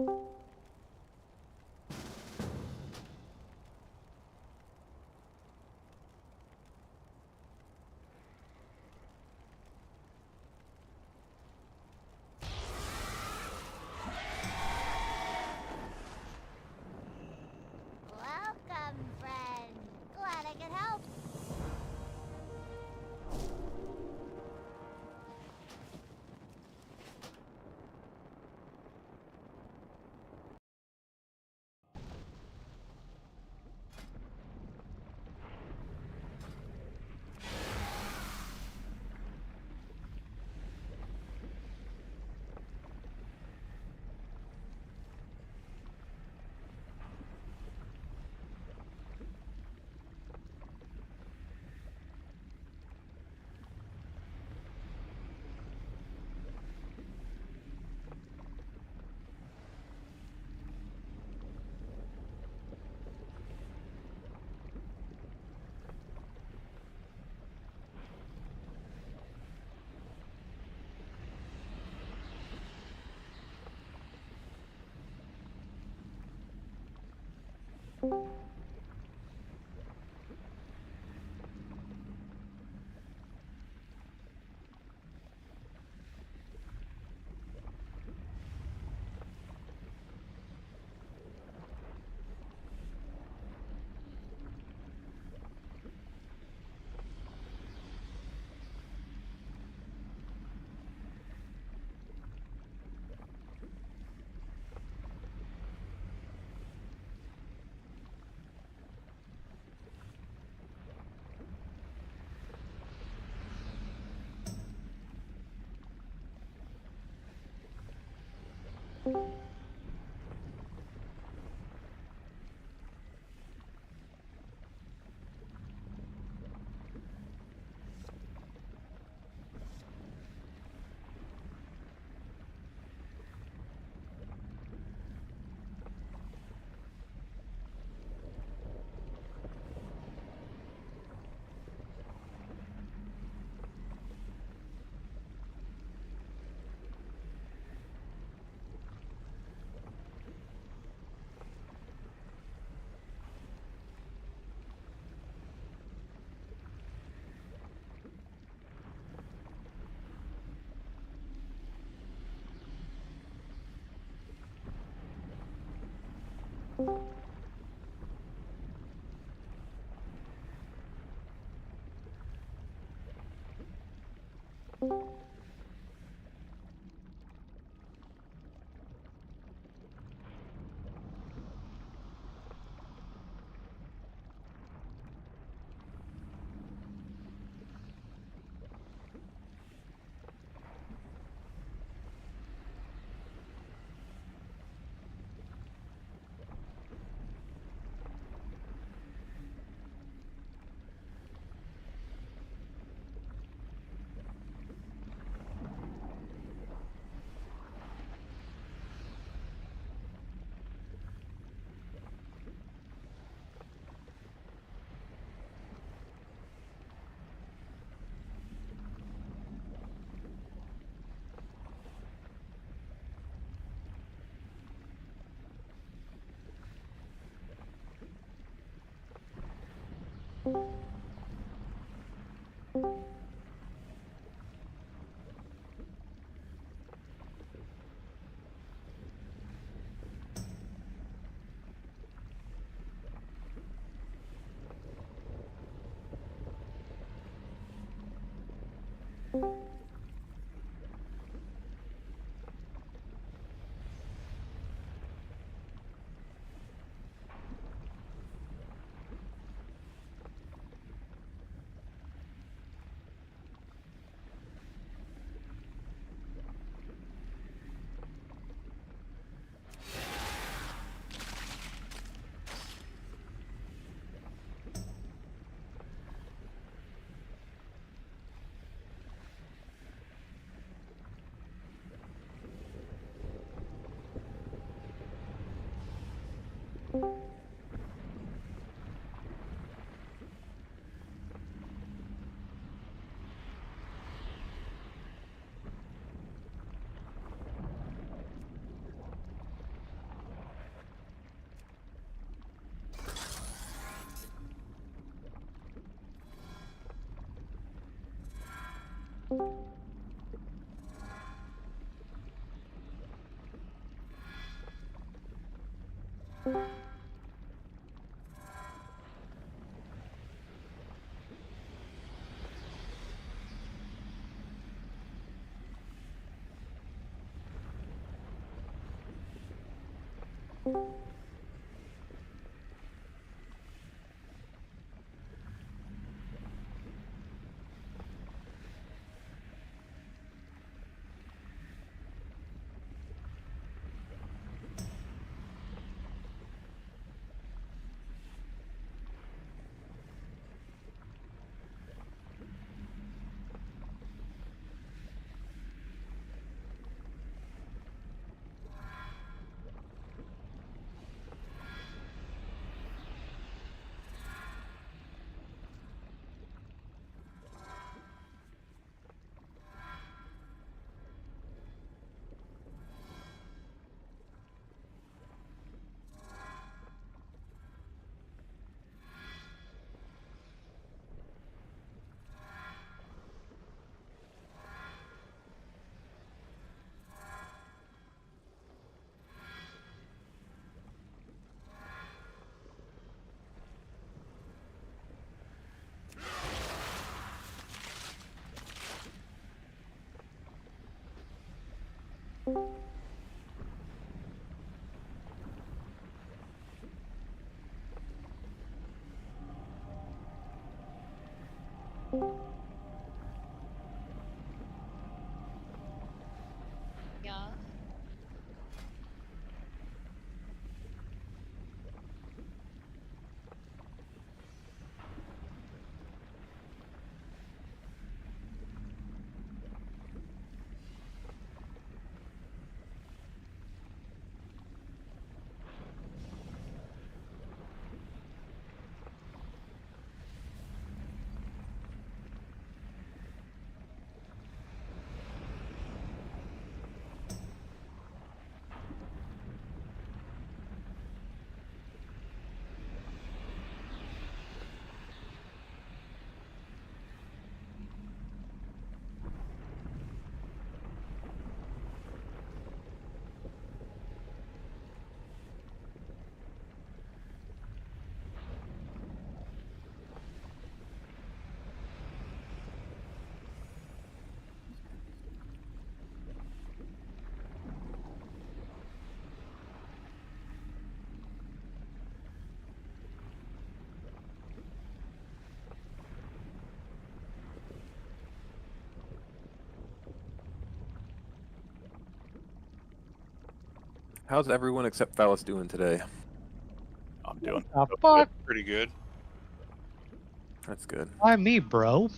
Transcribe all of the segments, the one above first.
Welcome, friend. Glad I could help. Yeah. How's everyone except Phallus doing today? I'm doing Fuck, pretty good. That's good. why me, bro?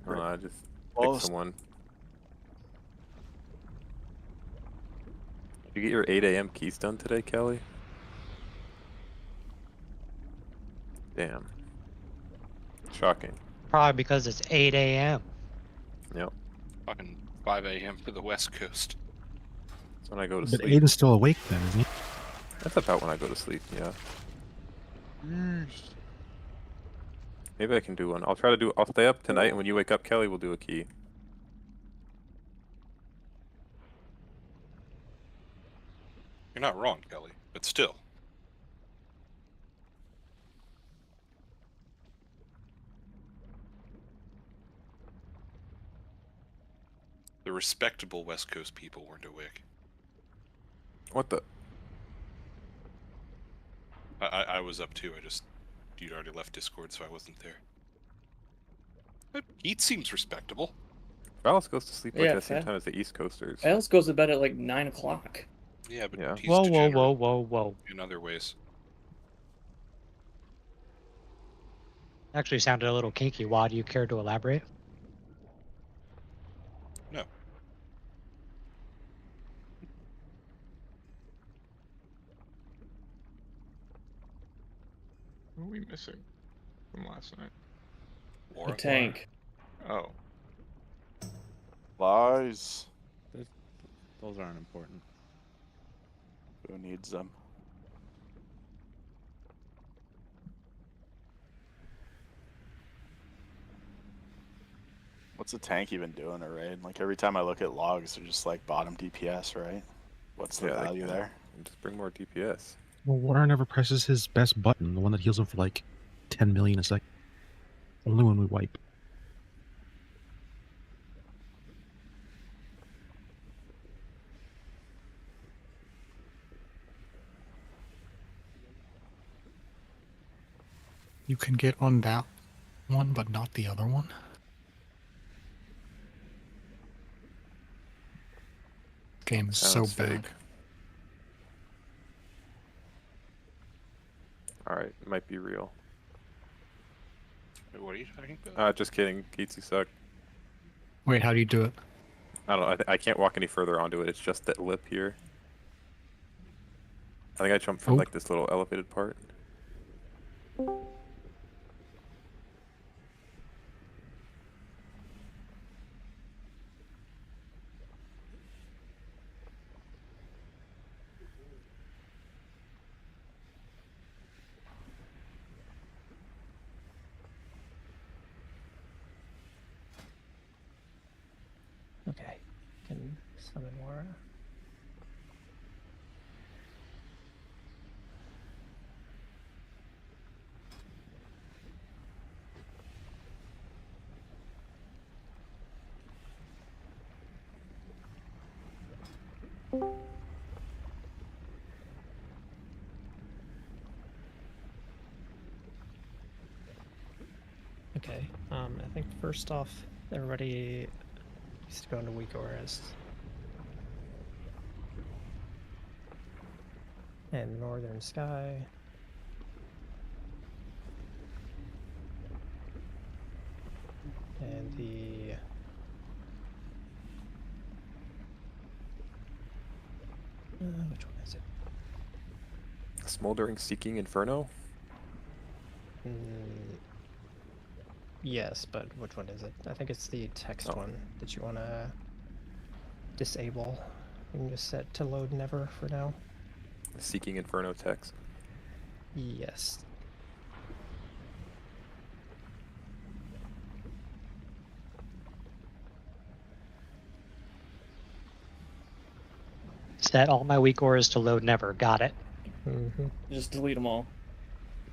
I just Well, picked someone. Did you get your 8 a.m. keys done today, Kelly? Damn. Shocking. Probably because it's 8 a.m. Yep. fucking 5 a.m. for the West Coast. That's when I go to But sleep. Aiden's still awake then, isn't he? That's about when I go to sleep, yeah. Maybe I can do one. I'll stay up tonight, and when you wake up, Kelly, we'll do a key. You're not wrong, Kelly, but still. The respectable West Coast people weren't awake. What the? I was up too. You'd already left Discord, so I wasn't there. But Heat seems respectable. Phallus goes to sleep like Yeah, at the same Fa- time as the East Coasters. Alice goes to bed at like 9 o'clock. Yeah, but Yeah. he's Whoa, whoa, degenerate whoa, whoa, whoa. in other ways. Actually sounded a little kinky. Why do you care to elaborate? No. What are we missing from last night? Laura? A tank. Oh, Lies. Those aren't important. Who needs them? What's a tank even doing, right? Like every time I look at logs, they're just like bottom DPS, right? What's the Yeah, they value can. there? Just bring more DPS. Well, Warner never presses his best button, the one that heals him for like 10 million a second. Only when we wipe. You can get on that one, but not the other one. Game is so Sounds bad. fake. Alright, it might be real. Wait, what are you talking about? Just kidding. Geetsy suck. Wait, how do you do it? I don't know. I can't walk any further onto it. It's just that lip here. I think I jumped from Oh. like this little elevated part. Okay, can summon Laura. Okay, I think first off, everybody needs to go into weak auras. And northern sky. And the which one is it? Smoldering Seeking Inferno? Yes, but which one is it? I think it's the text one that you want to disable. You can just set to load never for now. Seeking Inferno text. Yes. Set all my weak auras to load never. Got it. Mm-hmm. Just delete them all.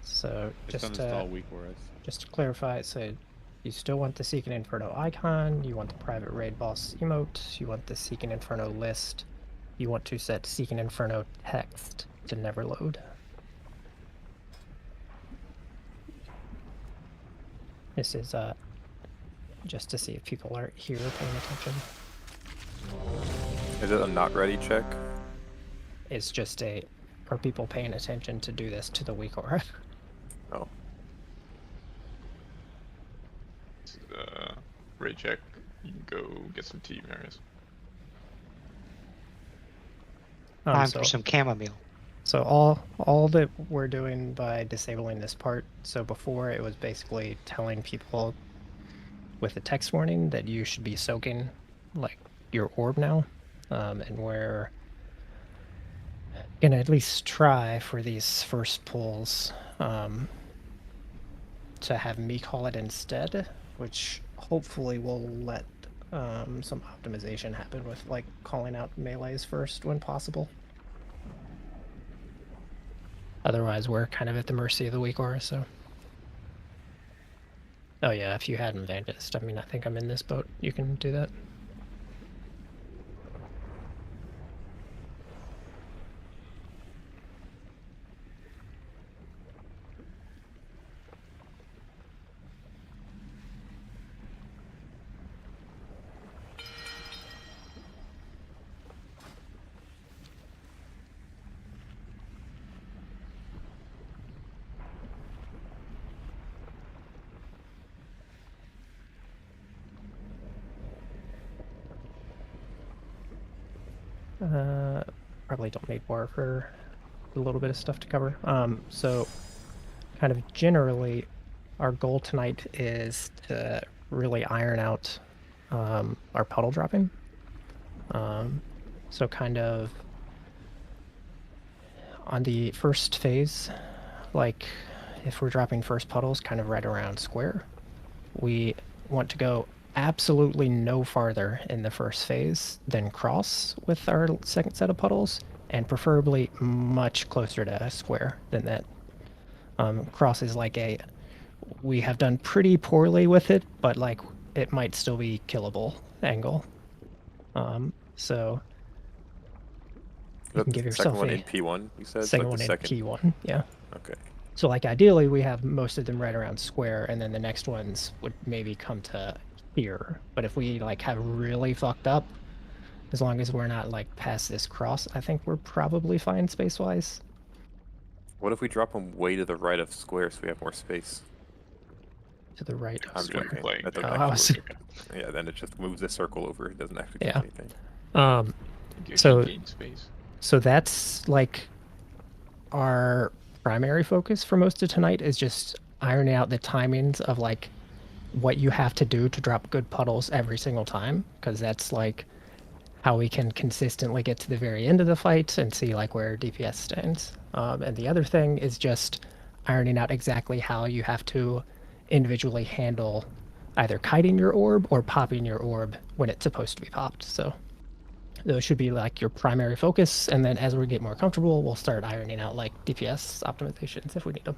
So Just uninstall weak auras. just to clarify, so you still want the Seeking Inferno icon, you want the private raid boss emote, you want the Seeking Inferno list, you want to set Seeking Inferno text to never load. This is just to see if people are here paying attention. Is it a not ready check? It's just are people paying attention to do this to the weak aura? Oh. Raid check. You can go get some tea, Marius. Time So- for some chamomile. So all that we're doing by disabling this part, so before it was basically telling people with a text warning that you should be soaking like your orb now, and we're gonna at least try for these first pulls to have me call it instead, which hopefully will let some optimization happen with like calling out melees first when possible. Otherwise, we're kind of at the mercy of the weak aura, so. Oh yeah, if you had Evangelist, I mean, I think I'm in this boat. You can do that. Probably don't need more for a little bit of stuff to cover. So kind of generally, our goal tonight is to really iron out our puddle dropping. So kind of on the first phase, like if we're dropping first puddles kind of right around square, we want to go absolutely no farther in the first phase than cross with our second set of puddles, and preferably much closer to a square than that. Cross is like we have done pretty poorly with it, but like it might still be killable angle. So you can give yourself second one a in P1, you said? second like one the in P1, yeah. Okay. So like ideally we have most of them right around square, and then the next ones would maybe come to here. But if we like have really fucked up, as long as we're not like past this cross, I think we're probably fine space-wise. What if we drop them way to the right of square so we have more space? To the right. I'm So you're joking. playing That the doesn't I actually was- work. Yeah, then it just moves the circle over. It doesn't actually do Yeah. anything. So- gain space. So that's like our primary focus for most of tonight, is just ironing out the timings of like what you have to do to drop good puddles every single time, because that's like how we can consistently get to the very end of the fight and see like where DPS stands. And the other thing is just ironing out exactly how you have to individually handle either kiting your orb or popping your orb when it's supposed to be popped. So those should be like your primary focus, and then as we get more comfortable, we'll start ironing out like DPS optimizations if we need them.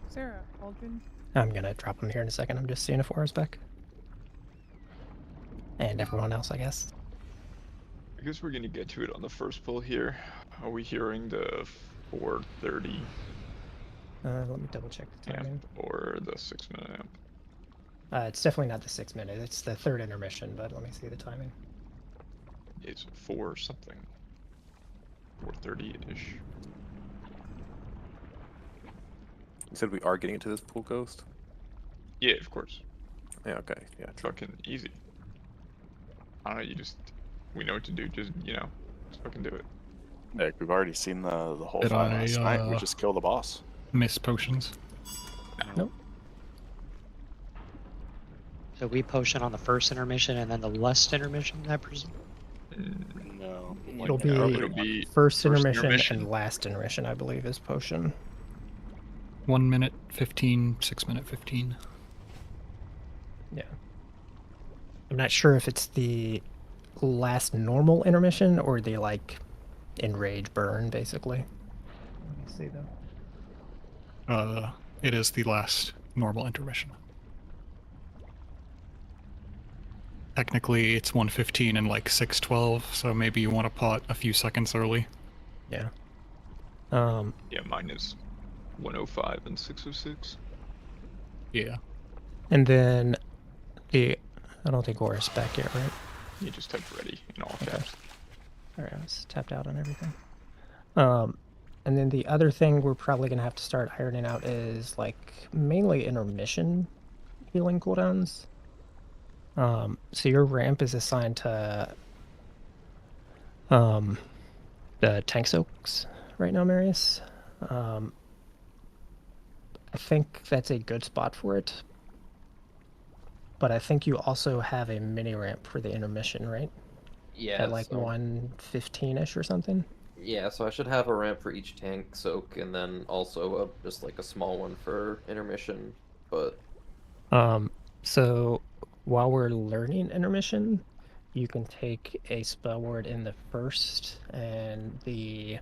Sarah, Aldrin. I'm gonna drop them here in a second. I'm just seeing if Aura's back. And everyone else, I guess. I guess we're gonna get to it on the first pull here. Are we hearing the 4:30 Let me double check the timing. amp or the 6-minute amp? It's definitely not the 6-minute. It's the third intermission, but let me see the timing. It's 4 something. 4:30-ish. You said we are getting into this pool ghost? Yeah, of course. Yeah, okay. Yeah. Fucking easy. I don't know, we know what to do, just fucking do it. Nick, we've already seen the whole Did fight I, last night. We just kill the boss. Miss potions. Nope. So we potion on the first intermission and then the last intermission, I presume? No. It'll be, it'll be first intermission intermission. and last intermission, I believe, is potion. 1 minute 15, 6 minute 15. Yeah. I'm not sure if it's the last normal intermission or the like enrage burn, basically. Let me see though. It is the last normal intermission. Technically, it's 1:15 and like 6:12, so maybe you want to pot a few seconds early. Yeah. Yeah, mine is 1:05 and 6:06. Yeah. And then I don't think Aura's back yet, right? You just type ready in all Okay. caps. Alright, I was tapped out on everything. And then the other thing we're probably gonna have to start ironing out is like mainly intermission healing cooldowns. So your ramp is assigned to the tank soaks right now, Marius. I think that's a good spot for it. But I think you also have a mini ramp for the intermission, right? Yeah. At like 1:15-ish or something? Yeah, so I should have a ramp for each tank soak, and then also just like a small one for intermission, but... So while we're learning intermission, you can take a spell word in the first and I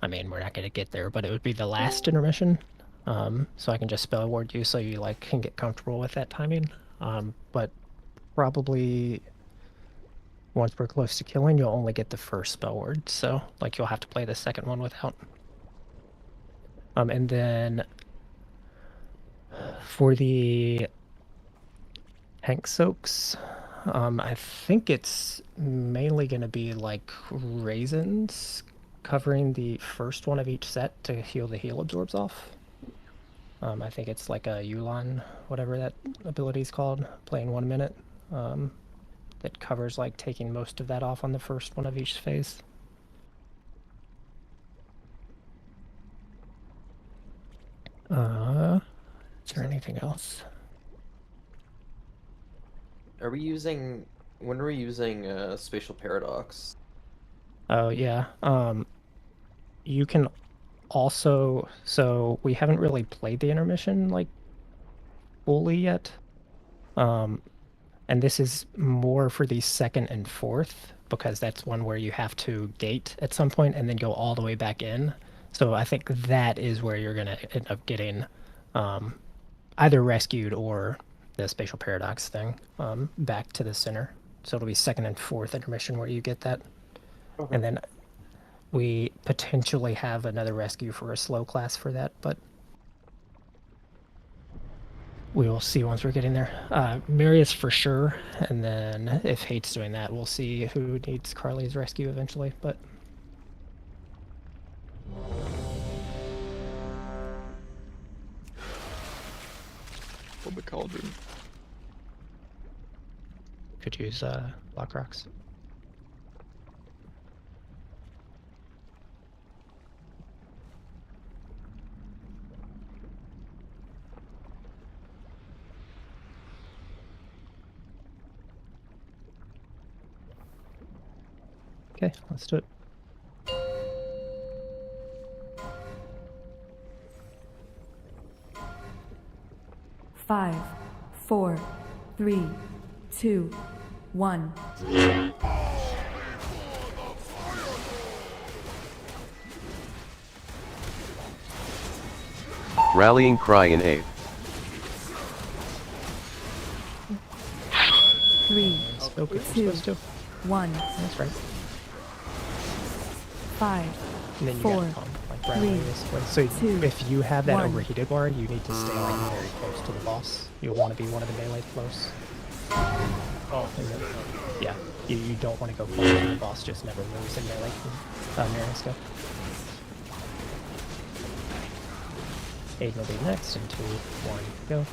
mean, we're not going to get there, but it would be the last intermission. So I can just spell word you so you like can get comfortable with that timing. But probably once we're close to killing, you'll only get the first spell word. So like you'll have to play the second one without. And then for the tank soaks, I think it's mainly going to be like raisins covering the first one of each set to heal the heal absorbs off. I think it's like a Yulan, whatever that ability is called, playing 1 minute. That covers like taking most of that off on the first one of each phase. Is there anything else? When are we using Spatial Paradox? Oh yeah. You can also, so we haven't really played the intermission like fully yet. And this is more for the second and fourth, because that's one where you have to gate at some point and then go all the way back in. So I think that is where you're going to end up getting either rescued or the spatial paradox thing back to the center. So it'll be second and fourth intermission where you get that. Okay. And then we potentially have another rescue for a slow class for that, but we will see once we're getting there. Marius for sure, and then if Hate's doing that, we'll see who needs Carly's rescue eventually, but... For the cauldron. Could use Lock Rocks. Okay, let's do it. Five, 4, 3, 2, 1. Rallying cry in 8. 3, Okay, 2, 1. That's right. 5, And then you 4, got like right 3, away this way. So 2, if you have that 1. overheated ward, you need to stay like very close to the boss. You'll want to be one of the melee close. Oh. Yeah, you don't want to go close to the boss, just never moves in melee. Marius, go. Aiden will be next in 2, 1, go.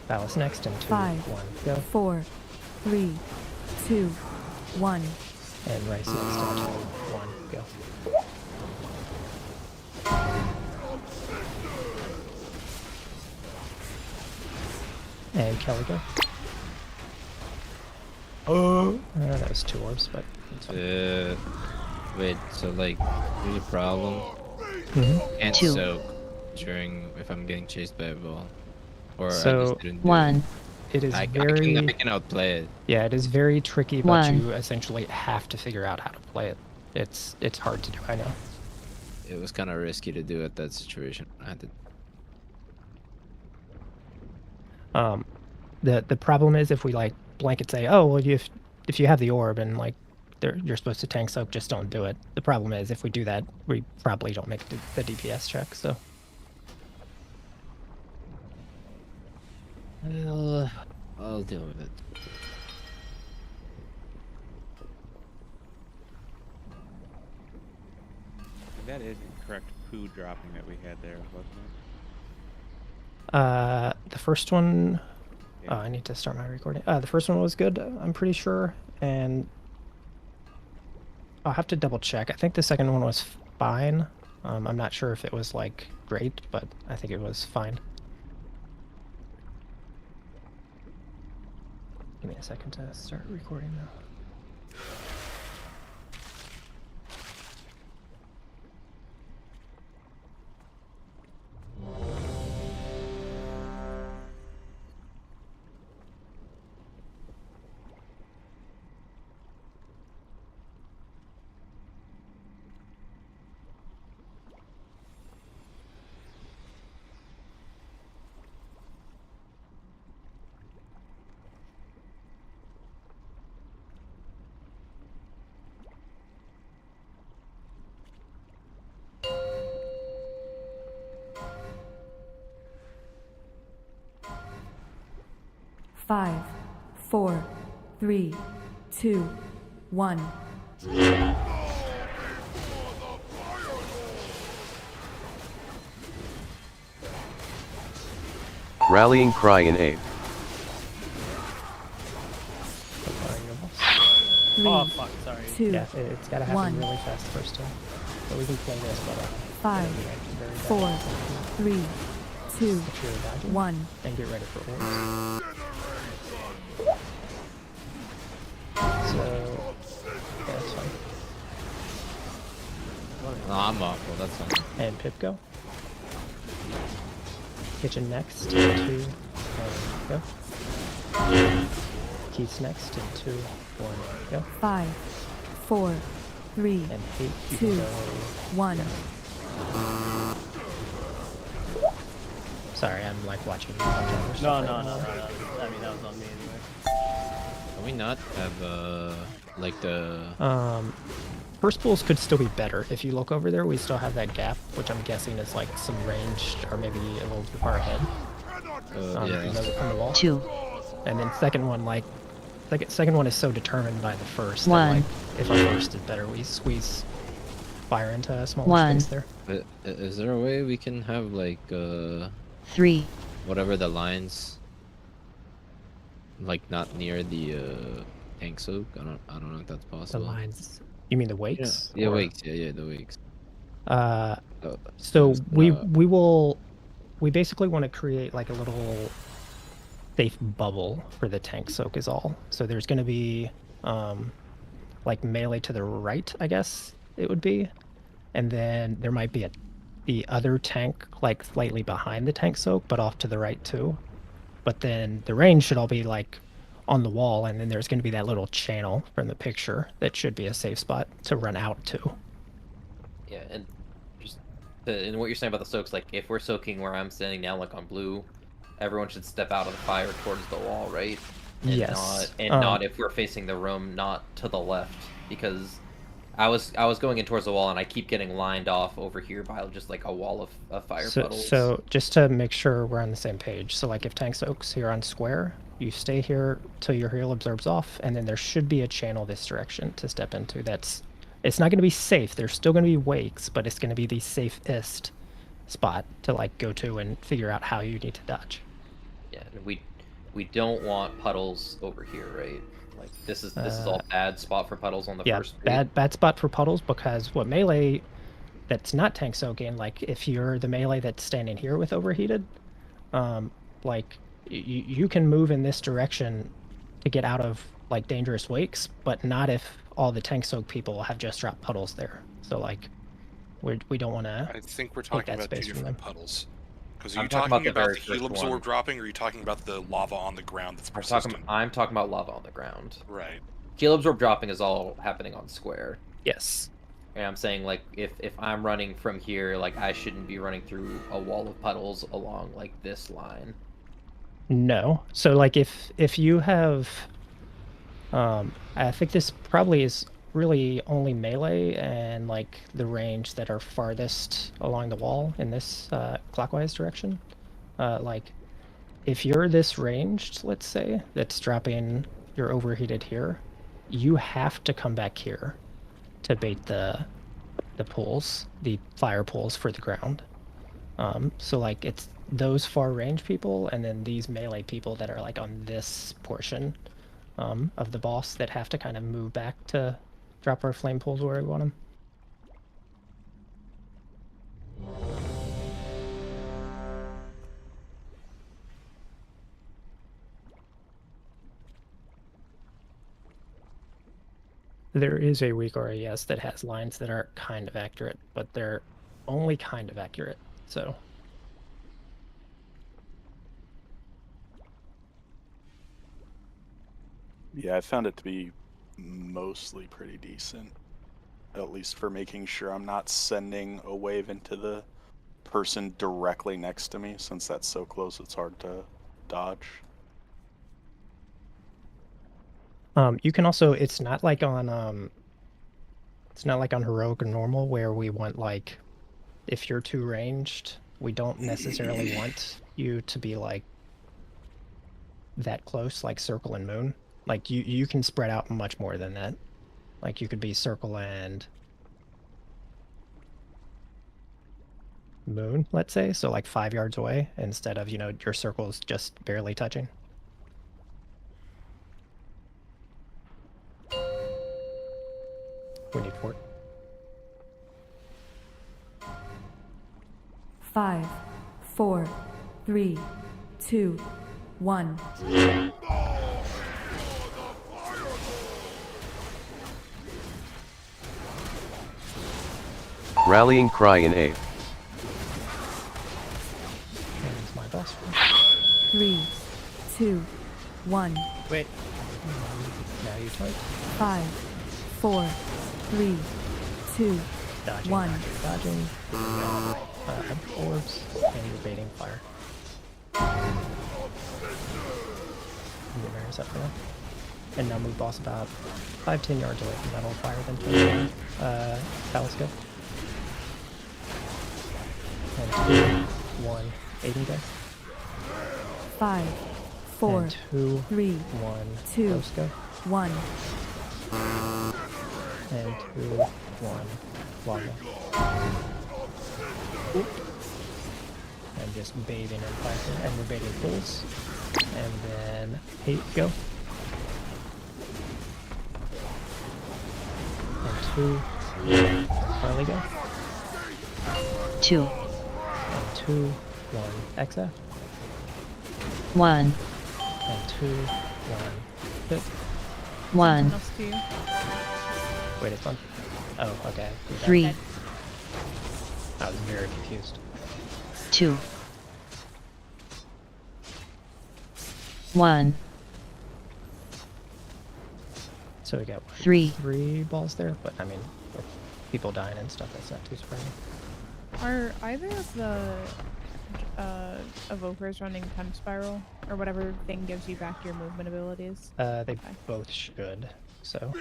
Palace next in 2, 5, 1, go. 4, 3, 2, 1. And Rice next in 2, 1, go. And Kelly, go. Oh, that was 2 orbs, but it's fine. Wait, so like, there's a problem. Can't 2. soak during if I'm getting chased by a ball, or I So, just didn't do 1. It is I very... I can outplay it. Yeah, it is very tricky, but 1. you essentially have to figure out how to play it. It's hard to do, I know. It was kind of risky to do at that situation. I had to. The problem is if we like blanket say, oh well, if you have the orb and like you're supposed to tank soak, just don't do it. The problem is if we do that, we probably don't make the DPS check. So I'll deal with it. That is correct poo dropping that we had there, wasn't it? the first one, oh, I need to start my recording. The first one was good, I'm pretty sure, and I'll have to double check. I think the second one was fine. I'm not sure if it was like great, but I think it was fine. Give me a second to start recording now. Five, 4, 3, 2, 1. Rallying cry in 8. 3, Oh fuck, sorry. 2, Yeah, it's gotta happen 1. really fast first time. So we can play this, but 5, 4, 3, 2, 1. And get ready for orbs. So yeah, that's fine. No, I'm off. Well, that's fine. And Pip go. Kitchen next. 2, go. Keith's next in 2, 1, go. 5, 4, 3, And 8, you 2, can go. 1. Sorry, I'm like watching. No. I mean, that was on me anyway. Can we not have like the First pulls could still be better. If you look over there, we still have that gap, which I'm guessing is like some ranged or maybe a little too far ahead. yeah. On the wall. 2. And then second one, like second one is so determined by the first. 1. That, like, if our first is better, we squeeze fire into a smaller 1. space there. But is there a way we can have like 3. whatever the lines, like not near the tank soak? I don't know if that's The possible. lines. You mean the wakes? Yeah, Or- wakes. Yeah, the wakes. So it's we not- we basically want to create like a little safe bubble for the tank soak is all. So there's going to be like melee to the right, I guess it would be, and then there might be the other tank like slightly behind the tank soak, but off to the right too. But then the range should all be like on the wall, and then there's going to be that little channel from the picture that should be a safe spot to run out to. Yeah, and just and what you're saying about the soaks, like if we're soaking where I'm standing now, like on blue, everyone should step out of the fire towards the wall, right? And Yes. not if we're facing the room, not to the left, because I was going in towards the wall and I keep getting lined off over here by just like a wall of fire puddles. So just to make sure we're on the same page, so like if tank soaks here on square, you stay here till your heal absorbs off, and then there should be a channel this direction to step into. It's not going to be safe. There's still going to be wakes, but it's going to be the safest spot to like go to and figure out how you need to dodge. Yeah, and we don't want puddles over here, right? Like this is all bad spot for puddles on the first. Bad spot for puddles, because what melee that's not tank soaking, like if you're the melee that's standing here with overheated, like you can move in this direction to get out of like dangerous wakes, but not if all the tank soak people have just dropped puddles there. So like we don't want to. I think we're talking about two space from different them. puddles. Because are I'm you talking talking about the about very the heal first absorb one. dropping, or are you talking about the lava on the ground that's I'm persistent? talking about lava on the ground. Right. Heal absorb dropping is all happening on square. Yes. And I'm saying like if I'm running from here, like I shouldn't be running through a wall of puddles along like this line. No. So like if you have I think this probably is really only melee and like the range that are farthest along the wall in this clockwise direction. Like if you're this ranged, let's say, that's dropping your overheated here, you have to come back here to bait the pulls, the fire pulls for the ground. So like it's those far range people and then these melee people that are like on this portion of the boss that have to kind of move back to drop our flame pulls where we want them. There is a weak aura, yes, that has lines that are kind of accurate, but they're only kind of accurate, so. Yeah, I found it to be mostly pretty decent. At least for making sure I'm not sending a wave into the person directly next to me, since that's so close it's hard to dodge. You can also, it's not like on heroic or normal where we want like, if you're too ranged, we don't necessarily want you to be like that close, like circle and moon. Like you can spread out much more than that. Like you could be circle and moon, let's say, so like 5 yards away instead of, your circle's just barely touching. We need fort. 5, 4, 3, 2, 1. Rallying cry in A. And it's my boss. 3, 2, Now you type. 5, 4, 3, 2, Dodging, 1. dodging. Orbs, and you're baiting fire. Mirrors up there. And now move boss about 5-10 yards away from that old fire, then turn Talisco. And 2, 1, 80 guys. 5, 4, And 2, 3, 1, 2, Ghost go. 1. And 2, 1, Lava. Oop. And just bathing in fire, and we're baiting pulls. And then 8 go. And 2, Harley go. 2, And 2, 1, Exa. 1, And 2, 1, Pip. 1, Wait, it's on. Oh, okay. 3, I was very confused. 2, 1, So we got 3 balls there, but I mean, with people dying and stuff, that's not too surprising. Are either of the evokers running Temp Spiral or whatever thing gives you back your movement abilities? They both should. So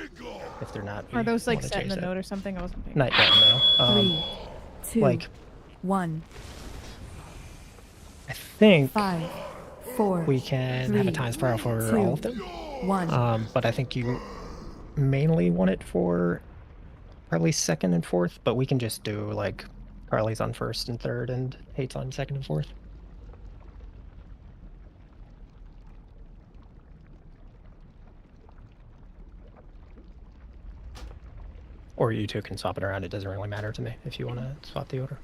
if they're not, Are we those like wanna set in change the that. note or something? I wasn't paying Not yet, no. 3, 2, like 1, I think 5, 4. we can have a 3, time spiral for 2, all of them. 1. But I think you mainly want it for Carly's second and fourth, but we can just do like Carly's on first and third and Hate's on second and fourth. Or you two can swap it around. It doesn't really matter to me if you want to swap the order.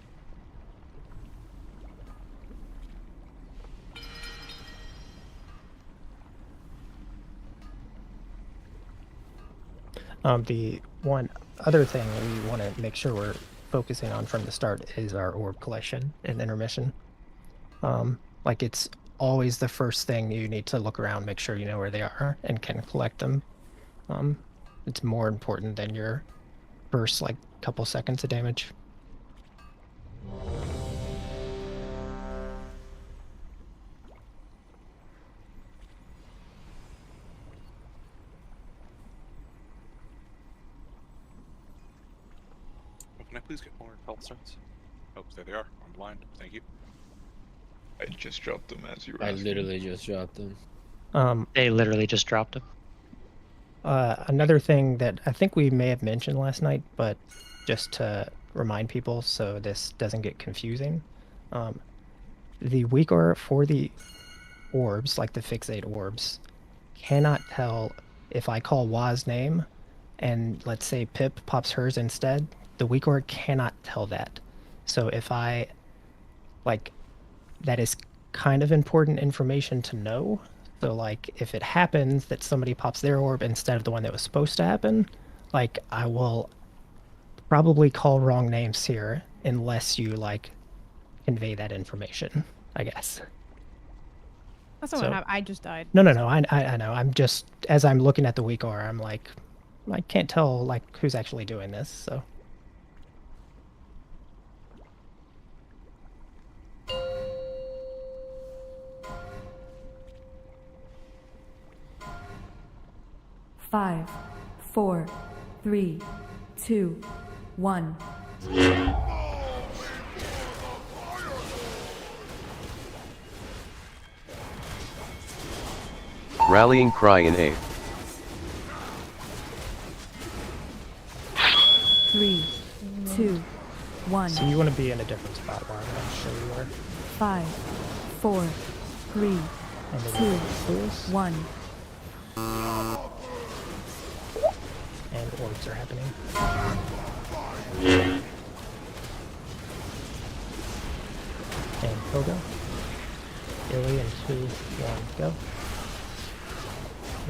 The one other thing we want to make sure we're focusing on from the start is our orb collection and intermission. Like it's always the first thing you need to look around, make sure you know where they are and can collect them. It's more important than your first like couple seconds of damage. Can I please get more health stones? Oh, there they are. I'm blind. Thank you. I just dropped them as you were I asking. literally just dropped them. They literally just dropped him. Another thing that I think we may have mentioned last night, but just to remind people so this doesn't get confusing, the weak aura for the orbs, like the fixate orbs, cannot tell if I call Wa's name and let's say Pip pops hers instead, the weak aura cannot tell that. So if I, like, that is kind of important information to know. So like if it happens that somebody pops their orb instead of the one that was supposed to happen, like I will probably call wrong names here unless you like convey that information, I guess. That's not what happened. I just died. No, I know. I'm just, as I'm looking at the weak aura, I'm like, I can't tell like who's actually doing this, so. Five, 4, 3, 2, 1. Rallying cry in A. 3, 2, 1. So you want to be in a different spot where I'm sure you are. 5, 4, 3, And 2, 1. And orbs are happening. And Koga. Illy and 2, 1, go.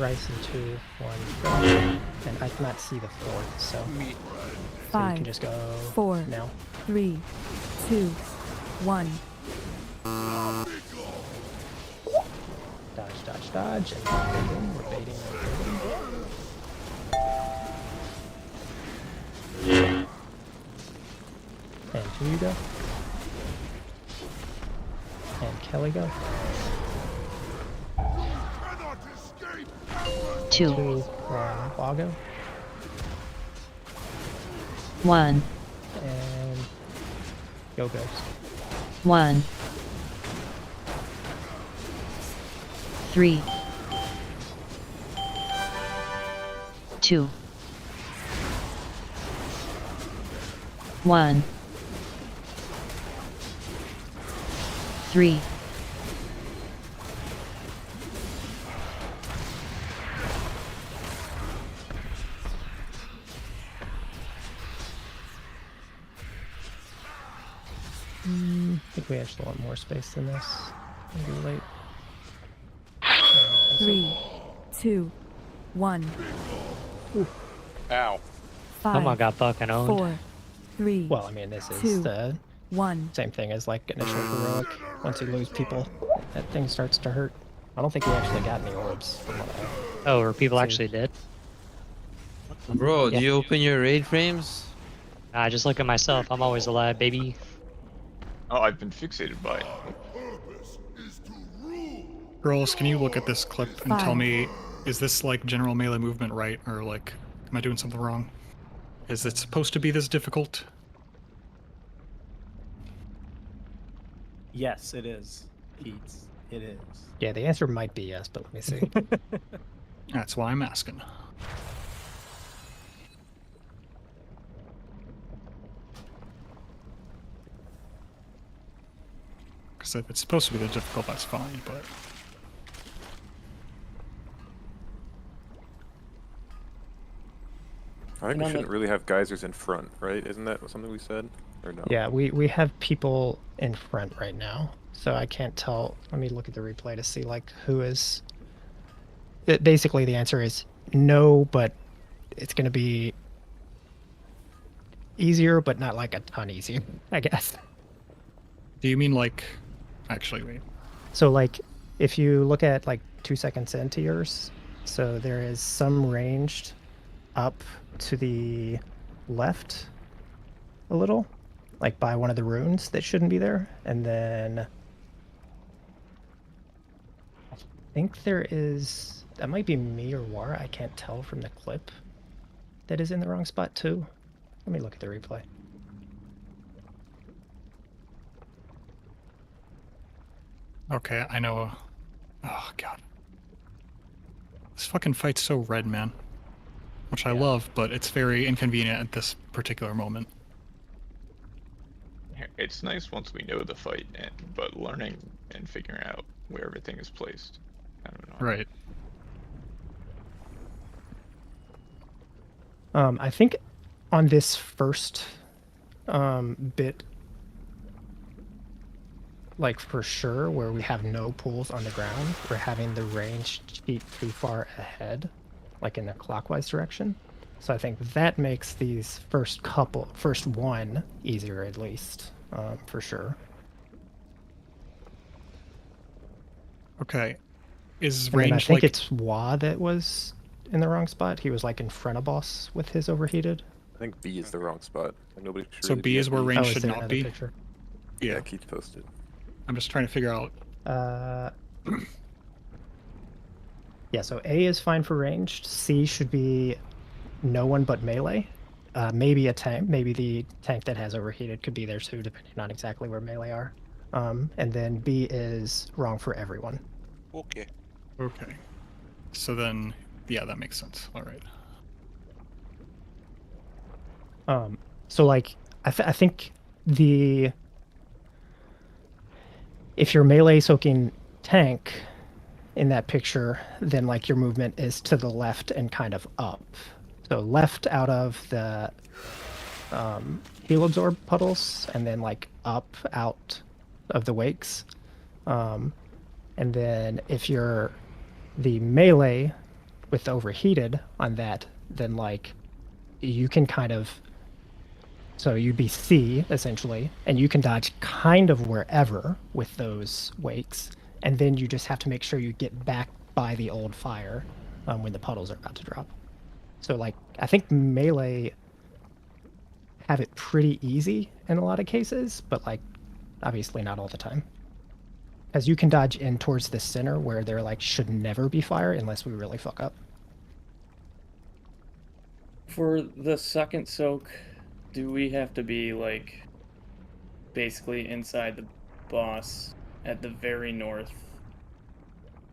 Rice and 2, 1, go. And I cannot see the fourth, so you 5, can just go 4, now. 3, 2, 1. Dodge, dodge, dodge, and we're baiting, And here you go. And Kelly go. 2, 1, Wago. 1, And go Ghost. 1, 3, 2, 1, 3, I think we actually want more space than this. Maybe late. 3, 2, 1. Ow. 5, Someone got fucking owned. 4, 3. Well, I mean, this is 2, the 1. same thing as like initial heroic. Once you lose people, that thing starts to hurt. I don't think we actually got any orbs. From what Oh, or people actually did? Bro, Yeah. do you open your raid frames? Nah, just look at myself. I'm always alive, baby. Oh, I've been fixated by it. Girls, can you look at this clip and tell 5. me, is this like general melee movement right, or like, am I doing something wrong? Is it supposed to be this difficult? Yes, it is. Pete, it is. Yeah, the answer might be yes, but let me see. That's why I'm asking. Because if it's supposed to be this difficult, that's fine, but... I think we shouldn't really have geysers in front, right? Isn't that something we said? Or no? Yeah, we have people in front right now, so I can't tell. Let me look at the replay to see like who is. Basically, the answer is no, but it's going to be easier, but not like a ton easier, I guess. Do you mean like... Actually, wait. So like, if you look at like 2 seconds into yours, so there is some ranged up to the left a little, like by one of the runes that shouldn't be there, and then I think there is, that might be me or Wara, I can't tell from the clip, that is in the wrong spot too. Let me look at the replay. Okay, I know. Oh, God. This fucking fight's so red, man. Which I love, but it's very inconvenient at this particular moment. It's nice once we know the fight, but learning and figuring out where everything is placed, I don't know. Right. I think on this first bit, like for sure, where we have no pools on the ground, we're having the range cheat too far ahead, like in a clockwise direction. So I think that makes these first one easier at least, for sure. Okay. Is And then range I think like... it's Wa that was in the wrong spot. He was like in front of boss with his overheated. I think B is the wrong spot. Like, nobody should So really B be is at where range is should there not another be? picture? Yeah. Keith posted. I'm just trying to figure out... Yeah, so A is fine for ranged. C should be no one but melee. Maybe a tank. Maybe the tank that has overheated could be there too, depending on exactly where melee are. And then B is wrong for everyone. Okay. Okay. So then, yeah, that makes sense. All right. So like, I think if you're melee soaking tank in that picture, then like your movement is to the left and kind of up. So left out of the heal absorb puddles, and then like up out of the wakes. And then if you're the melee with the overheated on that, then like you can kind of, so you'd be C essentially, and you can dodge kind of wherever with those wakes, and then you just have to make sure you get back by the old fire when the puddles are about to drop. So like I think melee have it pretty easy in a lot of cases, but like obviously not all the time. Because you can dodge in towards the center where there like should never be fire unless we really fuck up. For the second soak, do we have to be like basically inside the boss at the very north?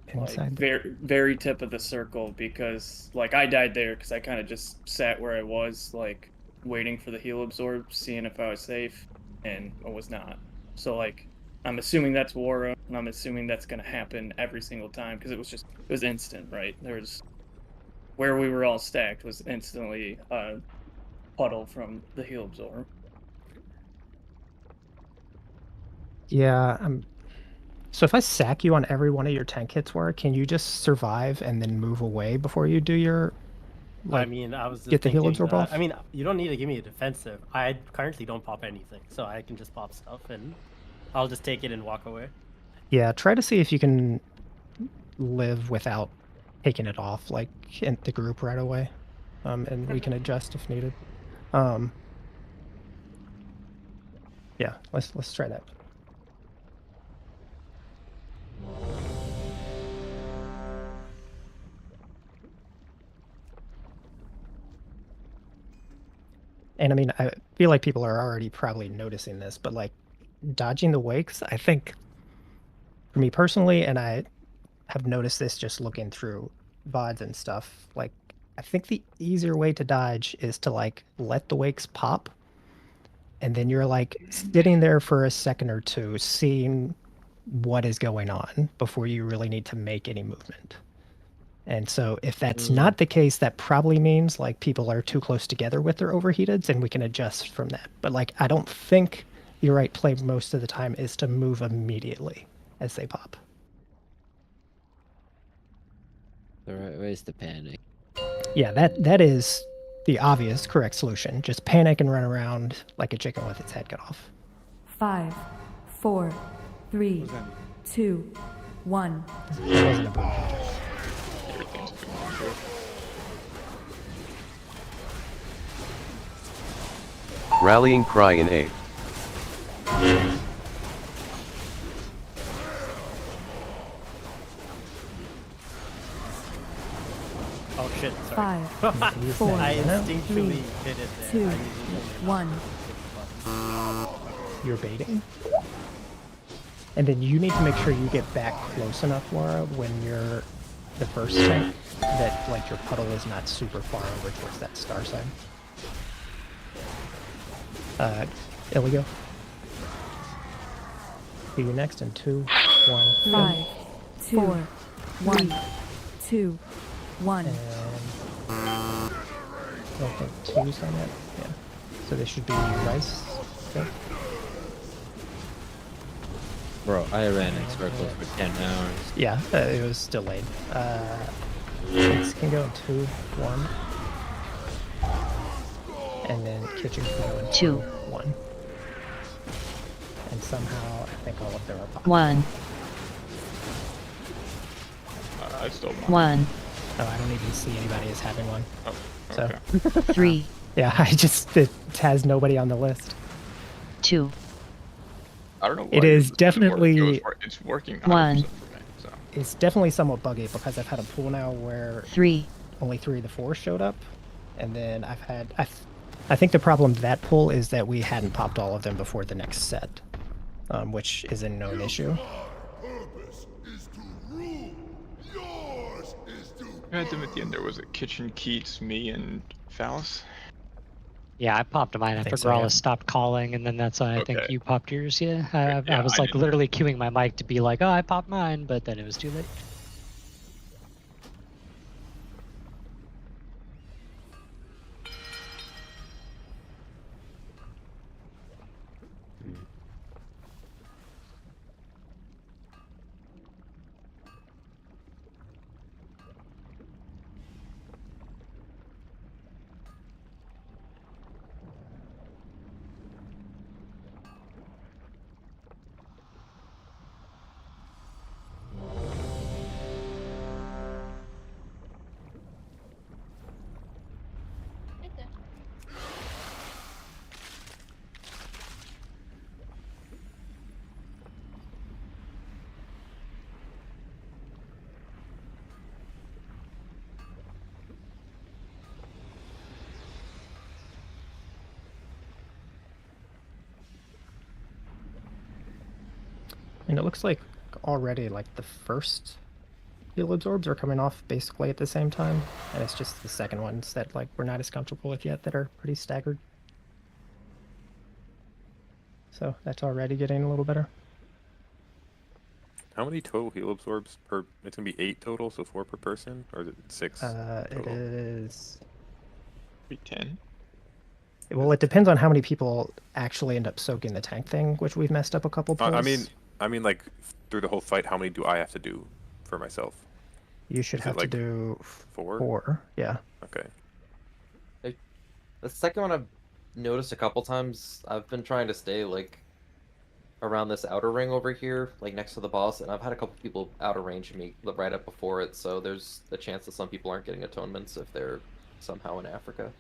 Inside like very tip of the circle, because like I died there because I kind of just sat where I was, like waiting for the heal absorb, seeing if I was safe, and I was not. So like I'm assuming that's Wara, and I'm assuming that's gonna happen every single time because it was instant, right? There was where we were all stacked was instantly a puddle from the heal absorb. Yeah, so if I sack you on every one of your tank hits, Wara, can you just survive and then move away before you do your I mean, I was just get the heal thinking, absorb off? I mean, you don't need to give me a defensive. I currently don't pop anything, so I can just pop stuff, and I'll just take it and walk away. Yeah, try to see if you can live without taking it off, like in the group right away, and we can adjust if needed. Yeah, let's try that. And I mean, I feel like people are already probably noticing this, but like dodging the wakes, I think for me personally, and I have noticed this just looking through VODs and stuff, like I think the easier way to dodge is to like let the wakes pop, and then you're like sitting there for a second or two seeing what is going on before you really need to make any movement. And so if that's not the case, that probably means like people are too close together with their overheateds, and we can adjust from that. But like I don't think the right play most of the time is to move immediately as they pop. The right way is to panic. Yeah, that is the obvious correct solution. Just panic and run around like a chicken with its head cut off. 5, 4, 3, 2, 1. That wasn't a boom. Everything's going good. Rallying cry in A. Oh shit, sorry. 5, 4, I 3, instinctually did it there. 2, I usually 1. You're baiting. And then you need to make sure you get back close enough, Laura, when you're the first tank, that like your puddle is not super far over towards that star side. Illigo. See you next in 2, 1. 5, 2, 1, 2, 1. And I don't think 2's on yet. Yeah. So they should be rice. Okay. Bro, I ran in circles for 10 hours. Yeah, it was delayed. Kids can go in 2, 1. And then kitchen can go in 2, 1. And somehow, I think all of them are popped. 1. I still 1. Oh, I don't even see anybody as having one. Oh, okay. So 3. Yeah, it has nobody on the list. 2. I don't know why It is definitely it's working 1. for me, so. It's definitely somewhat buggy because I've had a pool now where 3. Only 3 of the 4 showed up, and then I've had I think the problem with that pool is that we hadn't popped all of them before the next set, which is a known issue. I had them at the end. There was a Kitchen Keats, me, and Phallus. Yeah, I popped mine after so, yeah. Gralis stopped calling, and then that's why I think Okay. you popped yours. Yeah, I Yeah, was I like didn't- literally queuing my mic to be like, "Oh, I popped mine," but then it was too late. And it looks like already like the first heal absorbs are coming off basically at the same time, and it's just the second ones that like we're not as comfortable with yet that are pretty staggered. So that's already getting a little better. How many total heal absorbs per? It's gonna be 8 total, so 4 per person, or is it 6? It is. 10. Well, it depends on how many people actually end up soaking the tank thing, which we've messed up a couple pulls. I mean, like through the whole fight, how many do I have to do for myself? You should have to do 4. 4, yeah. Okay. The second one I've noticed a couple times. I've been trying to stay like around this outer ring over here, like next to the boss, and I've had a couple people out of range of me right up before it, so there's a chance that some people aren't getting atonements if they're somehow in Africa.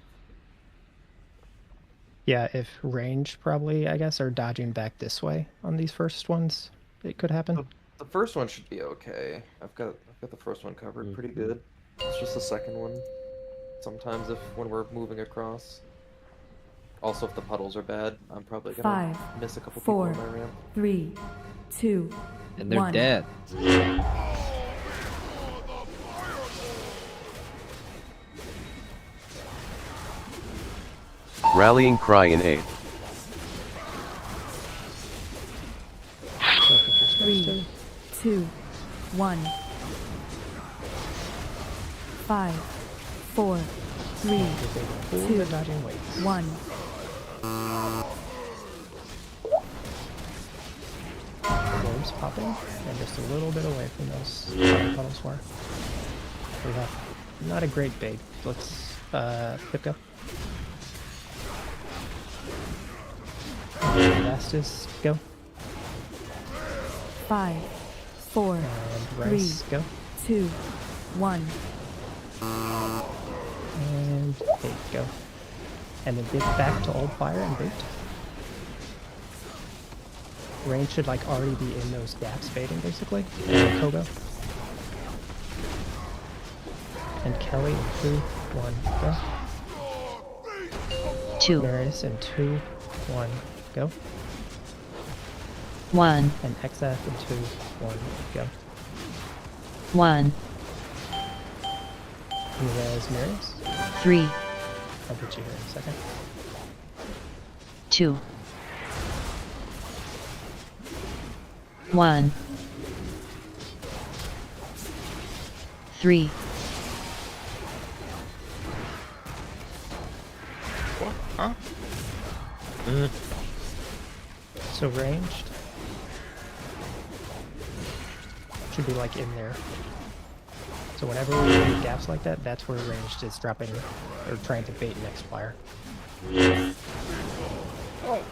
Yeah, if range probably, I guess, are dodging back this way on these first ones, it could happen. The first one should be okay. I've got the first one covered pretty good. It's just the second one. Sometimes when we're moving across. Also, if the puddles are bad, I'm probably gonna 5, miss a couple 4, people on my ramp. 3, 2, And they're 1. dead. Rallying cry in aid. 3, 2, 1. 5, 4, 3, 2, 1. Orbs popping, and just a little bit away from those puddles were. We have not a great bait. Let's pick up. Fastest, go. 5, 4, And 3, Rice, go. 2, 1. And bait, go. And then get back to old fire and bait. Range should like already be in those gaps baiting basically. And Kogo. And Kelly in 2, 1, go. 2. Marius in 2, 1, go. 1. And Exaf in 2, 1, go. 1. And there's Marius. 3. I'll get you here in a second. 2. 1. 3. What? Huh? So ranged should be like in there. So whenever we hit gaps like that, that's where ranged is dropping or trying to bait next fire. Oh.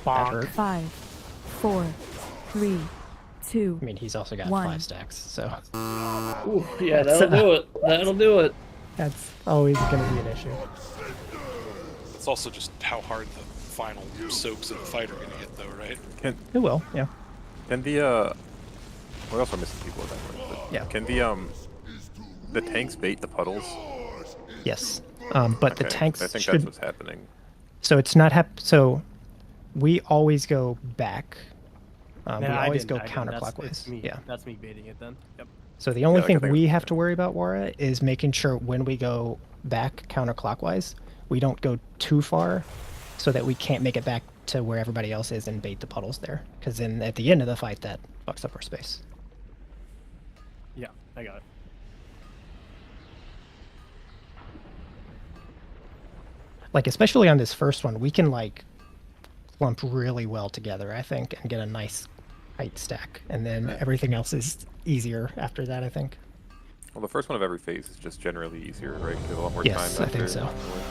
That hurt. 5, 4, 3, 2. I mean, he's also got 1. 5 stacks, so. Ooh, yeah, that'll do it. That'll do it. That's always going to be an issue. It's also just how hard the final soaks of the fight are going to hit, though, right? It will, yeah. Can the we're also missing people at that point. But Yeah. Can the tanks bait the puddles? Yes, but the Okay, tanks I think should. that's what's happening. So it's not so we always go back. We Nah, I always didn't, go I didn't. counterclockwise. That's me. Yeah. That's me baiting it then. Yep. So the only Yeah, thing okay, we have to worry about, Wara, is making sure when we go back counterclockwise, we don't go too far so that we can't make it back to where everybody else is and bait the puddles there. Because then at the end of the fight, that fucks up our space. Yeah, I got it. Like, especially on this first one, we can, like, clump really well together, I think, and get a nice height stack. And then everything else is easier after that, I think. Well, the first one of every phase is just generally easier, right? You have a lot more Yes, time I think after so. afterwards.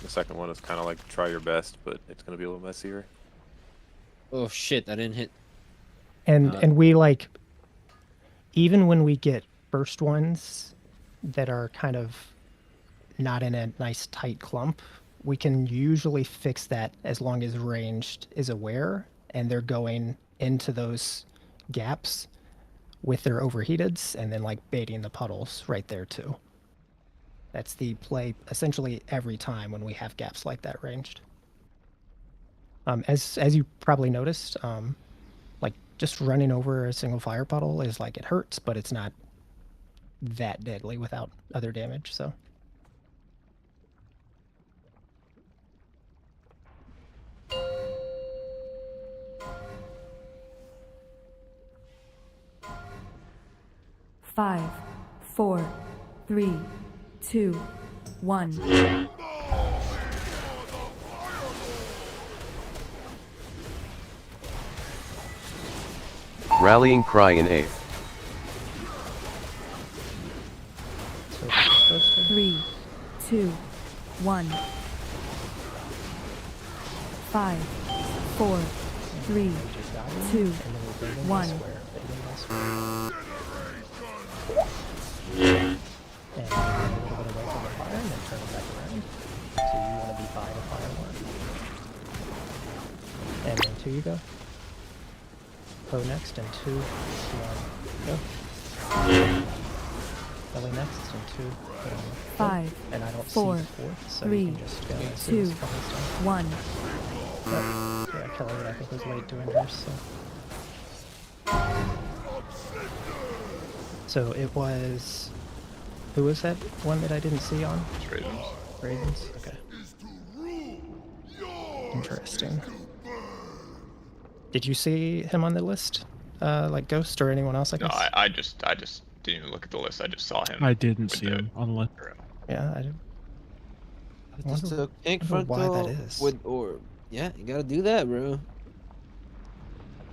The second one is kind of like try your best, but it's going to be a little messier. Oh shit, I didn't hit. And we, like, even when we get first ones that are kind of not in a nice tight clump, we can usually fix that as long as ranged is aware and they're going into those gaps with their overheateds and then like baiting the puddles right there too. That's the play essentially every time when we have gaps like that ranged. As you probably noticed, just running over a single fire puddle is like it hurts, but it's not that deadly without other damage. So. Five, 4, 3, 2, 1. Rallying cry in 8th. 3, 2, 1. 5, 4, 3, 2, 1. And a little bit away from the fire and then turn it back around. So you want to be by the fire more. And then 2 you go. Poe next and 2, 1, go. Belly next and 2, 5, and I don't 4, see 4th, so 3, you can just go as 2, soon as Kelly's done. 1. But, yeah, Kelly I think was late doing hers, so. So it was. Who was that one that I didn't see on? It's Ravens. Ravens? Okay. Interesting. Did you see him on the list? Like Ghost or anyone else, I No, guess? I just didn't even look at the list. I just saw him. I didn't see him on the list. Yeah, I didn't. Just a tank front why that though is. with orb. Yeah, you gotta do that, bro.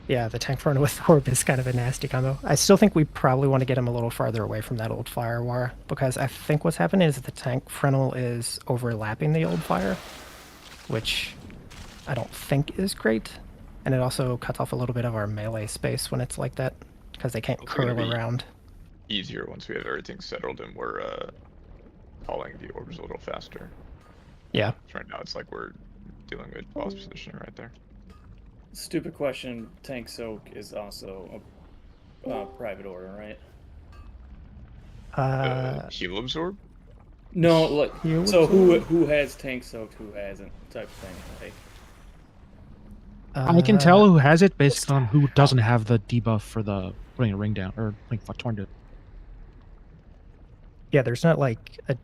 Yeah, the tank front with orb is kind of a nasty combo. I still think we probably want to get him a little farther away from that old fire war, because I think what's happening is the tank frontal is overlapping the old fire, which I don't think is great. And it also cuts off a little bit of our melee space when it's like that, because they can't curl around. Easier once we have everything settled and we're calling the orbs a little faster. Yeah. Right now it's like we're dealing with boss position right there. Stupid question. Tank Soak is also a private order, right? Heal Absorb? No, like Heal so Absorb? who has Tank Soaked, who hasn't, type of thing. Like, I can tell who has it based on who doesn't have the debuff for the putting a ring down or putting torn. Yeah, there's not like a.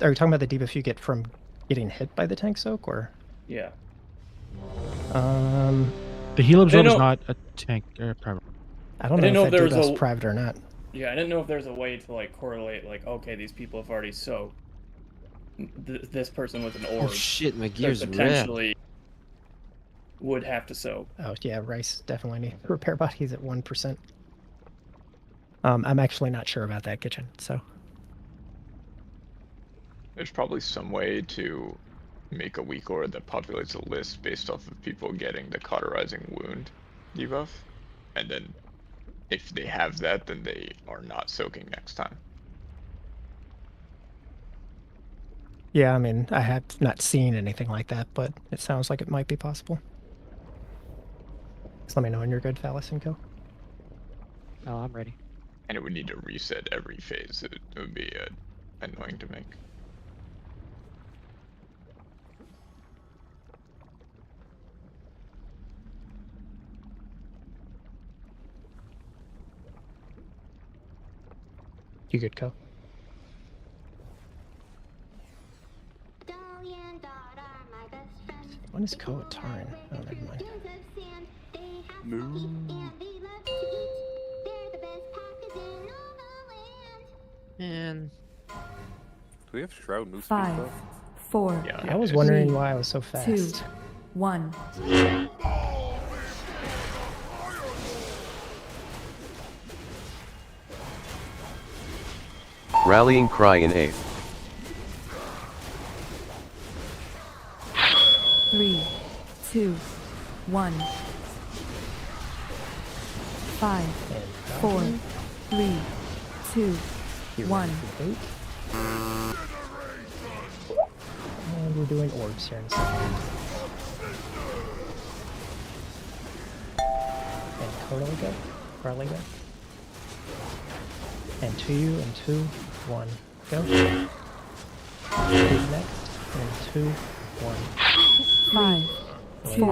Are you talking about the debuff you get from getting hit by the tank soak, or? yeah. The heal absorb is not a tank private. I don't know if that debuff's private or not. Yeah, I didn't know if there's a way to like correlate, like, okay, these people have already soaked this person with an orb. Oh shit, my that gear's potentially would have to soak. Oh yeah, Rice definitely need repair bodies at 1%. I'm actually not sure about that kitchen, so. There's probably some way to make a weak orb that populates a list based off of people getting the cauterizing wound debuff, and then if they have that, then they are not soaking next time. Yeah, I mean, I have not seen anything like that, but it sounds like it might be possible. Just let me know when you're good, Phallus and Go. Oh, I'm ready. And it would need to reset every phase. It would be annoying to make. You good, Go? When is Ko a Taran? Oh, never mind. Man. Do we have Shroud Moose? 5, 4, Yeah, I was wondering why I was so fast. 2, 1. Rallying cry in 8th. 3, 2, 1. 5, 4, 3, 2, 1. And we're doing orbs here in a second. And Kotal go. Carly go. And 2 you and 2, 1. Go. Who's next? And 2, 1. 5, 2,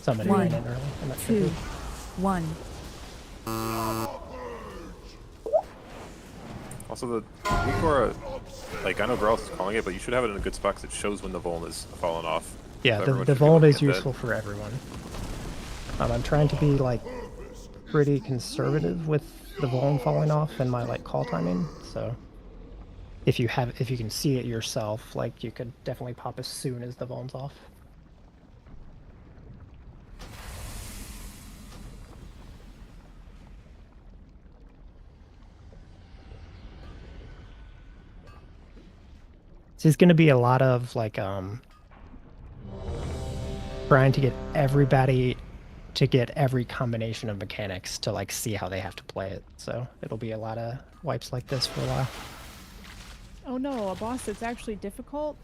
Somebody 1, ran in early. I'm not sure 2, who. 1. Also, the Weakora, like, I know Growls is calling it, but you should have it in a good spot because it shows when the Vuln is falling off. Yeah, So the everyone should be Vuln looking is at that. useful for everyone. I'm trying to be like pretty conservative with the Vuln falling off and my like call timing. So if you can see it yourself, like you could definitely pop as soon as the Vuln's off. So it's going to be a lot of like trying to get everybody to get every combination of mechanics to like see how they have to play it. So it'll be a lot of wipes like this for a while. Oh no, a boss that's actually difficult?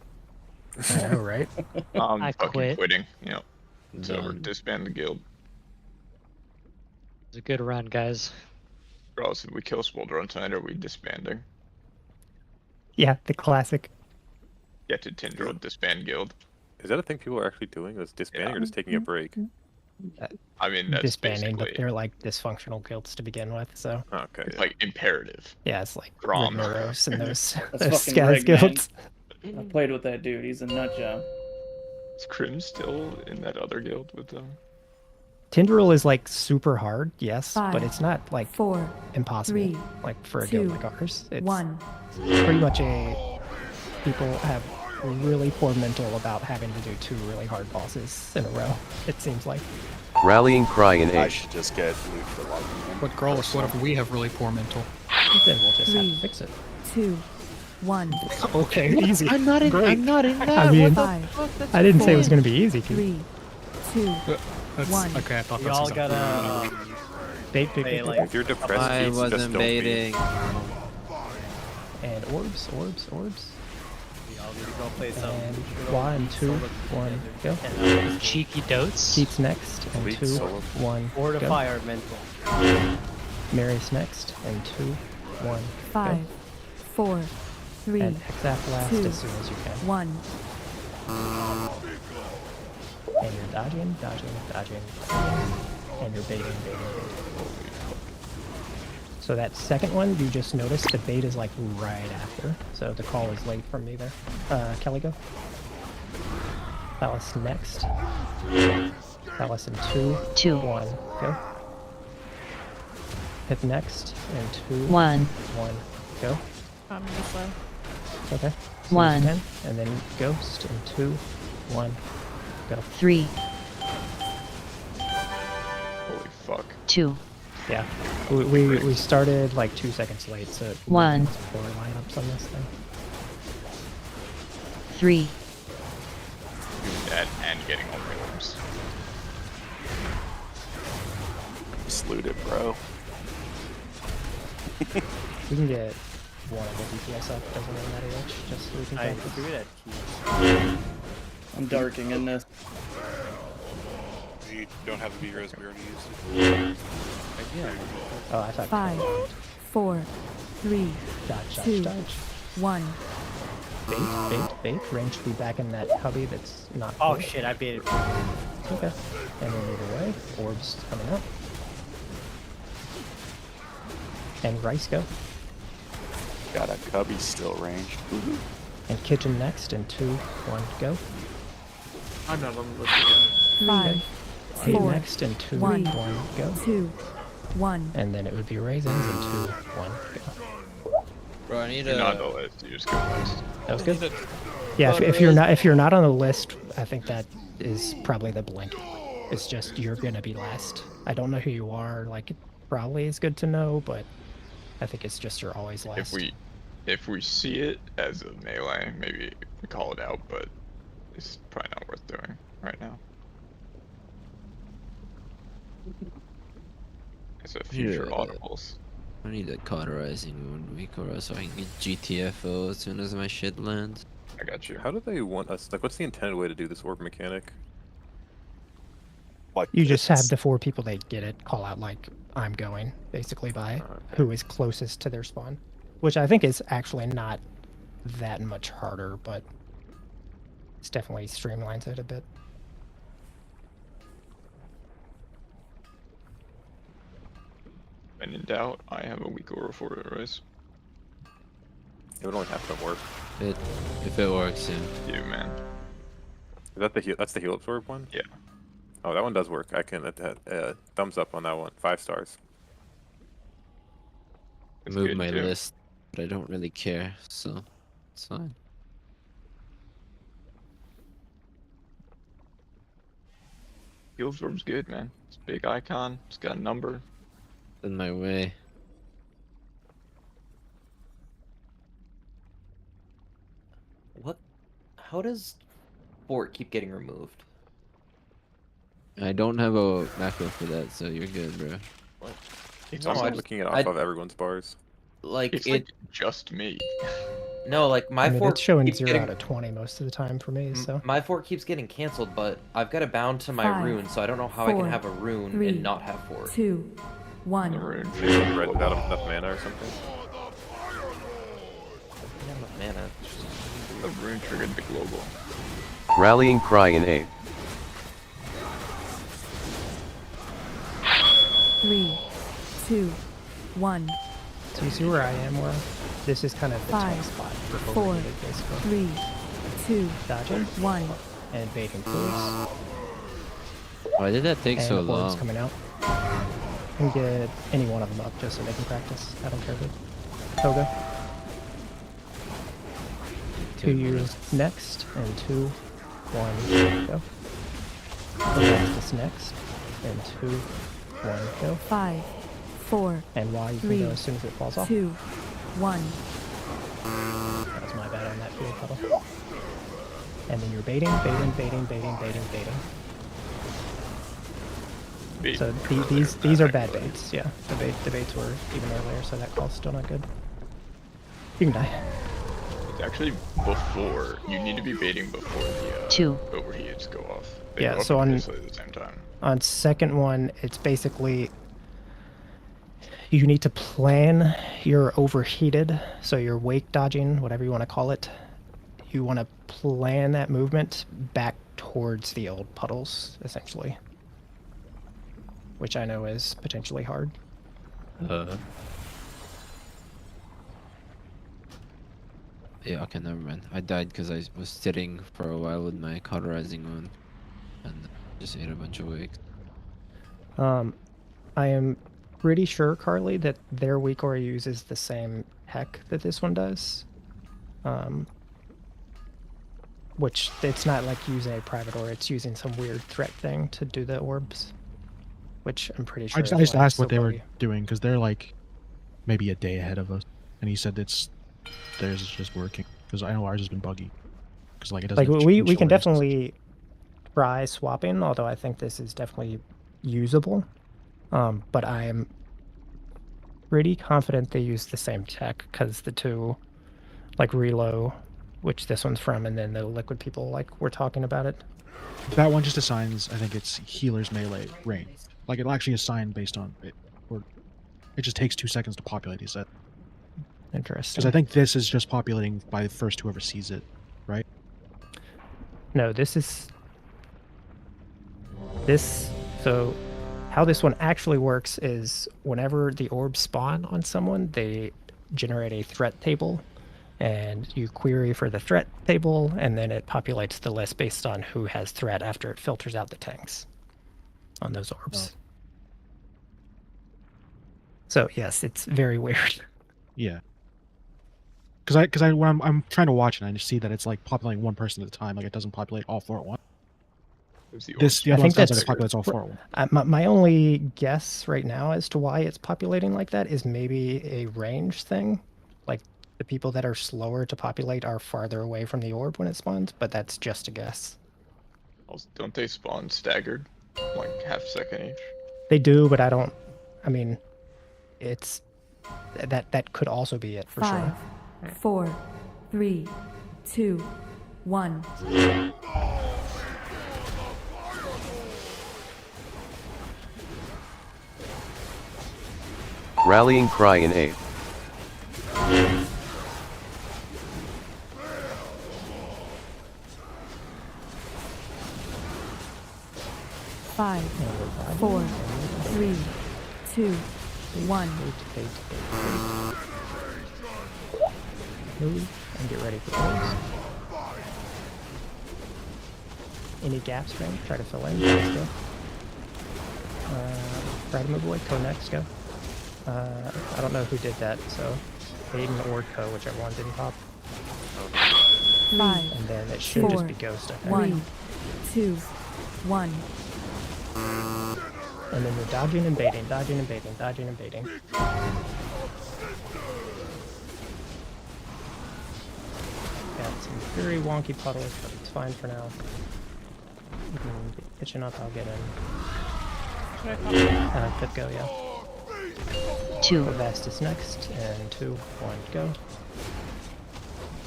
I know, right? I'm I fucking quit. quitting. Yep. It's over. Done. Disband the guild. It's a good run, guys. Ross, if we kill Smolder on tonight, are we disbanding? Yeah, the classic. Get to Tindril, disband guild. Is that a thing people are actually doing? Is disbanding or just taking a break? I mean, that's Disbanding, but basically they're like dysfunctional guilds to begin with, so Okay. it's like imperative. yeah, it's like Grom. Rigmaros and those, That's those fucking Skaz Rig, man. guilds. I played with that dude. He's a nut job. Is Crim still in that other guild with them? Tindril is like super hard, yes, but 5, it's not like 4, impossible. 3, like for a 2, guild like ours, it's 1. pretty much people have really poor mental about having to do 2 really hard bosses in a row. It seems like. Rallying cry in I 8. should just get loot for lightning. But Growlithe, what if we have really poor mental? Then we'll just have 3, to fix it. 2, 1. Okay, easy. I'm not in. Great. I'm not in that. I mean, what the fuck? That's I didn't say it was fun. going to be easy. 3, 2, That's, 1. okay, I thought We that's all exactly gotta Bait, bait, play, bait, like, If you're depressed, I Keats, just wasn't don't be. baiting. And orbs. we all need to go play some. And little 1, 2, solo 1, together. go. And, Cheeky dotes. Keats next, and Elite 2, solo. 1, fortify go. our mental. Mary's next, and 2, 1, 5, go. 4, 3, And Hexaf last 2, as soon as you can. 1. And you're dodging, and you're baiting. So that second one, you just noticed the bait is like right after. So the call is late from me there. Kelly, go. Palace next. Palace in 2, 1, go. Hit next, and 2, 1, 1, go. I'm really slow. Okay. As soon as you 1, can. And then Ghost in 2, 1, go. 3, Holy fuck. 2, Yeah. We started like 2 seconds late, so it 1, four lineups on this thing. 3, Doing that and getting all the orbs. Just loot it, bro. We can get one of the DPS up, doesn't really matter which, just so we can I practice. agree with that. I'm darking in this. We don't have the V-Rose, we already used it. Oh, I thought 5, 4, 3, dodge, 2, dodge. 1. Bait. Range to be back in that hubby that's not Oh full. shit, I baited. Okay. And then move away. Orbs coming up. And Rice go. Got a cubby still ranged. And Kitchen next, and 2, 1, go. I'm not on the list again. 5, Hate 4, next, and 2, 1, 1, go. 2, 1. And then it would be Raisins, and 2, 1, go. Bro, I need You're not on a. the list, you just go next. That was good. Yeah, if you're not on the list, I think that is probably the blink. It's just you're gonna be last. I don't know who you are. Like, it probably is good to know, but I think it's just you're always last. If we see it as a melee, maybe we call it out, but it's probably not worth doing right now. It's a future Yeah. audibles. I need a cauterizing wound Weakora so I can get GTFO as soon as my shit lands. I got you. How do they want us? Like, what's the intended way to do this orb mechanic? Like You just have this. the 4 people that get it call out like I'm going, basically by who is closest to their spawn, which I think is actually not that much harder, but it's definitely streamlines it a bit. When in doubt, I have a weak aura for it, Ryze. It would only have to work. If it works, yeah. Yeah, man. Is that the that's the heal absorb one? Yeah. Oh, that one does work. I can thumbs up on that one. 5 stars. Move my list, but I don't really care, so it's fine. Heal absorb's good, man. It's a big icon. It's got a number. In my way. What? How does Fort keep getting removed? I don't have a macro for that, so you're good, bro. What? It's No, also I looking it just- off I- of everyone's bars. Like It's it. like just me. No, like my I mean, fort it's showing keeps 0 getting, out of 20 most of the time for me, so. my fort keeps getting canceled, but I've got it bound to my 5, rune, so I don't know how I 4, can have a rune 3, and not have fort. 2, 1. Red without enough mana or something. I have enough mana. The rune triggered the global. Rallying cry in A. 3, 2, 1. So you see where I am, where this is kind of the 5, tank spot for 4, overheated, basically. 3, 2, Dodging 1. and baiting pools. Why did that take and so orbs long? coming out. And get any one of them up just so they can practice. I don't care who. Toga. 2 you next, and 2, 1, go. Practice next, and 2, 1, go. 5, 4, And Y you can 3, go as soon as it falls off. 2, 1. That was my bad on that field puddle. And then you're baiting, baiting, baiting, baiting, baiting, baiting. So these are bad baits, yeah. The baits were even earlier, so that call's still not good. You can die. It's actually before. You need to be baiting before the 2. overheats go off. They Yeah, go off so on basically at the same time. on second one, it's basically you need to plan your overheated, so your wake dodging, whatever you want to call it. You want to plan that movement back towards the old puddles, essentially. Which I know is potentially hard. Yeah, okay, never mind. I died because I was sitting for a while with my cauterizing wound, and just ate a bunch of wakes. I am pretty sure, Carly, that their weak aura uses the same tech that this one does. Which it's not like using a private aura, it's using some weird threat thing to do the orbs. Which I'm pretty sure. I just asked what they were doing because they're like maybe a day ahead of us, and he said theirs is just working because I know ours has been buggy. Because like it doesn't. Like we can definitely try swapping, although I think this is definitely usable. But I am pretty confident they use the same tech because the two, like Relo, which this one's from, and then the Liquid people like we're talking about it. That one just assigns, I think it's healer's melee range. Like it'll actually assign based on it, or it just takes 2 seconds to populate. He said. Interesting. Because I think this is just populating by the first whoever sees it, right? No, this is this. So how this one actually works is whenever the orbs spawn on someone, they generate a threat table, and you query for the threat table, and then it populates the list based on who has threat after it filters out the tanks on those orbs. Oh. So yes, it's very weird. Yeah. Because when I'm trying to watch it, I just see that it's like populating one person at a time. Like it doesn't populate all 4 at once. The other one sounds like it populates all 4 at once. My only guess right now as to why it's populating like that is maybe a range thing. Like the people that are slower to populate are farther away from the orb when it spawns, but that's just a guess. Also, don't they spawn staggered? Like half second each? They do, but I don't. I mean, it's that could also be it for 5, sure. 4, 3, 2, 1. Rallying cry in A. 5, 4, 3, 2, 1. Move and get ready for those. Any gaps, right? Try to fill in. Let's go. Try to move away. Go next. Go. I don't know who did that, so Aiden or Co, whichever one didn't pop. 5. And then it should just be Ghost. Okay. 1, 2, 1. And then you're dodging and baiting, dodging and baiting, dodging and baiting. Got some very wonky puddles, but it's fine for now. You can get pitching up, I'll get in. Could go, yeah. 2. Vast is next, and 2, 1, go.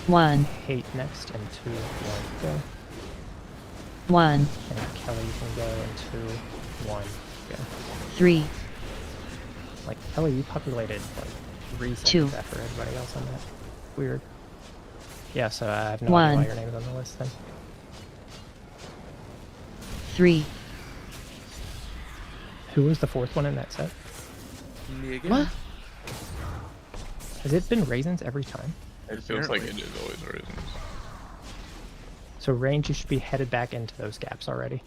1. Hate next, and 2, 1, go. 1. And Kelly, you can go, and 2, 1, go. 3. Like, Kelly, you populated, like, 3 seconds 2. after everybody else on that. Weird. Yeah, so I have no 1. idea why your name's on the list then. 3. Who was the 4th one in that set? Me again. What? Has it been Raisins every time? It feels like it is always Raisins. So range, you should be headed back into those gaps already.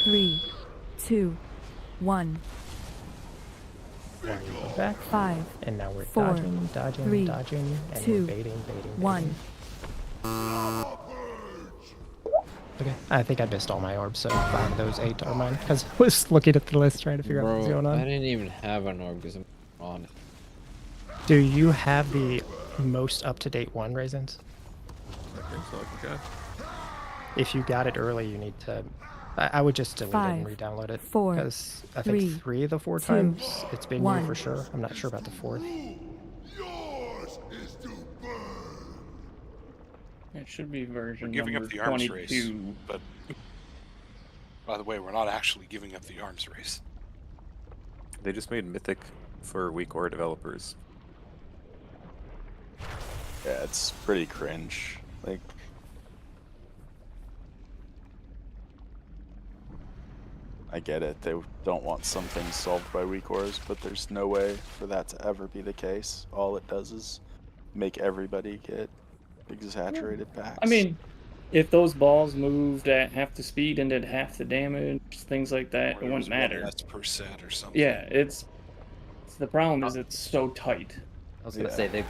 3, 2, 1. Now you go back. 5. And now we're 4, dodging, dodging, 3, dodging, and 2, we're baiting, baiting, 1. Okay, I think I missed all my orbs, so 5 of those 8 are mine. Because I was looking at the list trying to figure out what's going on. I didn't even have an orb because I'm on. Do you have the most up-to-date one, Raisins? I think so, okay. If you got it early, you need to... I would just delete it and 5, re-download it. 4, Because I think 3, 3 of the 4 2, times it's been you 1. for sure. I'm not sure about the 4th. It should be version We're giving number up the arms 22. race, but by the way, we're not actually giving up the arms race. They just made Mythic for weak aura developers. Yeah, it's pretty cringe. Like, I get it. They don't want some things solved by weak auras, but there's no way for that to ever be the case. All it does is make everybody get exaggerated packs. I mean, if those balls moved at half the speed and did half the damage, things like that, it wouldn't matter. Less per set or something. Yeah, it's the problem is it's so tight. I was gonna say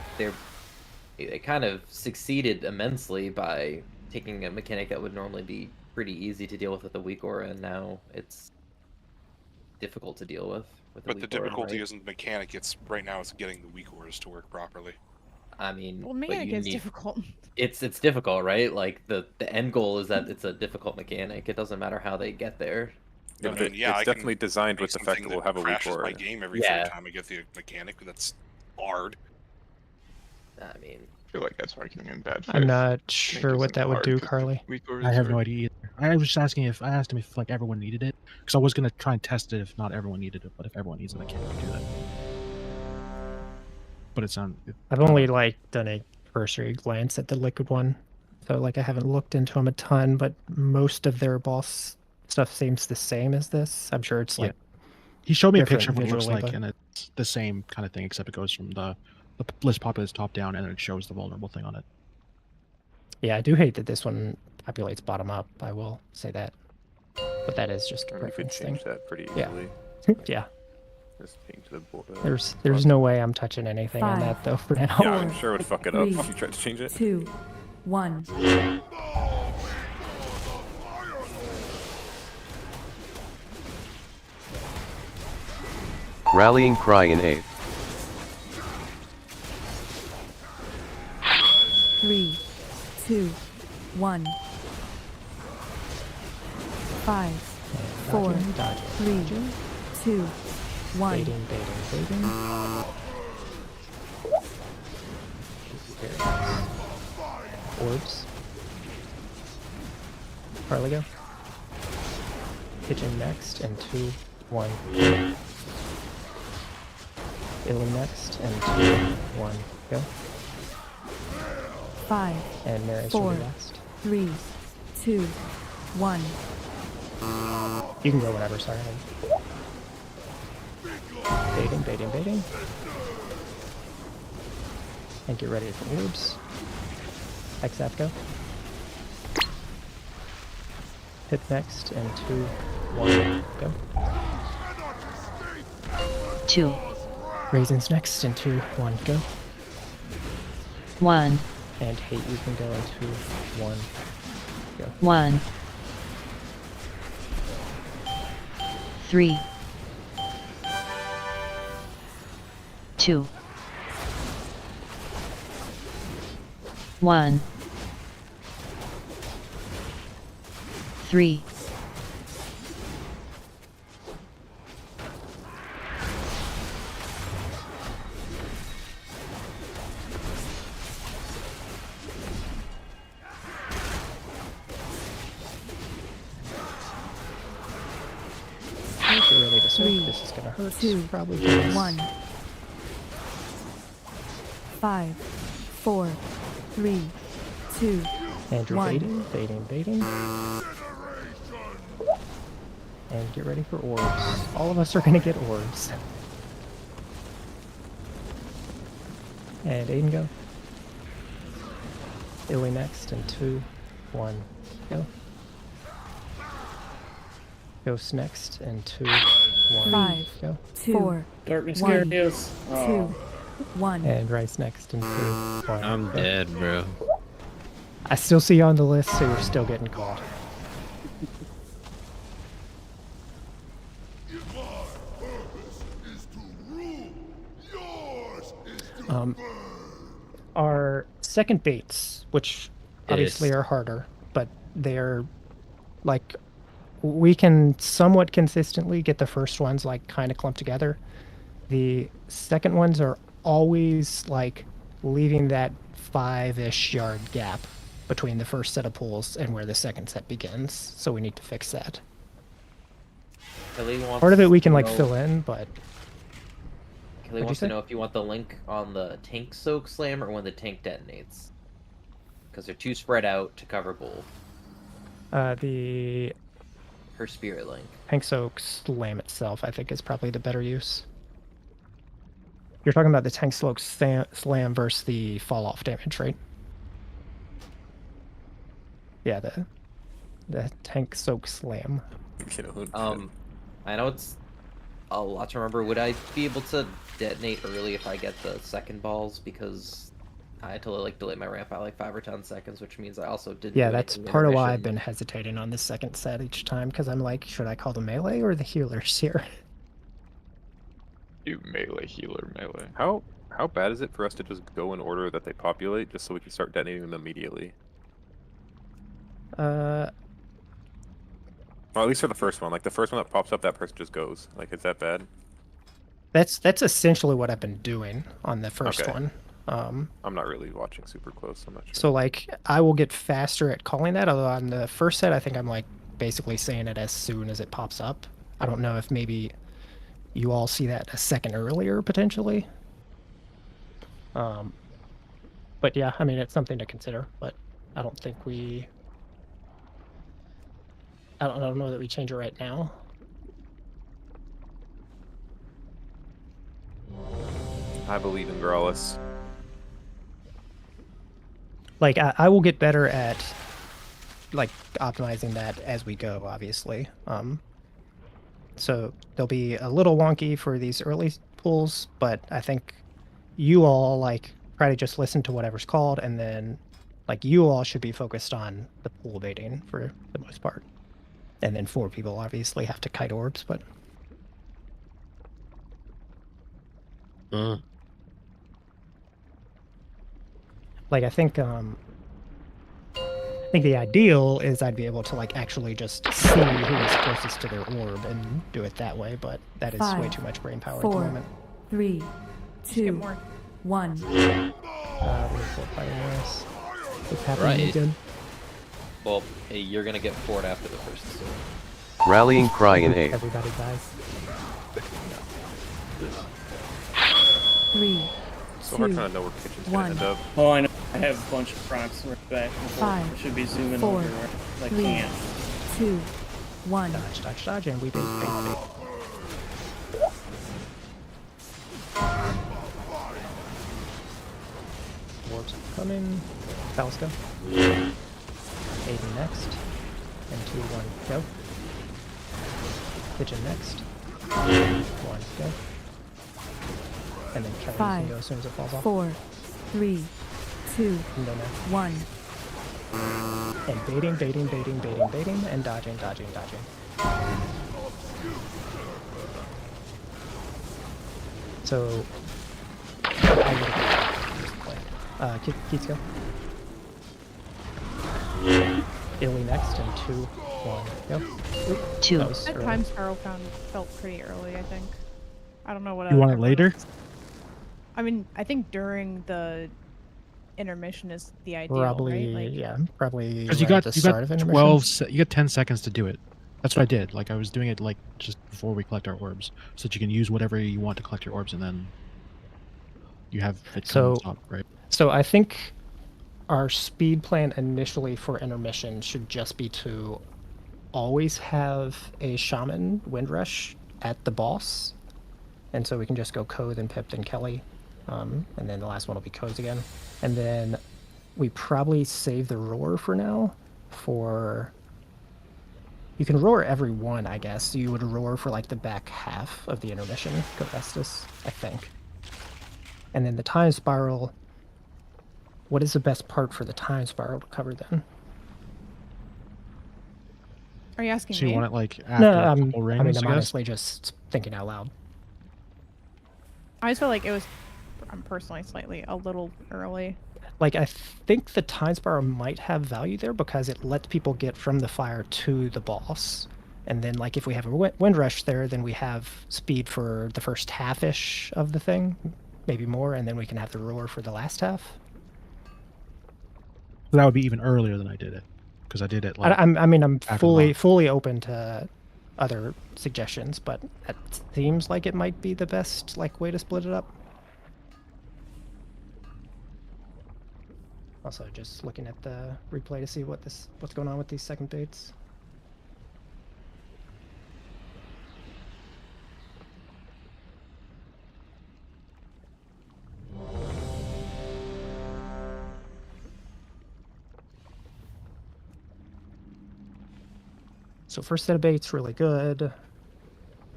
they kind of succeeded immensely by taking a mechanic that would normally be pretty easy to deal with a weak aura, and now it's difficult to deal with. But the difficulty isn't the mechanic. It's right now it's getting the weak auras to work properly. I mean, Well, mechanic is difficult. It's difficult, right? Like the end goal is that it's a difficult mechanic. It doesn't matter how they get there. Yeah, but it's definitely designed with the fact that we'll have a weak crashes aura. my game every third time I get the mechanic. That's hard. I mean, I feel like that's arguing in bad faith. I'm not sure what that would do, Carly. I have no idea either. I was just asking if I asked him if like everyone needed it, because I was gonna try and test it if not everyone needed it, but if everyone needs it, I can't really do that. But it's on. I've only like done a cursory glance at the liquid one, so like I haven't looked into them a ton, but most of their boss stuff seems the same as this. I'm sure it's like he showed me a different picture of what it looks visually, like, but- and it's the same kind of thing, except it goes from the list populates top down, and it shows the vulnerable thing on it. Yeah, I do hate that this one populates bottom up. I will say that, but that is just a You could preference change thing. that pretty Yeah. easily. Yeah. Just change the There's no way I'm touching anything on 5, that though for now. Yeah, I'm sure it would fuck it up 3, if you tried to change it. 2, 1. Rallying cry in 8th. 3, 2, 1. 5, 4, 3, 2, 1. Baiting. Orbs. Carly, go. Pigeon next, and 2, 1. Illy next, and 2, 1. Go. 5, And Mary should 4, be last. 3, 2, 1. You can go whenever, sorry. Baiting, baiting, baiting. And get ready for orbs. XF go. Hit next, and 2, 1, go. 2. Raisins next, and 2, 1, go. 1. And hate you can go in 2, 1, go. 1. 3. 2. 1. 3. 3, this is gonna hurt. 2, Probably 1. 5, 4, 3, 2, and you're 1. baiting, baiting, baiting. And get ready for orbs. All of us are gonna get orbs. And Aiden go. Illy next, and 2, 1, go. Ghost next, and 2, 1, 5, go. 4, Darkness 1, Scarius. 2, 1. And Rice next, and 2, 1. I'm go. dead, bro. I still see you on the list, so you're still getting called. Our second baits, which obviously are harder, but they're like, we can somewhat consistently get the first ones like kind of clumped together. The second ones are always like leaving that 5-ish yard gap between the first set of pulls and where the second set begins, so we need to fix that. Kelly wants Part of it we can to like know- fill in, but Kelly What'd wants you to say? know if you want the link on the tank soak slam or when the tank detonates. Because they're too spread out to cover both. the Her spirit link. Tank Soak Slam itself, I think, is probably the better use. You're talking about the Tank Soak Slam versus the fall off damage, right? Yeah, the Tank Soak Slam. I know it's a lot to remember. Would I be able to detonate early if I get the second balls? Because I had to like delay my ramp by like 5 or 10 seconds, which means I also didn't. Yeah, do that's anything part of why I've intermission. been hesitating on the second set each time, because I'm like, should I call the melee or the healers here? Do melee, healer, melee. How bad is it for us to just go in order that they populate, just so we can start detonating them immediately? Well, at least for the first one. Like, the first one that pops up, that person just goes. Like, is that bad? That's essentially what I've been doing on the first Okay. one. I'm not really watching super close, I'm not sure. So like I will get faster at calling that, although on the first set I think I'm like basically saying it as soon as it pops up. I don't know if maybe you all see that a second earlier potentially. But yeah, I mean it's something to consider, but I don't think I don't know that we change it right now. I believe in Gralis. Like I will get better at like optimizing that as we go, obviously. So they'll be a little wonky for these early pulls, but I think you all like try to just listen to whatever's called, and then like you all should be focused on the pool baiting for the most part. And then 4 people obviously have to kite orbs, but like I think the ideal is I'd be able to like actually just see who is closest to their orb and do it that way, but that is way 5, too much brain power 4, at the moment. 3, 2, 1. We're still fighting this. What's happening Right. again? Well, hey, you're gonna get bored after the first sword. Rallying cry in A. Everybody dies. 3, So hard trying to know where kitchen's 1. gonna end up. Oh, I know. I have a bunch of procs right back and forth. 5, I should be zooming 4, over. I 3, can't. 2, 1. Dodge, dodge, dodge, and we bait, bait, bait. Warps coming. Spells go. Aiden next. And 2, 1, go. Pigeon next. 1, go. And then Kelly can go as soon as it falls off. 4, 3, 2, No, no. 1. And baiting, baiting, baiting, baiting, baiting, and dodging, dodging, dodging. So, Keats go. Illy next, and 2, 1, go. Oop, 2. That time spiral felt pretty early, I think. I don't know what You want it later? I mean, I think during the intermission is the ideal, Probably, right? Like, yeah, probably. Because you right got at the start of intermission. 12. You got 10 seconds to do it. That's what I did. Like I was doing it like just before we collect our orbs, so that you can use whatever you want to collect your orbs, and then you have it come on top, right? So I think our speed plan initially for intermission should just be to always have a shaman Windrush at the boss, and so we can just go Code and Pip and Kelly, and then the last one will be Codes again, and then we probably save the roar for now. For you can roar every one, I guess. So you would roar for like the back half of the intermission, go Estus, I think. And then the time spiral. What is the best part for the time spiral to cover then? are you asking So you me? want it like after No, a couple rings, I mean, I I'm guess? honestly just thinking out loud. I just felt like it was, I'm personally slightly a little early. Like, I think the time spiral might have value there because it lets people get from the fire to the boss. And then, like, if we have a wind rush there, then we have speed for the first half-ish of the thing, maybe more, and then we can have the roar for the last half. So that would be even earlier than I did it, because I did it like. I mean, I'm after the fully open to other suggestions, but that seems like it might be the best like way to split it up. Also, just looking at the replay to see what's going on with these second baits. So first set of baits really good.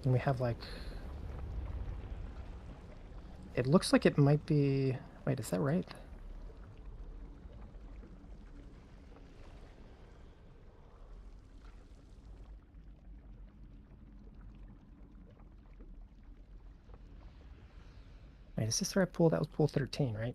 And we have like, it looks like it might be, wait, is that right? Wait, is this the right pool? That was pool 13, right?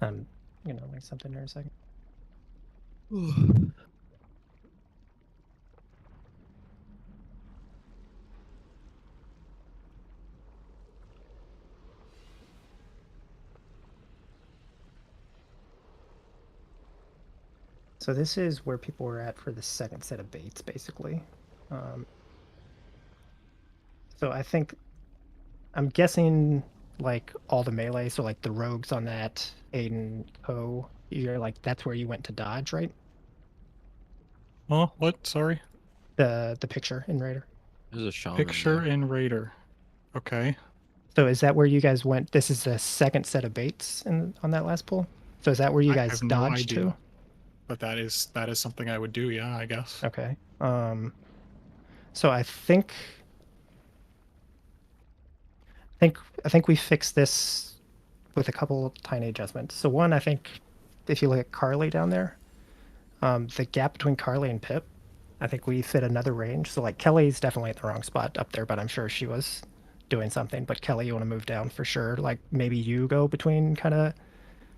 I'm gonna make something there in a second. So this is where people were at for the second set of baits, basically. So I think, I'm guessing like all the melee, so like the rogues on that, Aiden, Co, you're like, that's where you went to dodge, right? Oh, what? Sorry? The picture in Raider. There's a shaman Picture there. in Raider. Okay. So is that where you guys went? This is the second set of baits on that last pull? So is that where you I guys have no dodged idea. to? But that is something I would do, yeah, I guess. Okay. So I think we fixed this with a couple tiny adjustments. So one, I think if you look at Carly down there, the gap between Carly and Pip, I think we fit another range. So like Kelly's definitely at the wrong spot up there, but I'm sure she was doing something. But Kelly, you want to move down for sure. Like maybe you go between kind of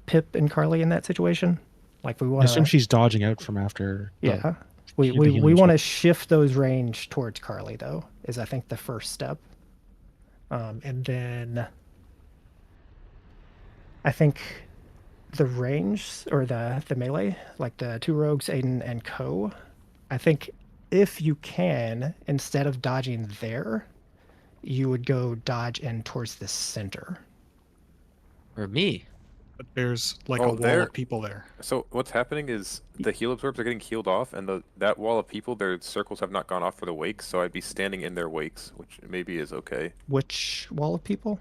Pip and Carly in that situation. Like we want I assume she's dodging out from after. Yeah. We The healing want to spell. shift those range towards Carly though, is I think the first step. And then I think the range or the melee, like the two rogues, Aiden and Co. I think if you can, instead of dodging there, you would go dodge in towards the center. Or me. But there's like a Oh, wall there- of people there. So what's happening is the heal absorbs are getting healed off, and that wall of people, their circles have not gone off for the wakes, so I'd be standing in their wakes, which maybe is okay. Which wall of people?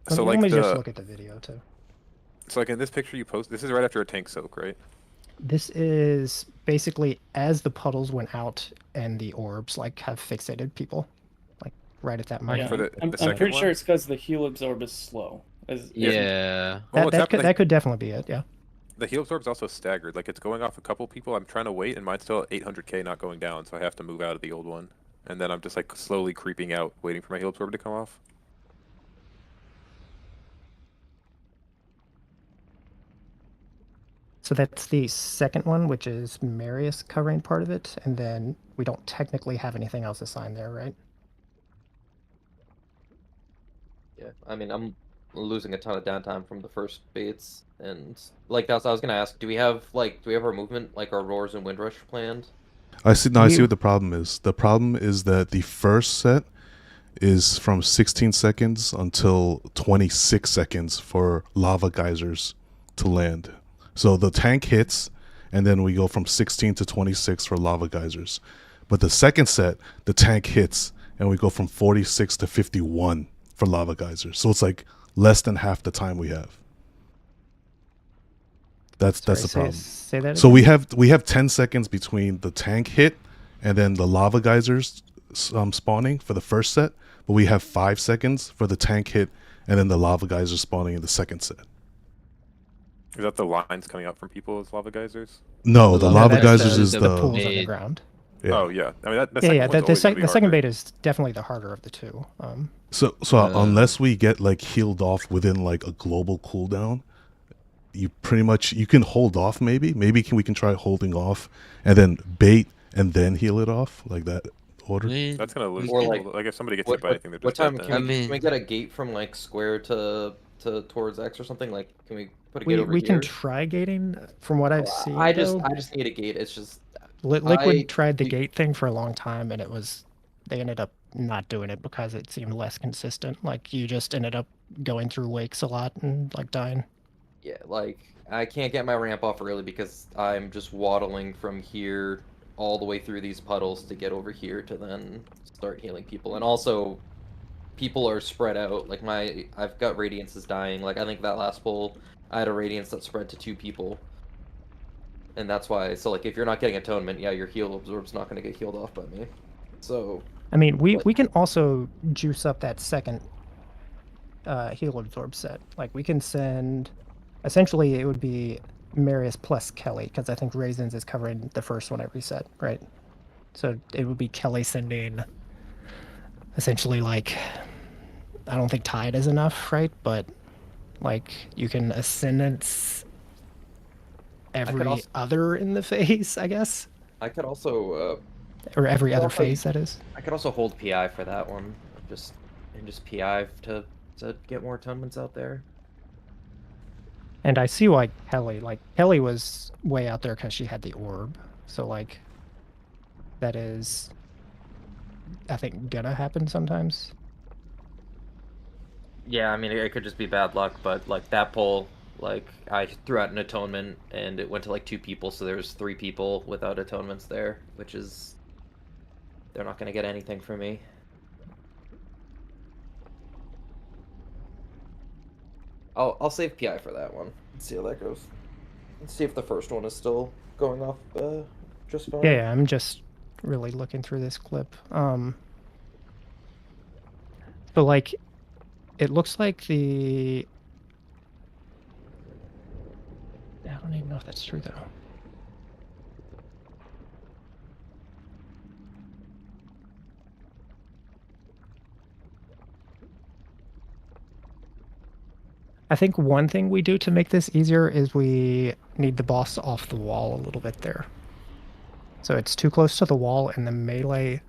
So Let like me just the look at the video too. so like in this picture you post, this is right after a tank soak, right? This is basically as the puddles went out and the orbs like have fixated people, like right at that Yeah, moment. For the I'm second pretty one? sure it's because the heal absorb is slow. Yeah. Well, what's happening- That could definitely be it. Yeah. The heal absorb's also staggered. Like it's going off a couple people. I'm trying to wait, and mine's still at 800k, not going down, so I have to move out of the old one. And then I'm just like slowly creeping out, waiting for my heal absorb to come off. So that's the second one, which is Marius covering part of it, and then we don't technically have anything else assigned there, right? Yeah, I mean, I'm losing a ton of downtime from the first baits, and like that's what I was gonna ask. Do we have our movement, like our roars and windrush planned? I see. No, I see what the problem is. The problem is that the first set is from 16 seconds until 26 seconds for lava geysers to land. So the tank hits, and then we go from 16 to 26 for lava geysers. But the second set, the tank hits, and we go from 46 to 51 for lava geysers. So it's like less than half the time we have. That's the problem. Say that So again? we have 10 seconds between the tank hit and then the lava geysers spawning for the first set, but we have 5 seconds for the tank hit and then the lava geysers spawning in the second set. Is that the lines coming out from people as lava geysers? No, the lava geysers is the pools on the ground. Yeah. Oh yeah, I mean that. Yeah, Second one's always gonna be the second harder. bait is definitely the harder of the two. So unless we get like healed off within like a global cooldown, you can hold off maybe. We can try holding off and then bait and then heal it off like that order. That's gonna lose Or people. like, if somebody gets hit by anything, they're what just time dead can then. can we get a gate from like square to towards X or something? Like, can we put a We gate over we here? can try gating. From what I've seen, I though, just need a gate. It's just Liquid tried the gate thing for a long time, and they ended up not doing it because it seemed less consistent. Like you just ended up going through wakes a lot and like dying. Yeah, like I can't get my ramp off early because I'm just waddling from here all the way through these puddles to get over here to then start healing people. And also, people are spread out. Like I've got radiances dying. Like I think that last pull, I had a radiance that spread to 2 people. And that's why, so like if you're not getting atonement, yeah, your heal absorb's not going to get healed off by me. So I mean, we can also juice up that second heal absorb set. Like we can send, essentially it would be Marius plus Kelly, because I think Raisins is covering the first one every set, right? So it would be Kelly sending essentially like, I don't think Tide is enough, right? But like you can Ascendance every other in the phase, I guess. I could also Or every other also- phase, that is. I could also hold PI for that one. Just PI to get more atonements out there. And I see why Kelly was way out there because she had the orb. So like, that is, I think, gonna happen sometimes. Yeah, I mean, it could just be bad luck, but like that pull, like I threw out an atonement and it went to like 2 people, so there's 3 people without atonements there, which is, they're not gonna get anything from me. I'll save PI for that one. Let's see how that goes. Let's see if the first one is still going off just fine. Yeah, I'm just really looking through this clip. So like, it looks like I don't even know if that's true though. I think one thing we do to make this easier is we need the boss off the wall a little bit there. So it's too close to the wall, and the melee,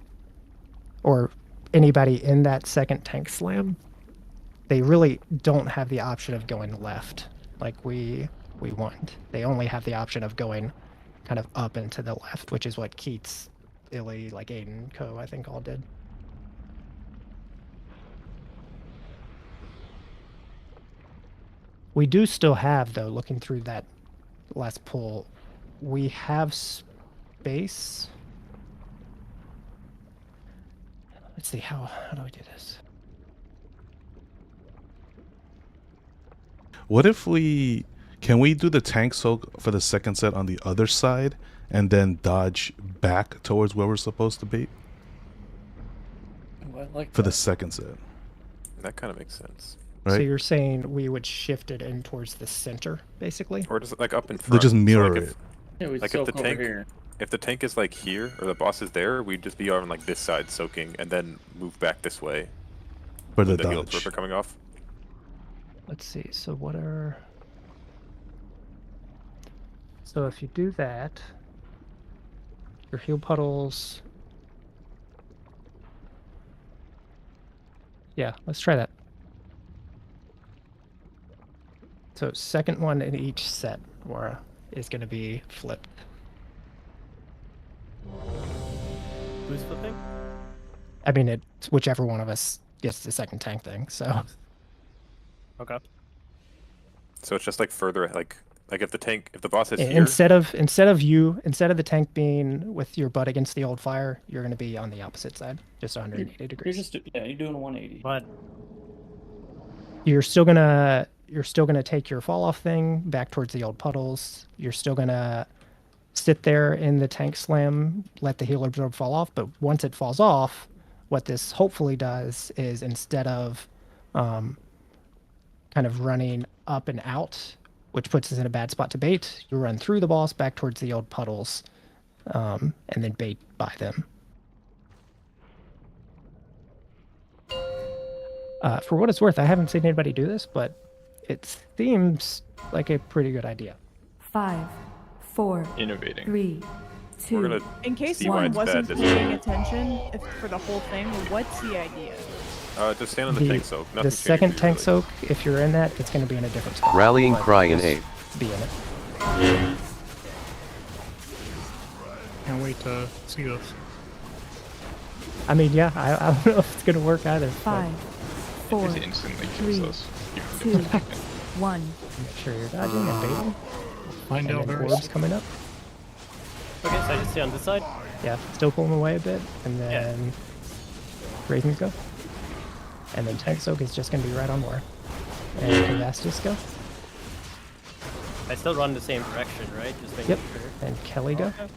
or anybody in that second tank slam, they really don't have the option of going left like we want. They only have the option of going kind of up and to the left, which is what Keats, Illy, like Aiden, Co, I think all did. We do still have, though, looking through that last pull, we have space. Let's see, how do we do this? What if can we do the tank soak for the second set on the other side and then dodge back towards where we're supposed to be? Oh, I like for the that. second set. That kind of makes sense. Right? So you're saying we would shift it in towards the center, basically? Or just like up in front. They'll just mirror like it. Yeah, we like soak if the over tank, here. if the tank is like here or the boss is there, we'd just be on like this side soaking and then move back this way. For the when heal dodge. are coming off. Let's see, so what are... So if you do that, your heal puddles... Yeah, let's try that. So second one in each set is going to be flipped. Who's flipping? I mean, it's whichever one of us gets the second tank thing, so... Okay. So it's just like further, like if the boss is here. Instead of the tank being with your butt against the old fire, you're going to be on the opposite side, just 180 degrees. You're doing a 180. But You're still gonna take your fall off thing back towards the old puddles. You're still gonna sit there in the tank slam, let the heal absorb fall off. But once it falls off, what this hopefully does is instead of kind of running up and out, which puts us in a bad spot to bait, you run through the boss back towards the old puddles, and then bait by them. For what it's worth, I haven't seen anybody do this, but it seems like a pretty good idea. 5, 4, Innovating. 3, 2, In case see why one it's wasn't bad. paying attention for the whole thing, what's the idea? Just stand on the tank soak. The Nothing second changes, tank really. soak, if you're in that, it's going to be in a different spot. Rallying but cry in just 8. Be in it. Can't wait to see this. I mean, yeah, I don't know if it's going to work either. 5, 4, It instantly kills 3, us. 2, 1. Make sure you're dodging and baiting. Find And out then very orbs soon. coming up. okay, so I just stay on this side. Yeah, still pull them away a bit, and then Ravens go. And then tank soak is just going to be right on war. And Cavastus go. I still run the same direction, right? Just making Yep. sure. And Kelly go. 5,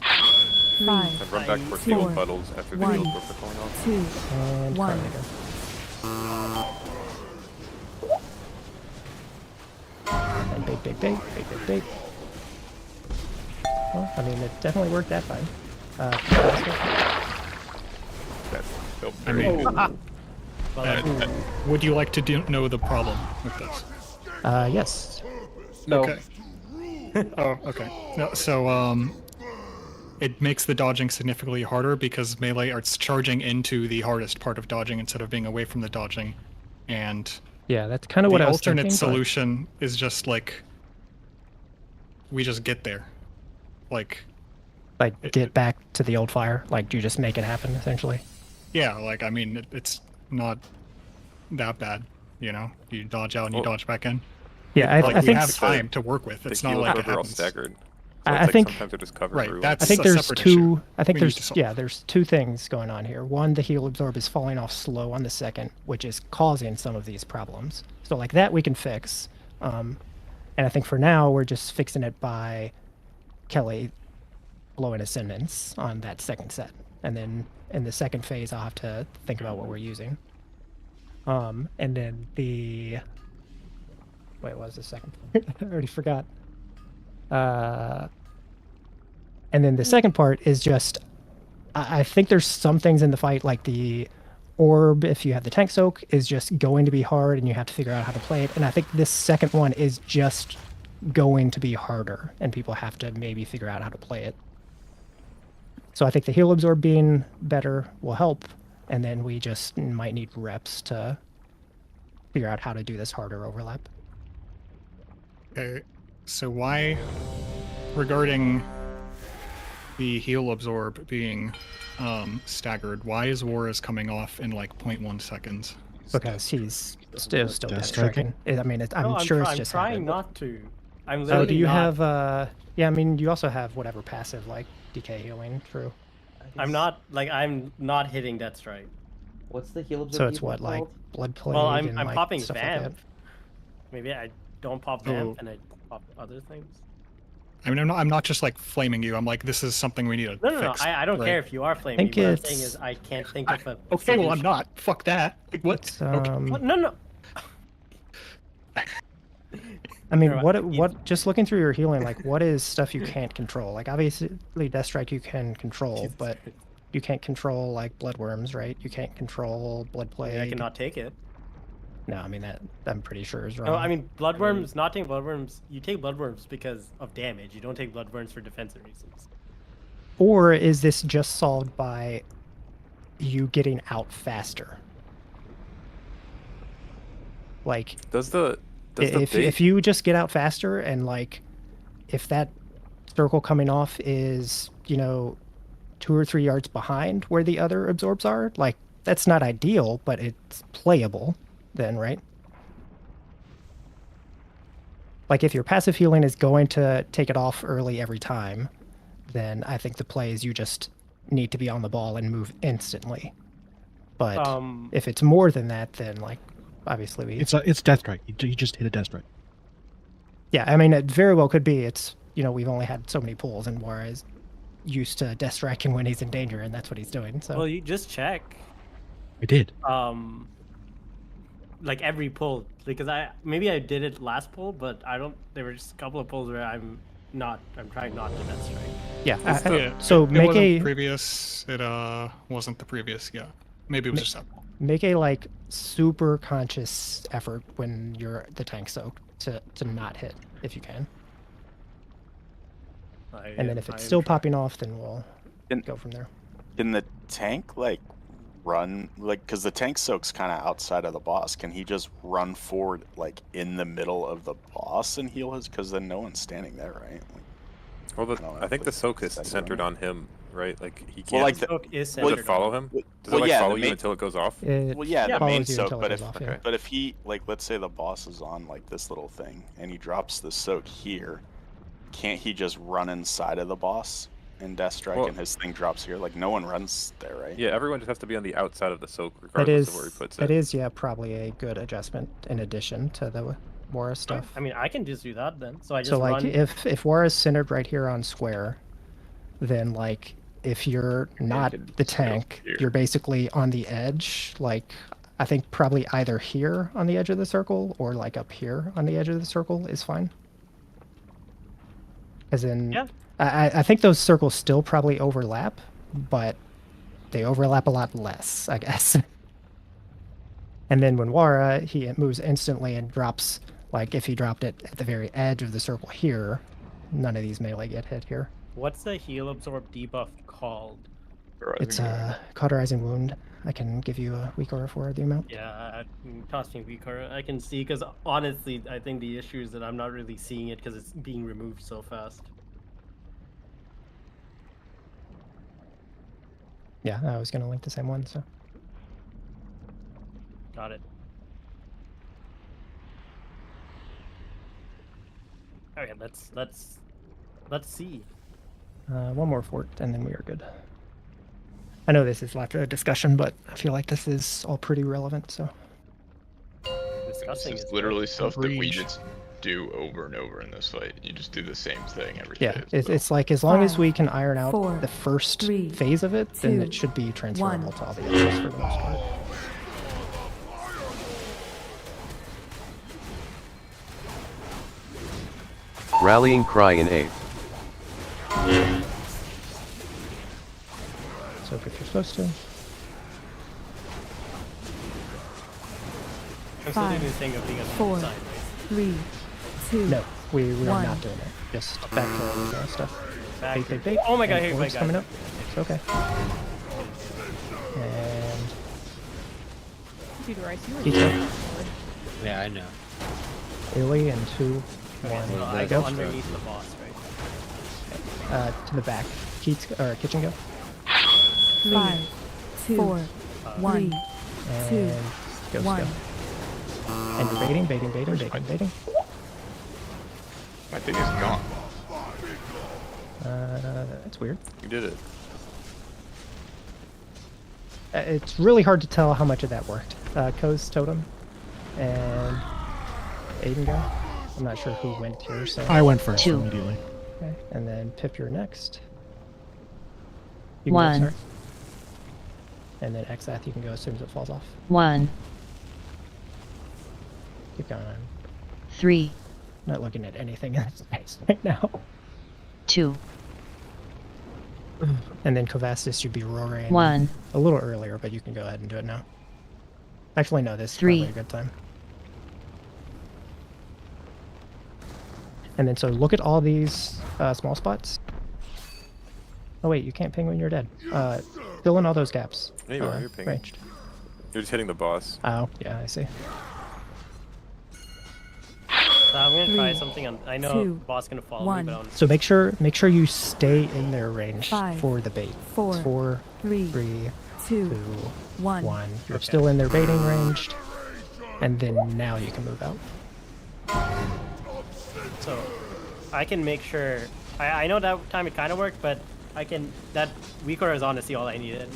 And run back towards the old puddles after the 1, heal are falling off. 2, And 1. Carly go. And bait, bait, bait, bait, bait, bait. Well, I mean, it definitely worked that time. That felt I very mean, good. would you like to know the problem with this? Yes. No. Okay. Oh, okay. No, so, it makes the dodging significantly harder because melee arts charging into the hardest part of dodging instead of being away from the dodging. And Yeah, that's kind of what the I was alternate thinking. solution is just like we just get there. Like Get back to the old fire. Like, you just make it happen, essentially. yeah, like I mean it's not that bad, you know? You dodge out and you dodge back in. Yeah, Like, I we think have time to work with. It's The not heal like it absorber all happens. staggered. So I it's like think- sometimes it just covers Right, everyone. that's I think a there's separate two. issue I think we need there's to solve. there's two things going on here. One, the heal absorb is falling off slow on the second, which is causing some of these problems. So like that we can fix, and I think for now we're just fixing it by Kelly blowing Ascendance on that second set, and then in the second phase I'll have to think about what we're using. And then the wait, what was the second? I already forgot. And then the second part is just, I think there's some things in the fight, like the orb, if you have the tank soak, is just going to be hard and you have to figure out how to play it. And I think this second one is just going to be harder and people have to maybe figure out how to play it. So I think the heal absorb being better will help, and then we just might need reps to figure out how to do this harder overlap. Okay, so why, regarding the heal absorb being staggered, why is Warriors coming off in like 0.1 seconds? Because he's still Death death striking? striking. I mean, I'm No, sure it's I'm just trying happened. not to. I'm Oh, literally do you not. have? Yeah, I mean, you also have whatever passive like decay healing. True. I'm not hitting Death Strike. What's the heal absorb? So it's what, like blood plague Well, and I'm like popping stuff Vamp. like that. Maybe I don't pop Vamp and I pop other things. I mean, I'm not just like flaming you. I'm like, this is something we need to No. fix. I don't right? care if you are flaming. think What I'm saying it's- is I can't think of a. Okay, well, I'm solution. not. Fuck that. Like, what? It's, What? No. I mean, Never what? mind. What? Just looking through your healing, like, what is stuff you can't control? Like, obviously, Death Strike you can control, but you can't control like bloodworms, right? You can't control blood plague. I cannot take it. No, I mean that I'm pretty sure is wrong. No, I mean bloodworms. Not taking bloodworms. You take bloodworms because of damage. You don't take bloodworms for defensive reasons. Or is this just solved by you getting out faster? Like, if you just get out faster and like, if that circle coming off is 2 or 3 yards behind where the other absorbs are, like that's not ideal, but it's playable then, right? Like if your passive healing is going to take it off early every time, then I think the play is you just need to be on the ball and move instantly. But if it's more than that, then like obviously It's death strike. You just hit a death strike. Yeah, I mean it very well could be. It's we've only had so many pulls, and War is used to death striking when he's in danger, and that's what he's doing. So Well, you just check. I did. Like every pull, because maybe I did it last pull, but I don't. There were just a couple of pulls where I'm trying not to death strike. Yeah. So it make wasn't a previous. It wasn't the previous. Yeah, maybe it was just that. make a like super conscious effort when you're the tank soaked to not hit if you can. And then if it's still popping off, then we'll go from there. Can the tank like run because the tank soak's kind of outside of the boss? Can he just run forward like in the middle of the boss and heal his? Because then no one's standing there, right? Well, I think the soak is centered on him, right? Like he can't. Well, like the soak is does it centered follow on him? Does it like follow you until it goes off? Well, yeah, the main follows you soak. until it But goes if off, yeah. but if he let's say the boss is on like this little thing and he drops the soak here, can't he just run inside of the boss and death strike and his thing drops here? Like no one runs there, right? Yeah, everyone just has to be on the outside of the soak That regardless is of where he puts that it. is probably a good adjustment in addition to the War stuff. I mean, I can just do that then. So I just So like run. if War is centered right here on square, then like if you're not the tank, you're basically on the edge. Like I think probably either here on the edge of the circle or like up here on the edge of the circle is fine. As in, Yeah. I think those circles still probably overlap, but they overlap a lot less, I guess. And then when Wara, he moves instantly and drops, like if he dropped it at the very edge of the circle here, none of these melee get hit here. What's the heal absorb debuff called? It's a cauterizing wound. I can give you a weak aura for the amount. Yeah, toss me weaker. I can see because honestly, I think the issue is that I'm not really seeing it because it's being removed so fast. Yeah, I was gonna link the same one, so. Got it. Okay, let's see. One more fort, and then we are good. I know this is after a discussion, but I feel like this is all pretty relevant, so. Discussing This is is literally stuff that we Breach. just do over and over in this fight. You just do the same thing every Yeah, phase. it's like as long as 5, we can iron out 4, the first 3, phase of it, then 2, it should be transferable 1. to all the others for the most part. Rallying cry in 8. So if you're supposed to. I'm still doing 5, the thing of being on the 4, side, right? 3, 2. No, we are 1. not doing it. Just back to stuff. Back Bait, to- bait, bait. Oh my god, And here, my orbs god. coming up. It's okay. And Dude, Rice, you were Keep doing going. that. Yeah, I know. Melee in 2, Okay, 1, so I go. go underneath the boss, right? To the back. Kitchen go. 5, 2, 4, 1, And 2, ghost 1. go. And you're baiting. My thing is gone. That's weird. You did it. It's really hard to tell how much of that worked. Ko's totem and Aiden go. I'm not sure who went here, so I went first 2. immediately. Okay, and then Pip, you're next. You can 1. Go, sorry. And then Exath, you can go as soon as it falls off. 1, Keep going. 3, I'm not looking at anything in this space right now. 2, And then Kovastis, you'd be roaring 1. a little earlier, but you can go ahead and do it now. Actually, no, this is 3. probably a good time. And then so look at all these small spots. Oh wait, you can't ping when you're dead. Fill in all those gaps. Yeah, you are. You're pinging. Ranged. You're just hitting the boss. Oh, yeah, I see. So I'm gonna try 3, something. I know 2, boss gonna follow 1. me, but I'm So make sure you stay in their range 5, for the bait. 4, It's 4, 3, 3, 2, 1. 1. You're Okay. still in their baiting ranged, and then now you can move out. so I can make sure. I know that time it kind of worked, but that weak order is honestly all I needed.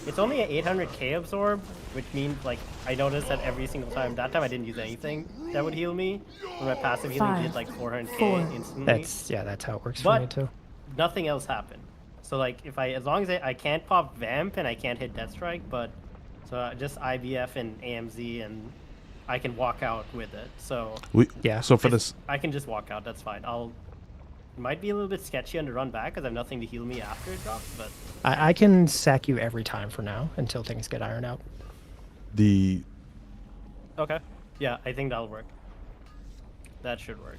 It's only an 800k absorb, which means like I noticed that every single time. That time I didn't use anything that would heal me. When my passive healing 5, did like 400k 4. instantly. That's how it works for But me too. nothing else happened. So like as long as I can't pop Vamp and I can't hit Death Strike, but so just IBF and AMZ and I can walk out with it. So So for this, I can just walk out. That's fine. It might be a little bit sketchy on the run back because I have nothing to heal me after it drops, but I can sack you every time for now until things get ironed out. okay. Yeah, I think that'll work. That should work.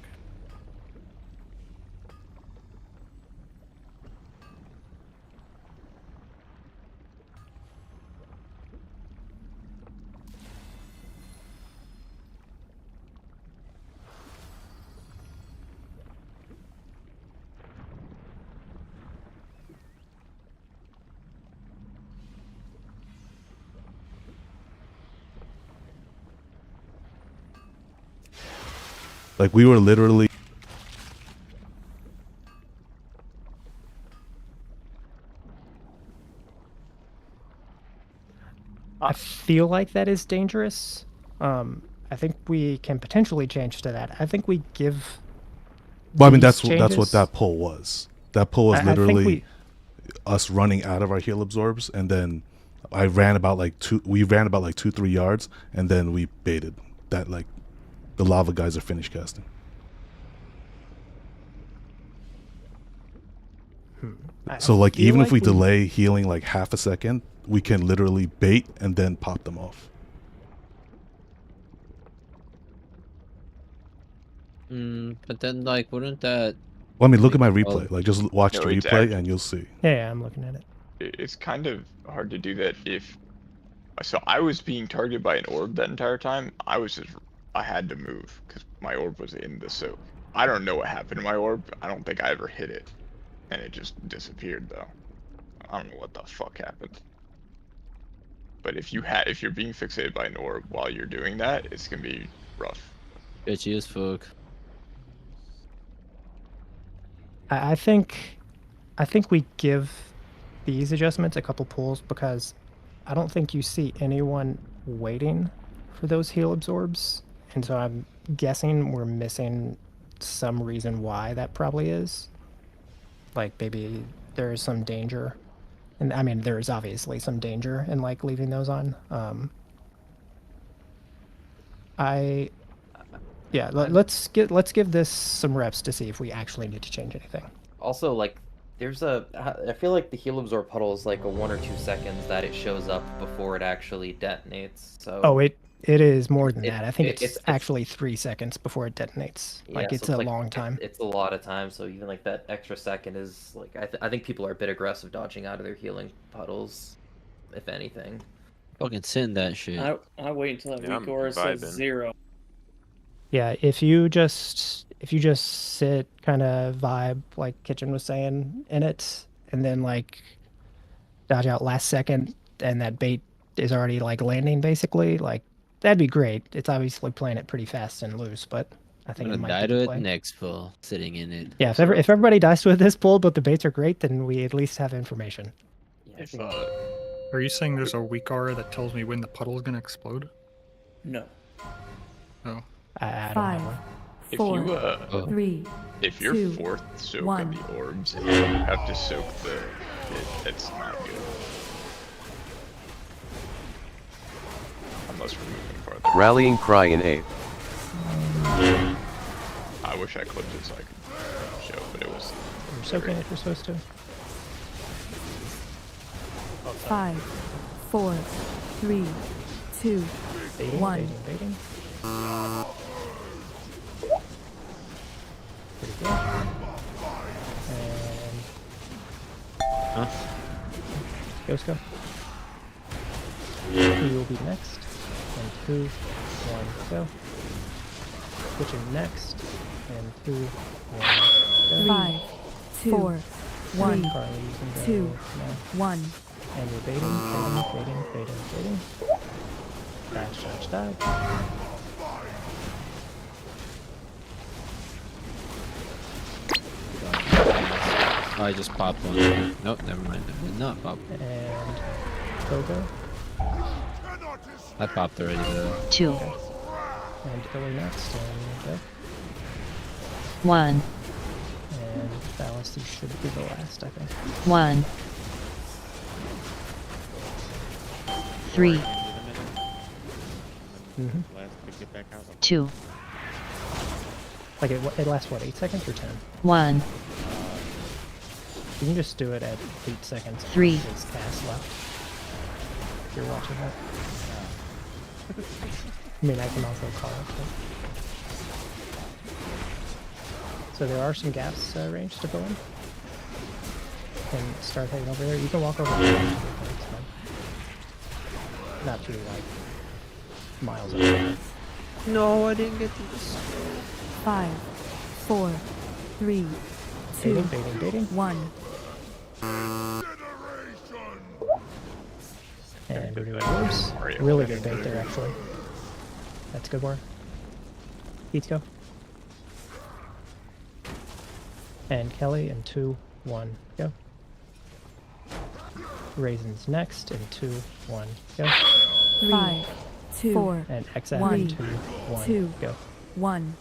like we were literally. I feel like that is dangerous. I think we can potentially change to that. I think we give. Well, I mean these that's what changes- that pull was. That pull was I think literally us running out of our heal absorbs, and then we ran about like 2-3 yards, and then we baited that. Like the lava guys are finished casting. So like feel even like if we we- delay healing like half a second, we can literally bait and then pop them off. But then, like, wouldn't that... Well, I mean, look at my make replay. all- Like, just watch No, the it's replay act- and you'll see. Yeah, I'm looking at it. It's kind of hard to do that if. So I was being targeted by an orb that entire time. I had to move because my orb was in the soak. I don't know what happened to my orb. I don't think I ever hit it, and it just disappeared though. I don't know what the fuck happened. But if you're being fixated by an orb while you're doing that, it's gonna be rough. Bitchy as fuck. I think we give these adjustments a couple pulls because I don't think you see anyone waiting for those heal absorbs, and so I'm guessing we're missing some reason why that probably is. Like maybe there is some danger, and I mean there is obviously some danger in like leaving those on. Let's give this some reps to see if we actually need to change anything. Also, like, I feel like the heal absorb puddle is like a 1 or 2 seconds that it shows up before it actually detonates. So. Oh, it It is more than It- that. I think it- it's actually 3 seconds before it detonates. Like Yeah, it's so a long time. It's a lot of time. So even like that extra second is like I think people are a bit aggressive dodging out of their healing puddles, if anything. Fucking send that shit. I wait until that Yeah, I'm weak aura says vibing. 0. Yeah, if you just sit kind of vibe like Kitchen was saying in it, and then like dodge out last second, and that bait is already like landing basically, like that'd be great. It's obviously playing it pretty fast and loose, but I think it I'm might gonna die be to the it play. next pull, sitting in it. Yeah, if everybody dies to it this pull, but the baits are great, then we at least have information. If Are you saying there's a weak aura that tells me when the puddle is gonna explode? No. Oh. I don't Five, have one. If four, you 3, if you're 2, fourth soak 1. on the orbs and you have to soak the it's not good. Unless we're moving farther. Rallying cry in 8. I wish I clipped it so I could show, but it was. You're soaking if you're supposed to. 5, 4, 3, 2, Baiting, 1. baiting, baiting. Pretty good. And Huh? Ghost go. 2 will be next. And 2, 1, go. Switching next. And 2, 1, go. 5, 4, 1, Carly, you can go 2, now. 1. And you're baiting. Dodge. I just popped one. Nope, never mind. I did not pop. And Kogo. I popped already though. 2, And Illy next. And go. 1, And Ballast, you should be the last, I think. 1, 3, Mm-hmm. Last to get back out. 2, Like it lasts what, 8 seconds or 10? 1, You can just do it at 8 seconds. 3. It's cast left. If you're watching that. I mean, I can also call it. But... So there are some gaps range to go in. And start heading over there. You can walk over there. It's fine. Not too like miles away. No, I didn't get to this. 5, 4, 3, 2, Baiting. 1. And we're doing orbs. Really good bait there, actually. That's good work. Heats go. And Kelly in 2, 1, go. Raisins next in 2, 1, go. 5, 2, 4, And XF 1, in 2, 1, 2, go. 1.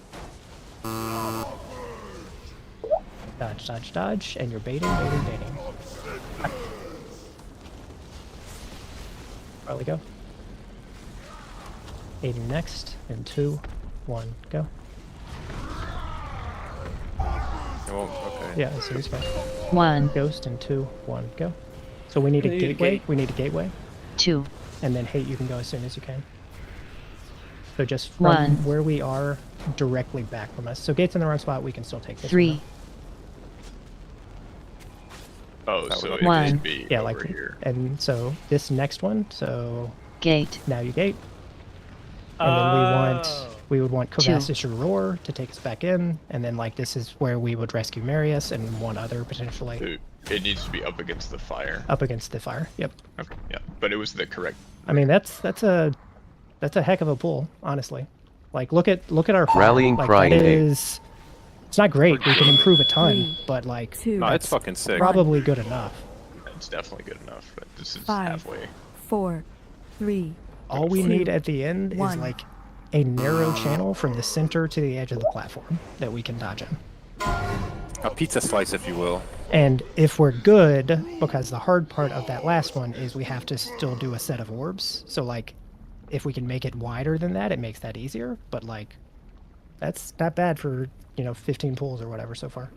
Dodge, and you're baiting. Probably go. Aiden next in 2, 1, go. Okay. Yeah, as soon as you go. 1, Ghost in 2, 1, go. So we need a gateway. We need a gateway. 2, And then Hate, you can go as soon as you can. So just from 1. where we are, directly back from us. So gate's in the wrong spot, we can still take this 3, Oh, so it 1. should be yeah, over like, here. and so this next one, so gate, now you gate. And then we would want Kovastis or Roar to take us back in, and then like this is where we would rescue Marius and one other potentially. So it needs to be up against the fire. Up against the fire. Yep. Okay, yeah, but it was the correct. I mean that's a heck of a pull, honestly. Like look at our fire. Rallying like, cry that in 8. is, it's not great. We can improve a ton, 3, but like 2, No, it's fucking sick. probably good enough. It's definitely good enough, but this is 5, halfway. 4, 3. All we 2, need at the end is 1. like a narrow channel from the center to the edge of the platform that we can dodge in. A pizza slice, if you will. And if we're good, because the hard part of that last one is we have to still do a set of orbs. So like, if we can make it wider than that, it makes that easier. But like, that's not bad for 15 pulls or whatever so far.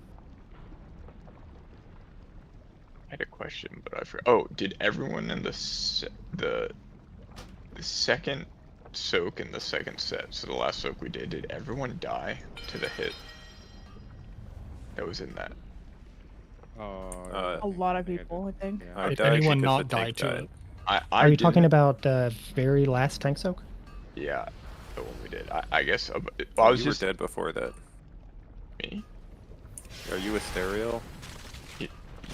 I had a question, but I forgot. Oh, did everyone in the second soak in the second set. So the last soak we did everyone die to the hit that was in that? A lot of people, I think. I Did died anyone because not the tank die to died. it? I Are you talking didn't- about very last tank soak? Yeah, the one we did. I guess. I Oh, was you just were dead before that. me. Are you a stereo?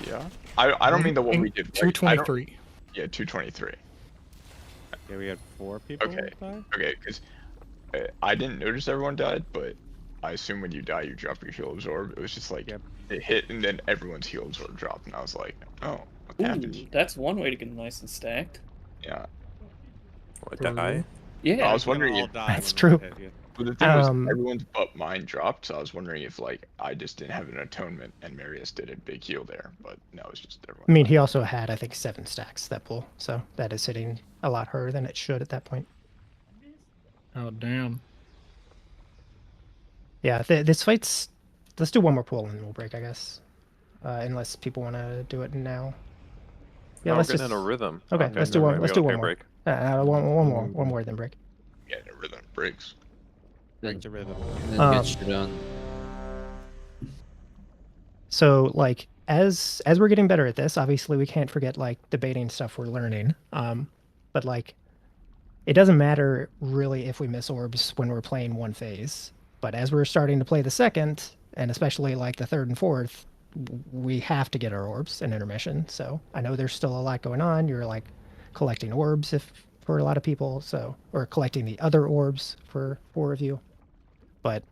Yeah. I don't mean the one we did. Right? I don't- 223. Yeah, 223. Yeah, we had 4 people Okay. die. Okay, because I didn't notice everyone died, but I assume when you die, you drop your heal absorb. It was just like it hit, and then everyone's heal absorb dropped, and I was like, oh, what happened? Ooh, that's one way to get nice and stacked. Yeah. What, die? Yeah. I was wondering if That's true. But the thing was, Um, everyone's but mine dropped, so I was wondering if like I just didn't have an atonement, and Marius did a big heal there, but no, it's just everyone. I mean, he also had, I think, 7 stacks that pull, so that is hitting a lot harder than it should at that point. Oh damn. Yeah, this fight's. Let's do one more pull and we'll break, I guess. Unless people want to do it now. Yeah, No, let's we're getting just. in a rhythm. Okay, Okay, let's do never one. mind, Let's we do don't one take a more. break. One more, then break. Yeah, the rhythm breaks. Then, It's a rhythm. then get shit on. So like as we're getting better at this, obviously we can't forget like debating stuff we're learning. But like it doesn't matter really if we miss orbs when we're playing one phase. But as we're starting to play the second, and especially like the third and fourth, we have to get our orbs in intermission. So I know there's still a lot going on. You're like collecting orbs for a lot of people, so or collecting the other orbs for 4 of you. But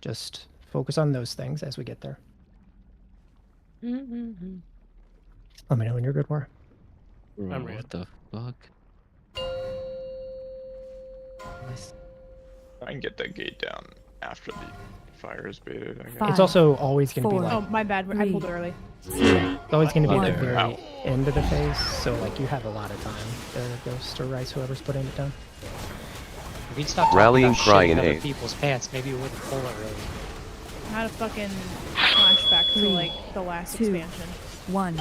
just focus on those things as we get there. Let me know when you're good, War. Bro, I'm ready. what the fuck? I can get that gate down after the fire is baited. I guess. It's also always going to be Oh, like my bad. I pulled early. it's always going to be the very Ow. end of the phase, so like you have a lot of time. Ghost or Rice, whoever's putting it down. If we'd stop talking Rallying about cry shitting in other eighth. people's pants, maybe we wouldn't pull it really. I had a fucking flashback to 3, like the last 2, expansion. 1.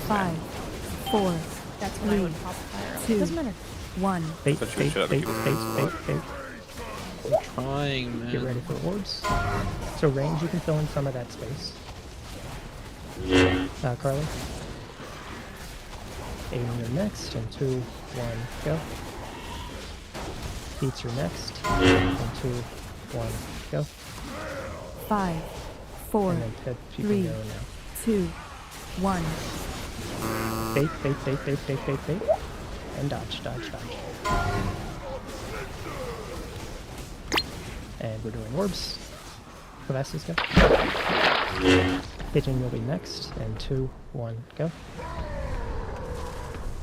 5, 4, That's when I would pop fire up. 2, It doesn't matter. 1. Bait, Such a bait, shit out of bait, people. bait. I'm trying, man. Get ready for orbs. So range, you can fill in some of that space. Carly. Aim your next, and 2, 1, go. Beats your next, and 2, 1, go. 5, 4, And then Ted, you can 3, go now. 2, 1. Bait. And dodge. And we're doing orbs. Kavassis, go. Pigeon, you'll be next. And 2, 1, go.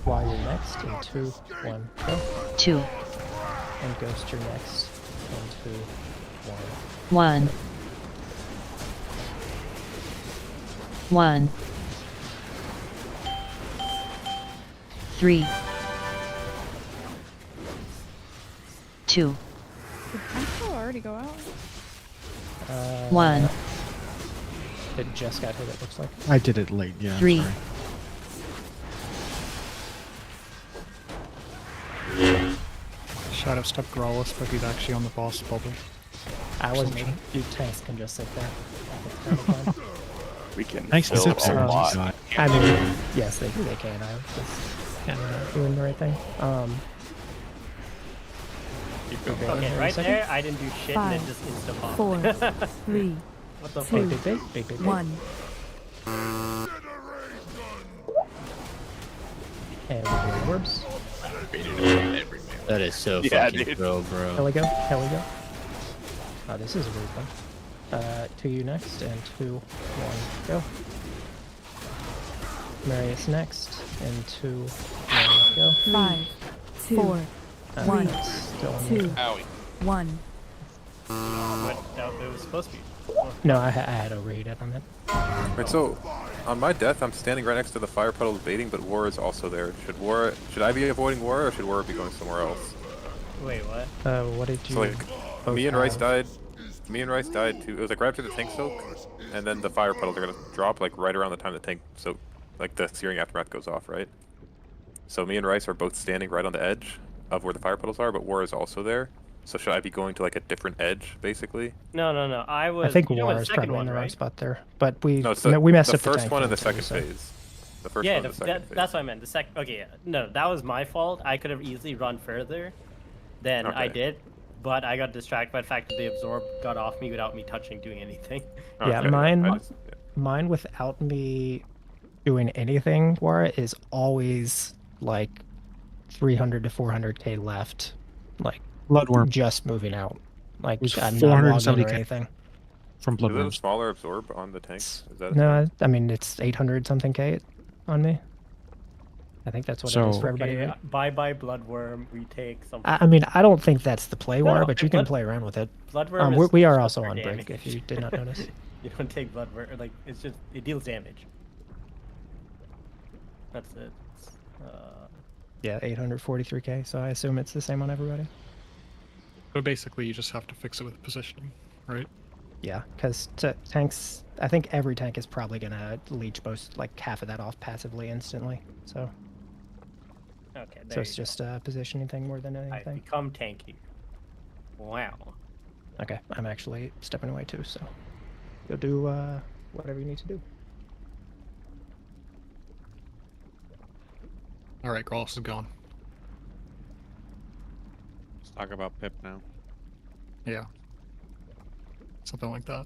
While you're next. And 2, 1, go. 2, And Ghost, you're next. And 2, 1, 1. 1, 3, 2, Did Pencil already go out? 1, It just got hit, it looks like. I did it late, yeah. 3, sorry. Shadow Step Growlus, but he's actually on the boss bubble. I wasn't sure. You tanks can just sit there. We can Thanks to fill Zips, a there, lot. God. I mean, yes, they can. I was just doing the right thing. Okay, right there, I didn't do shit and it 5, just insta popped. 4, 3, What the 2, fuck? Bait. 1. And we're doing orbs. That is so Yeah, fucking dude. bro. Here we go. Oh, this is really fun. 2 you next, and 2, 1, go. Marius next, and 2, 1, go. 5, 2, 1, Still on 2, the- 1. But no, it was supposed to be. No, I had a read it on it. Right, so on my death, I'm standing right next to the fire puddle baiting, but War is also there. Should I be avoiding War, or should War be going somewhere else? Wait, what? What did you? So like, both me and Rice have? died. Me and Rice died too. It was like right after the tank soak, and then the fire puddles are gonna drop like right around the time the tank soak, like the searing aftermath goes off, right? So me and Rice are both standing right on the edge of where the fire puddles are, but War is also there. So should I be going to like a different edge, basically? No. I was. I think you know War the is second probably one, in the wrong right? spot there, but we No, so we messed the up the first tank one in the thing too, second so- phase. The first Yeah, one in the second phase. that's what I meant. The second. Okay, yeah. No, that was my fault. I could have easily run further than I Okay. did, but I got distracted by the fact that the absorb got off me without me touching, doing anything. Yeah, Okay, mine, I just- mine without me doing anything for it is always like 300 to 400k left, like Bloodworm. just moving out. Like It was I'm not logged in or 470k anything. from Is it a Bloodworms. smaller absorb on the tanks? Is that a No, I mean it's 800 something k on me. I think that's what it is So- for everybody. Okay, Right? bye bloodworm. We take something. I mean, I don't think that's the play war, No, but you can blood- play around with it. Bloodworm is We are just also for on damage. break, if you did not notice. You don't take bloodworm. Like it's just it deals damage. That's it. Yeah, 843k, so I assume it's the same on everybody. So basically, you just have to fix it with positioning, right? Yeah, because tanks, I think every tank is probably gonna leech most, like half of that off passively instantly. So, Okay. so it's just a positioning thing more than I anything. become tanky. Wow. Okay, I'm actually stepping away too, so go do whatever you need to do. All right, Gross is gone. Let's talk about Pip now. Yeah. Something like that.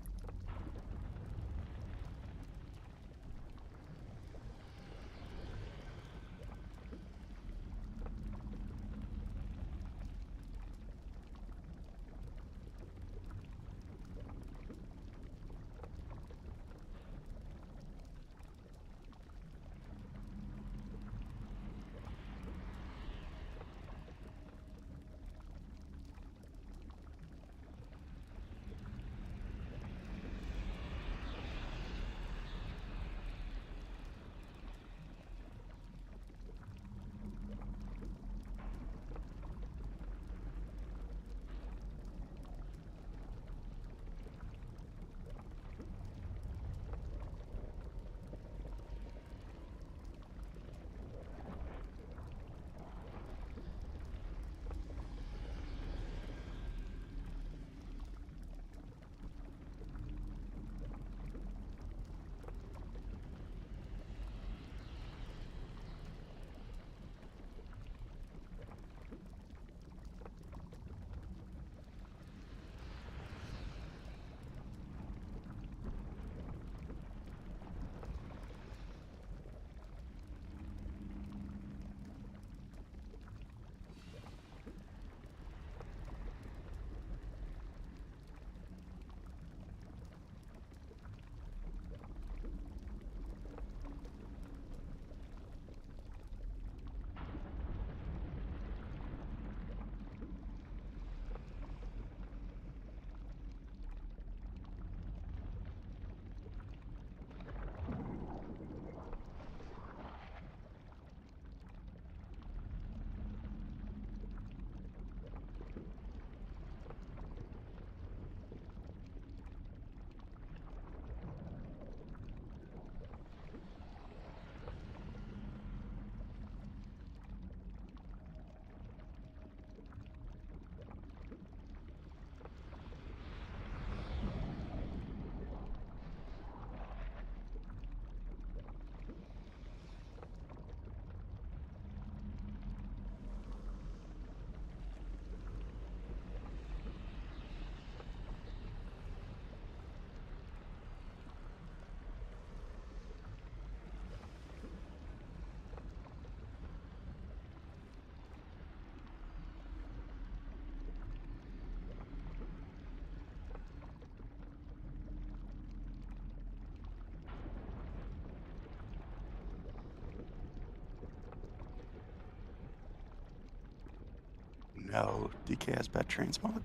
No, DK has bad transmog.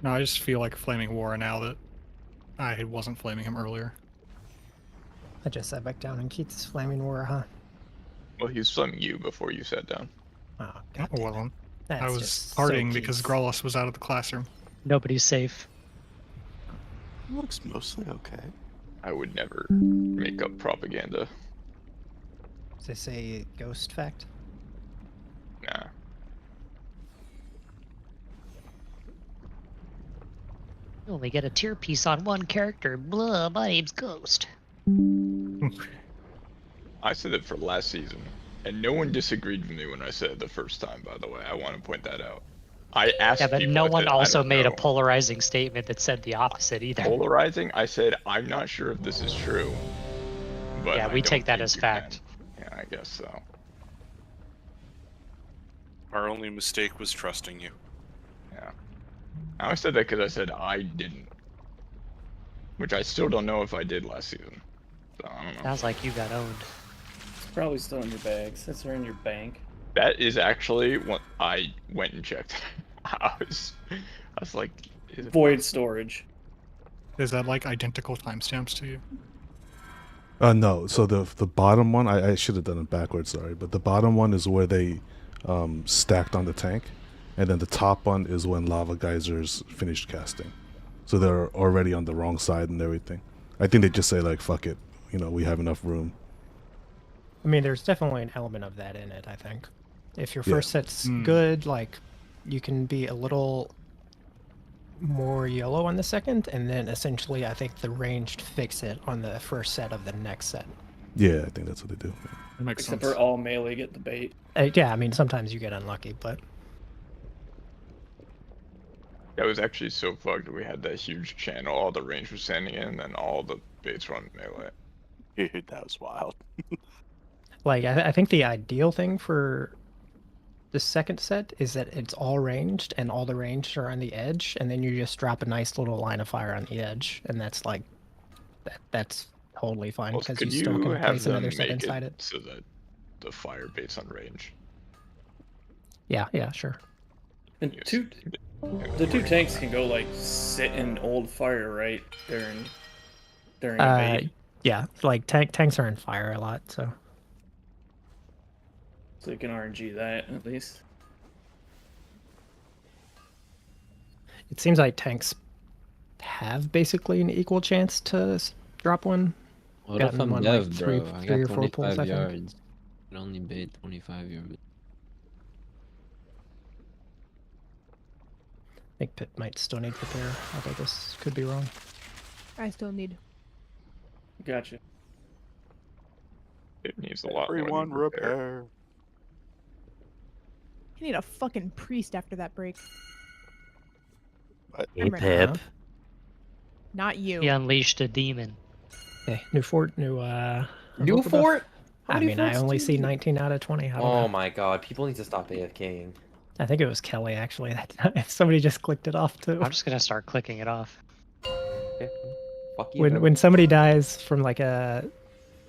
No, I just feel like flaming War now that I wasn't flaming him earlier. I just sat back down and Keith's flaming war, huh? Well, he was flaming you before you sat down. Oh, I wasn't. I That's was just so partying because Keith. Grollos was out of the classroom. Nobody's safe. Looks mostly okay. I would never make up propaganda. Does it say ghost fact? Nah. You only get a tier piece on one character. Blah, my name's Ghost. I said it for last season, and no one disagreed with me when I said it the first time, by the way. I want to point that out. I asked Yeah, but people, no I one said, "I also don't made a know." polarizing statement that said the opposite either. Polarizing? I said, I'm not sure if this is true. But Yeah, I we don't take that think as you fact. can. Yeah, I guess so. Our only mistake was trusting you. Yeah. I only said that because I said I didn't. Which I still don't know if I did last season. So, I don't know. Sounds like you got owned. It's probably still in your bags. That's in your bank. That is actually what I went and checked. I was like... is it Void storage. Is that like identical timestamps to you? No. So the bottom one, I should have done it backwards. Sorry, but the bottom one is where they stacked on the tank, and then the top one is when lava geysers finished casting. So they're already on the wrong side and everything. I think they just say like, "Fuck it," you know, we have enough room. I mean, there's definitely an element of that in it, I think. If your Yeah. first set's good, like, you can be a little more yellow on the second, and then essentially I think the ranged fix it on the first set of the next set. Yeah, I think that's what they do. That makes Except sense. for all melee get the bait. Yeah, I mean, sometimes you get unlucky, but... That was actually so fucked. We had that huge channel, all the range was sending in, and then all the baits were on melee. Dude, that was wild. Like, I think the ideal thing for the second set is that it's all ranged, and all the ranged are on the edge, and then you just drop a nice little line of fire on the edge, and that's like... That's totally fine, Well, because could you still you can have place them another set make inside it it. so that the fire bait's on range? Yeah, sure. And the two tanks can go like sit in old fire, right? During a bait. Yeah, like tanks are on fire a lot, so... So you can RNG that at least. It seems like tanks have basically an equal chance to drop one. What if Gotten I'm one, dev, like, bro? I three or got four pulls, 25 I think. yards. I can only bait 25 yards. I think Pit might still need repair, although this could be wrong. I still need. Gotcha. It needs a lot more Everyone than repair. repair. I need a fucking priest after that break. Hey, I'm ready. Pip. Not you. He unleashed a demon. Okay, new fort, new New local buff. fort? How I many mean, I forts only do you see need? 19 out of 20. I don't Oh know. my god, people need to stop AFKing. I think it was Kelly, actually. Somebody just clicked it off, too. I'm just gonna start clicking it off. Okay. Fuck you. When somebody dies from like a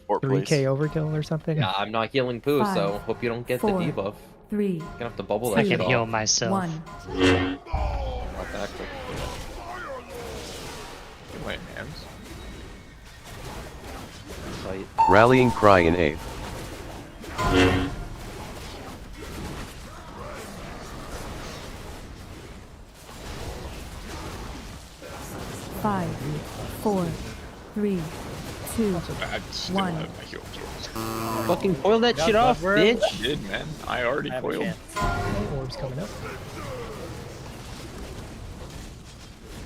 Fort, 3k please. overkill or something. Yeah, I'm not healing poo, so 5, hope you don't get 4, the debuff. 3, You're gonna have to bubble I that can shit heal off. myself. 1. Not that quick. Wait, hams? Fight. Rallying cry in 8th. Five, 4, 3, 2, I still 1. have my heal absorbs. Fucking coil that Got shit off, buffer. bitch! I did, man. I already I have a coiled. chance. Orbs coming up.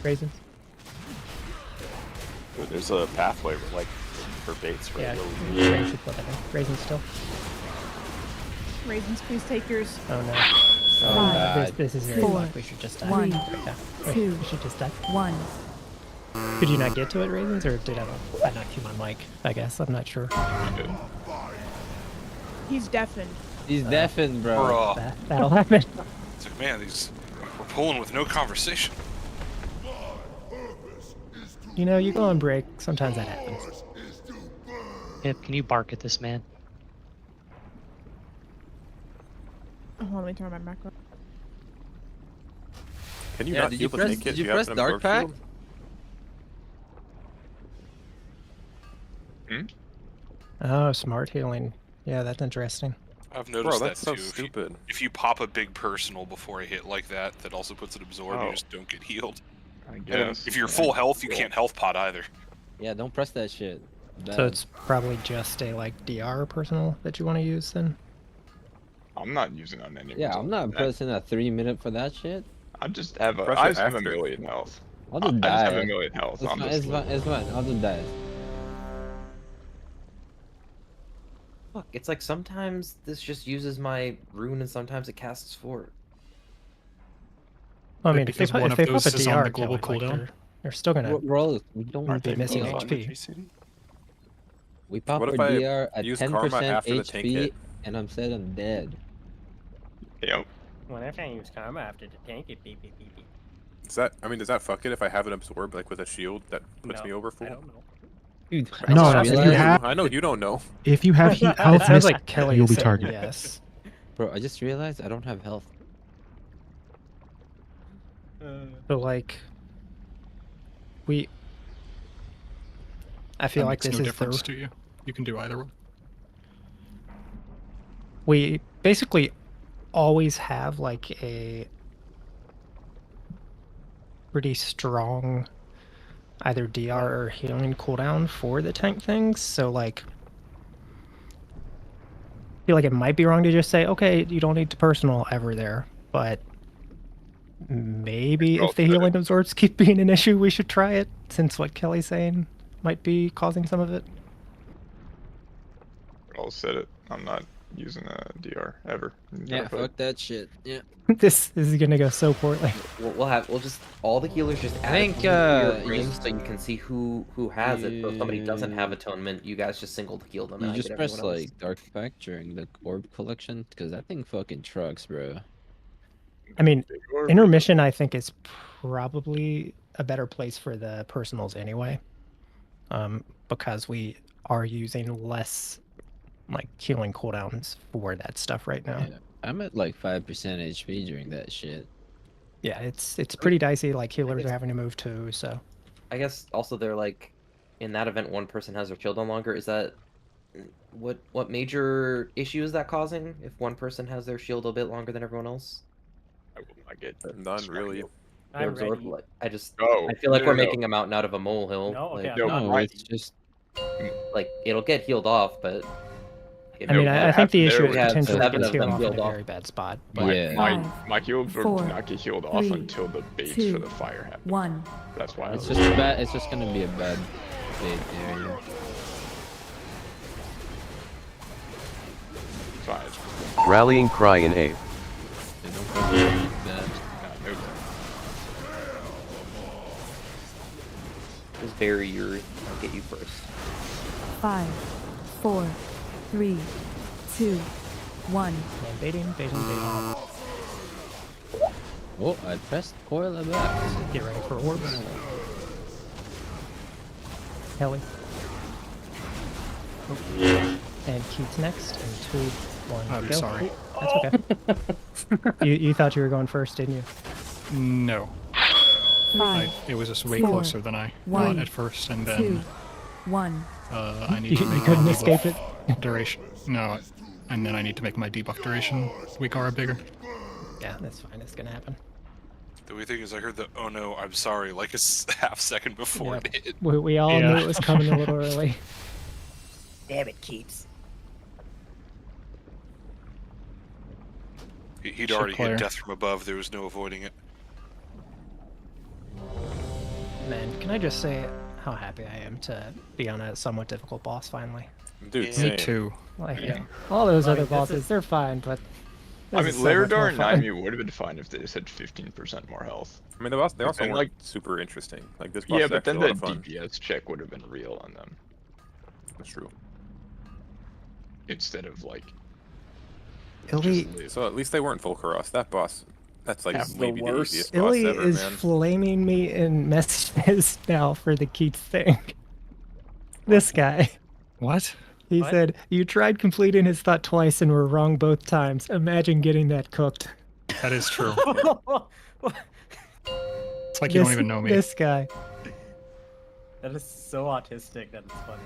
Raisins. Dude, there's a pathway like for baits for Yeah, little... Raisins should flip it in. Raisins still. Raisins, please take yours. Oh no. Oh, This, God. this is very 4, luck. We should just die. 1, Yeah. Wait, 2, we should just die. 1. Could you not get to it, Raisins, or did I knock you on mic? I guess I'm not sure. Good. He's deafened. He's deafened, bro. Bruh. That'll happen. It's like, man, we're pulling with no conversation. You know, you go on break. Sometimes that happens. Pip, can you bark at this man? Oh, let me turn my macro. Can you Yeah, not did heal you the press- tank did if you have press an Dark absorb Pack? shield? Oh, smart healing. Yeah, that's interesting. I've noticed Bro, that's that so too. stupid. If you pop a big personal before a hit like that, that also puts an absorb, you Oh. just don't get healed. I And then guess. if you're full health, you can't health pot either. Yeah, don't press that shit. So it's probably just a like DR personal that you want to use then. I'm not using on anyone. Yeah, I'm not pressing a 3 minute for that shit. I just have Press I it just have a after. million health. I'll just I die. just have a million health. It's I'm fine, just it's fine, it's fine. I'll just die. Fuck, it's like sometimes this just uses my rune and sometimes it casts Fort. Well, I mean, if they Because put, one if of they put those a is on DR the global Kelly, like, cooldown. they're still gonna We don't be missing both on the HP. GC? We pop What our if I DR at use 10% karma after the tank HP, hit? and I'm said I'm dead. Yep. What if I use karma after the tank? It beep beep beep beep. Does that fuck it if I have an absorb like with a shield that puts No, me over I full? don't know. Dude, I No, just if you realized- have- I know you don't know. If you have health It sounds miss, like Kelly you'll be said targeted. yes. Bro, I just realized I don't have health. So like, I feel That like makes this no is difference the to you. You can do either one. we basically always have like a pretty strong either DR or healing cooldown for the tank things. So like, I feel like it might be wrong to just say, okay, you don't need to personal ever there, but maybe if the healing absorbs keep being an issue, we should try it, since what Kelly's saying might be causing some of it. I'll set it. I'm not using a DR ever. Yeah, fuck that shit. Yeah. This is gonna go so poorly. We'll just all the healers just add think, your you rings just- so you can see who has it. So if somebody doesn't have atonement, you guys just single heal them. You and I just get press everyone else. like Dark Pact during the orb collection, because that thing fucking trucks, bro. I mean, intermission I think is probably a better place for the personals anyway, because we are using less like healing cooldowns for that stuff right now. Yeah, I'm at like 5% HP during that shit. Yeah, it's pretty dicey. Like healers are having to move too, so. I guess also they're like, in that event, one person has their shield on longer. Is that what major issue is that causing? If one person has their shield a bit longer than everyone else? I will not get None really. They're I'm absorbed, ready. like, I just Oh, I feel like no, we're no, no. making a mountain out of a molehill. No, okay, like, I'm No, not. it's just like it'll get healed off, but I mean, I think the issue is we had potentially 7 gets of healed them off in healed a off. very bad spot. Yeah. My heal absorb four, did not get healed off 3, until the base 2, for the fire happened. 1. That's why I it's was just bad. It's just gonna be a bad bait area. fine. Rallying cry in A. They don't fucking need that. No, Just bury your. I'll get you first. 5, 4, 3, 2, 1. Man, baiting. Oh, I pressed coil about. Get ready for orbs. Kelly. And Keats next, and 2, 1, I'm go. sorry. That's okay. you thought you were going first, didn't you? No. 5, It was just way 4, closer than I one, thought at first, and 2, then 1. I need You to make couldn't my escape debuff duration. No, and then I need to make my debuff duration Wikara bigger. Yeah, that's fine. It's gonna happen. The weird thing is, I heard the "oh no, I'm sorry" like a half second before Yep. it hit. We all knew it was coming a little early. Damn it, Keats. He'd Shit, already Claire. hit death from above. There was no avoiding it. Man, can I just say how happy I am to be on a somewhat difficult boss finally? Dude, Me same. too. Like, Yeah. all those Like, other this bosses, is- they're fine, but I this mean, is so much more Laredar and fun. Naimi would have been fine if they just had 15% more health. I mean, they also And, weren't like- super interesting. Like this boss Yeah, is but actually then a the lot of fun. DPS check would have been real on them That's true. instead of like. Illy, just live. So at least they weren't Volcaros. That boss, that's like That's the maybe the worst. easiest boss Illy ever, is man. flaming me in messages now for the Keats thing. This guy. What? He What? said, "You tried completing his thought twice and were wrong both times. Imagine getting that cooked." That is true. It's like you don't even know me. This guy. That is so autistic that it's funny.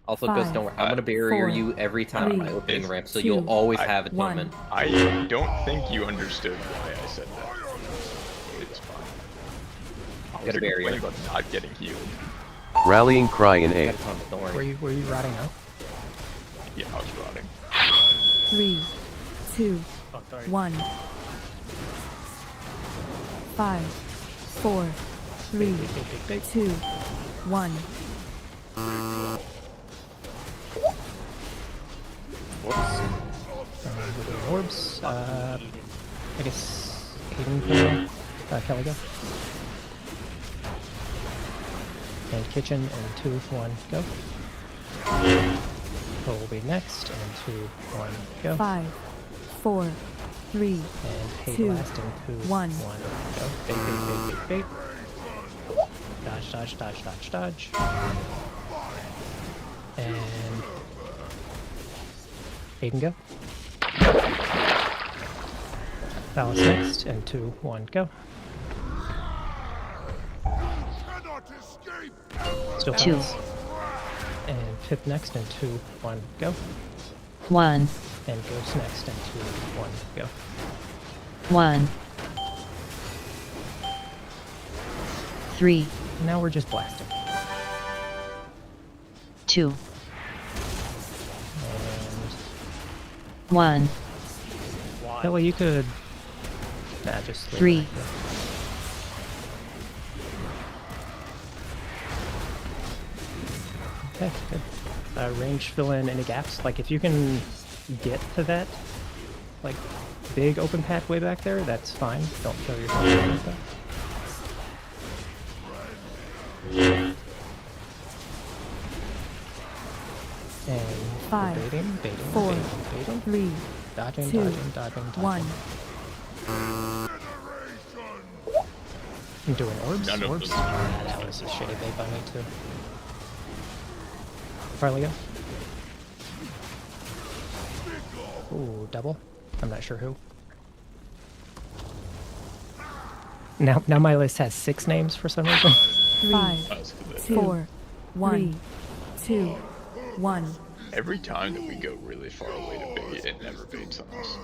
Also, 5, Ghost, don't worry. I'm gonna bury 4, you every time on my 3, opening ramp, so 2, you'll always I- have 1. atonement. I don't think you understood why I said that. It's fine. I was Gotta bury complaining her. about not getting healed. Rallying cry in A. Were you rotting out? Yeah, I was rotting. 3, 2, Oh, sorry. 1. 5, 4, 3, 2, 1. Orbs. I guess Aiden for Kelly go. And kitchen and 2, 1, go. Cole will be next and 2, 1, go. 5, 4, 3, And Hay 2, blast and 2, 1. 1, go. Bait, bait, bait, bait, bait. Dodge, dodge, dodge, dodge, dodge. And Aiden go. Balance next, and 2, 1, go. Still 2. balance. And Pip next, and 2, 1, go. 1. And Ghost next, and 2, 1, go. 1. 3. Now we're just blasting. 2. And 1. that way you could... Nah, just... 3. Okay, good. Range fill in any gaps. Like, if you can get to that, like, big open pathway back there, that's fine. Don't kill yourself with that. And 5, baiting, 4, baiting. 3, Dodging, 2, dodging, dodging, dodging. 1. I'm doing orbs, None of orbs. them. Ah, that was a shitty bait by me too. Farley go. Ooh, double. I'm not sure who. Now my list has 6 names for some reason. 5, 4, 1, 2, 1. Every time that we go really far away to bait, it never baits on us.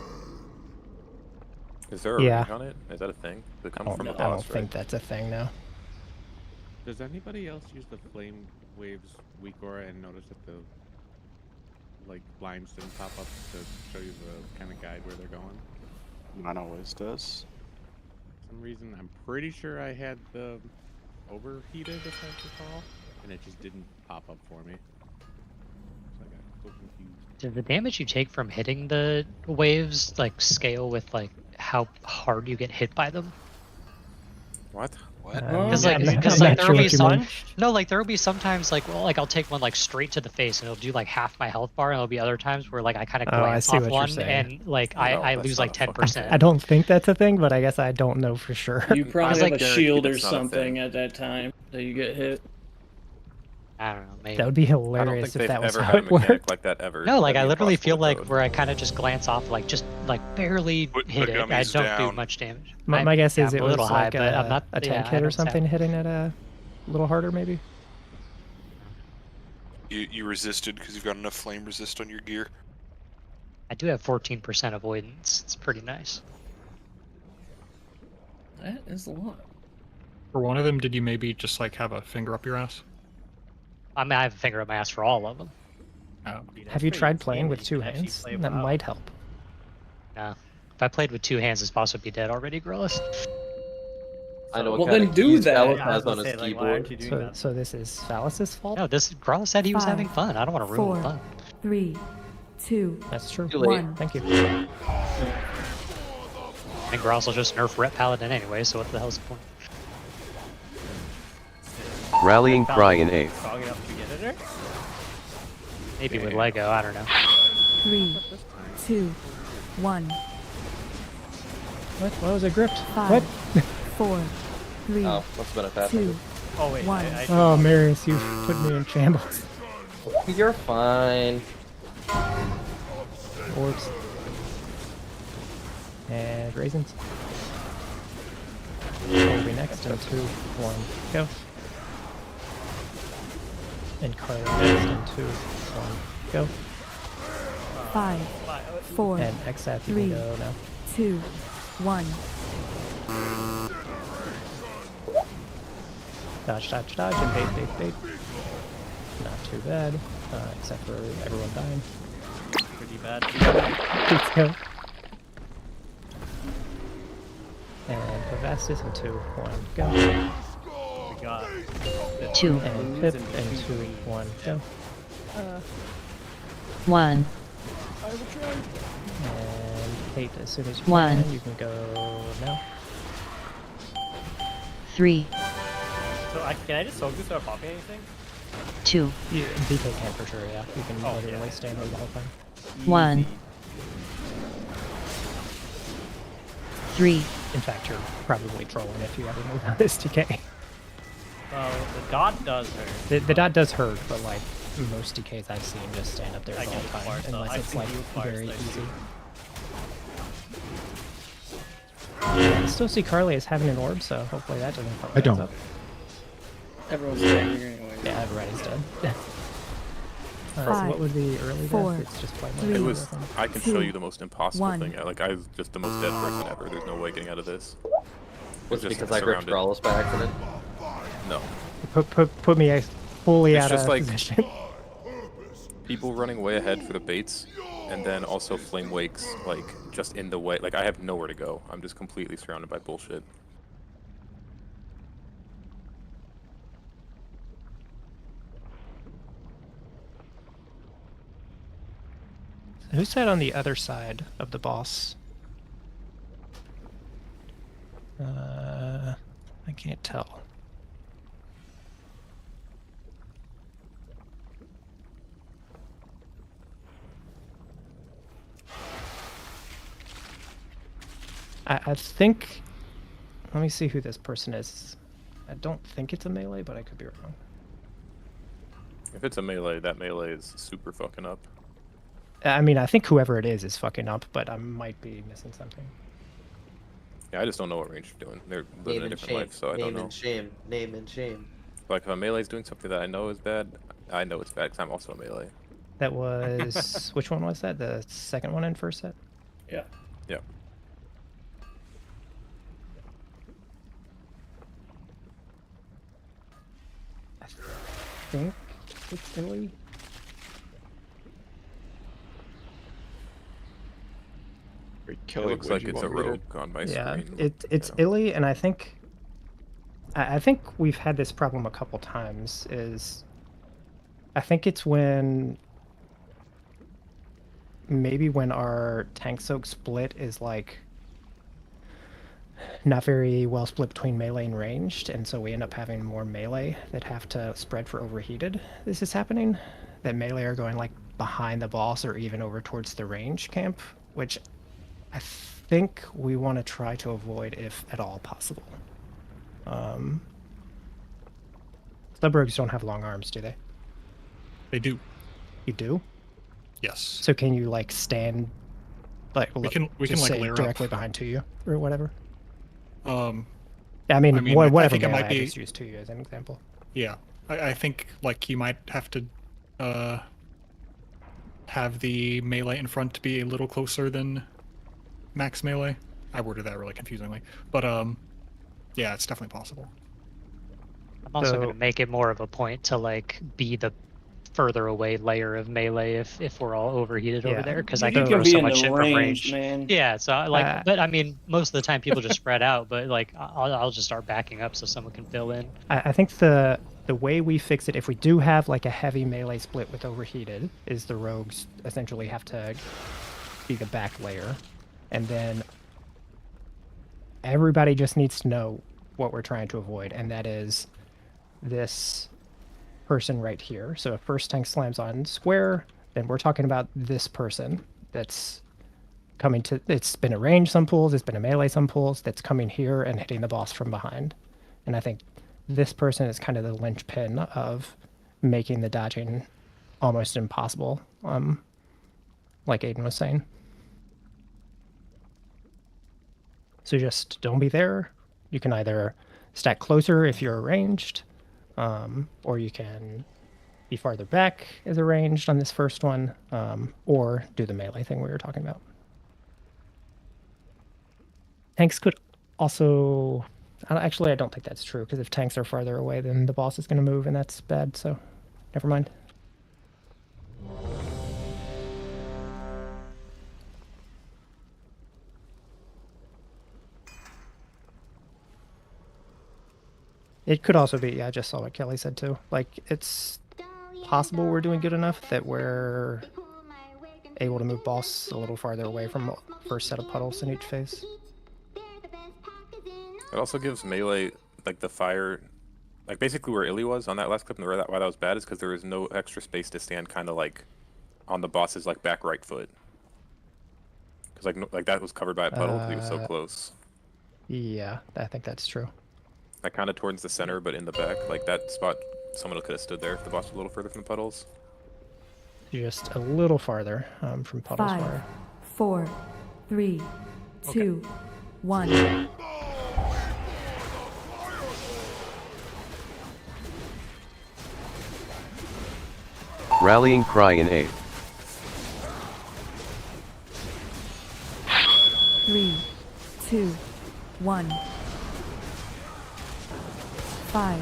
Is there a Yeah. ring on it? Is that a thing? Does it come from the I boss, don't right? think that's a thing now. Does anybody else use the Flame Waves weak aura and notice that the like blinds didn't pop up to show you the kind of guide where they're going? Mine always does. For some reason, I'm pretty sure I had the overheated, if I recall, and it just didn't pop up for me. So I got so confused. Did the damage you take from hitting the waves like scale with like how hard you get hit by them? What? Because I'm like, not because sure like there will be what you some, mean. no, like there will be sometimes like, well, like I'll take one like straight to the face and it'll do like half my health bar, and there'll be other times where like I kind of Oh, I glance see off what you're one saying. and like No, I that's lose not like a fucking 10%. I don't think that's a thing, but I guess I don't know for sure. You probably like, have a guarantee shield or that's not a something thing. at that time that you get hit. I don't know, maybe. That would be I don't hilarious think if they've that was ever how had a it mechanic worked. like that ever. No, like That'd I be literally impossible feel to like code. where I kind of just glance off, like just like barely Put hit the it. I gummies don't do down. much damage. My guess is I'm it a was little high, like but I'm not a tank yeah, I hit or don't something sound- hitting it a little harder maybe. You resisted because you've got enough flame resist on your gear. I do have 14% avoidance. It's pretty nice. That is a lot. For one of them, did you maybe just like have a finger up your ass? I mean, I have a finger up my ass for all of them. Oh. Have you tried playing with 2 hands? That might help. No. If I played with 2 hands, this boss would be dead already, Grillis. I know. Well, What kind then of do keys that. Dallas Yeah, I has was on gonna his say, like, why aren't keyboard. you doing that? So this is Phallus's fault? No, this Grillis said he was having 5, fun. I don't want to ruin 4, the fun. 3, 2, That's true. Too late. 1. Thank you. And Grillis will just nerf Ret Paladin anyway, so what the hell's the point? Rallying cry in A. Strong enough to get it there? Maybe with Lego, I don't know. 3, 2, 1. What? Why was it gripped? 5, What? 4, 3, Oh, must have been a 2, Pathfinder. Oh wait, 1. Oh, Marius, you put me in shambles. You're fine. Orbs. And raisins. Will be next in 2, 1, go. And Carly next in 2, 1, go. 5, 4, And Exat, you 3, can go now. 2, 1. Dodge, dodge, dodge, and bait, bait, bait. Not too bad, except for everyone dying. Pretty bad. Let's go. And Pavastis in 2, 1, go. We got 2. And Pip in 2, 1, go. 1. And Kate, as soon as you 1. can, you can go now. 3. So can I just soak this without popping anything? 2. Yeah, DK can for sure, yeah. You can Oh, literally yeah. stand there the whole time. 1. 3. In fact, you're probably trolling if you ever move on this DK. The dot does hurt. The dot does hurt, but like most DKs I've seen just stand up there I the get whole time, fire, so unless I've it's seen like you with fire very slice. easy. I still see Carly as having an orb, so hopefully that doesn't fuck I things don't. up. Everyone's dead here anyway. Yeah, everybody's dead. So 5, what would the early 4, death? It's just flame. 3, It was. I can show 2, you the most impossible 1. thing. Like I was just the most dead person ever. There's no way getting out of this. Was it Just because I gripped surrounded. Brawlers by accident? No. Put me fully It's out just of like position. people running way ahead for the baits, and then also flame wakes like just in the way. Like I have nowhere to go. I'm just completely surrounded by bullshit. Who sat on the other side of the boss? I can't tell. I think... Let me see who this person is. I don't think it's a melee, but I could be wrong. If it's a melee, that melee is super fucking up. I mean, I think whoever it is fucking up, but I might be missing something. Yeah, I just don't know what range you're doing. They're living Name a and different shame. life, so I don't Name know. and shame. Name and shame. Like if a melee's doing something that I know is bad, I know it's bad because I'm also a melee. That was... which one was that? The second one in first set? Yeah. Yeah. I think it's Illy. It looks like it's a rogue on my Yeah, screen. it's Illy, and I think we've had this problem a couple times. I think it's maybe when our tank soak split is like not very well split between melee and ranged, and so we end up having more melee that have to spread for overheated. This is happening. That melee are going like behind the boss or even over towards the range camp, which I think we want to try to avoid if at all possible. Slubrogues don't have long arms, do they? They do. You do? Yes. So can you like stand, like We can just like say layer directly up. behind to you or whatever? I I mean I whatever think it melee might I be- just used to you as an example. Yeah, I think like you might have to have the melee in front to be a little closer than max melee. I worded that really confusingly, but yeah, it's definitely possible. I'm also So- going to make it more of a point to like be the further away layer of melee if we're all overheated over Yeah. there because You I can can throw be so in much the shit from range, range. man. Yeah, so but I mean most of the time people just spread out, but like I'll just start backing up so someone can fill in. I think the way we fix it, if we do have like a heavy melee split with overheated, is the rogues essentially have to be the back layer, and then everybody just needs to know what we're trying to avoid, and that is this person right here. So if first tank slams on square, then we're talking about this person that's coming to, it's been a range some pulls, it's been a melee some pulls, that's coming here and hitting the boss from behind. And I think this person is kind of the linchpin of making the dodging almost impossible, like Aiden was saying. So just don't be there. You can either stack closer if you're ranged, or you can be farther back as a ranged on this first one, or do the melee thing we were talking about. Tanks could also Actually, I don't think that's true, because if tanks are farther away, then the boss is going to move, and that's bad, so never mind. It could also be, yeah, I just saw what Kelly said too. Like, it's possible we're doing good enough that we're able to move boss a little farther away from the first set of puddles in each phase. It also gives melee, like the fire, like basically where Illy was on that last clip, and why that was bad is because there was no extra space to stand kind of like on the boss's like back right foot. Because like that was covered by a puddle because he was so close. Yeah, I think that's true. Like kind of towards the center, but in the back, like that spot, someone could have stood there if the boss was a little further from the puddles. Just a little farther from puddles. 5, 4, 3, 2, 1. Rallying cry in A. 3, 2, 1. 5,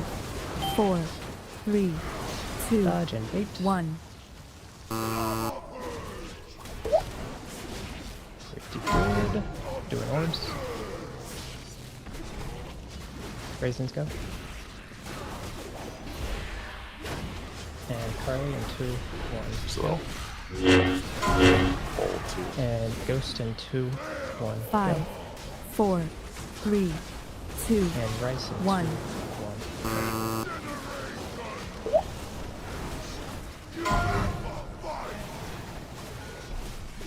4, 3, 2, Dodge and bait. 1. Pretty good. Doing orbs. Raisins go. And Carly in 2, 1. Go. And Ghost in 2, 1. 5, Go. 4, 3, 2, And Ryzen 1. 2, 1.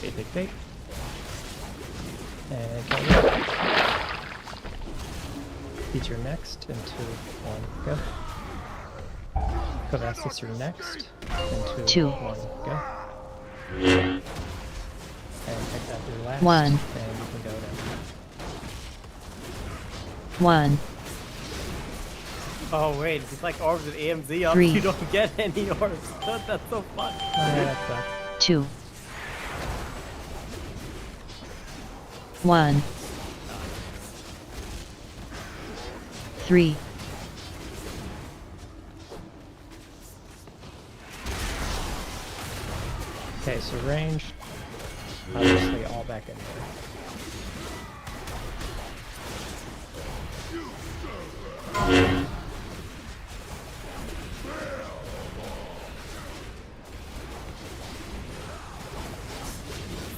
Bait, bait, bait. And Carly. Beat your next in 2, 1. Go. Kavastis your next in 2, Two. 1. Go. And pick that your last. 1. And you can go down. 1. Oh wait, it's like orbs with AMZ up. 3. You don't get any orbs. That's so fun. Oh, yeah, that sucks. 2. 1. 3. Okay, so range, obviously all back in there.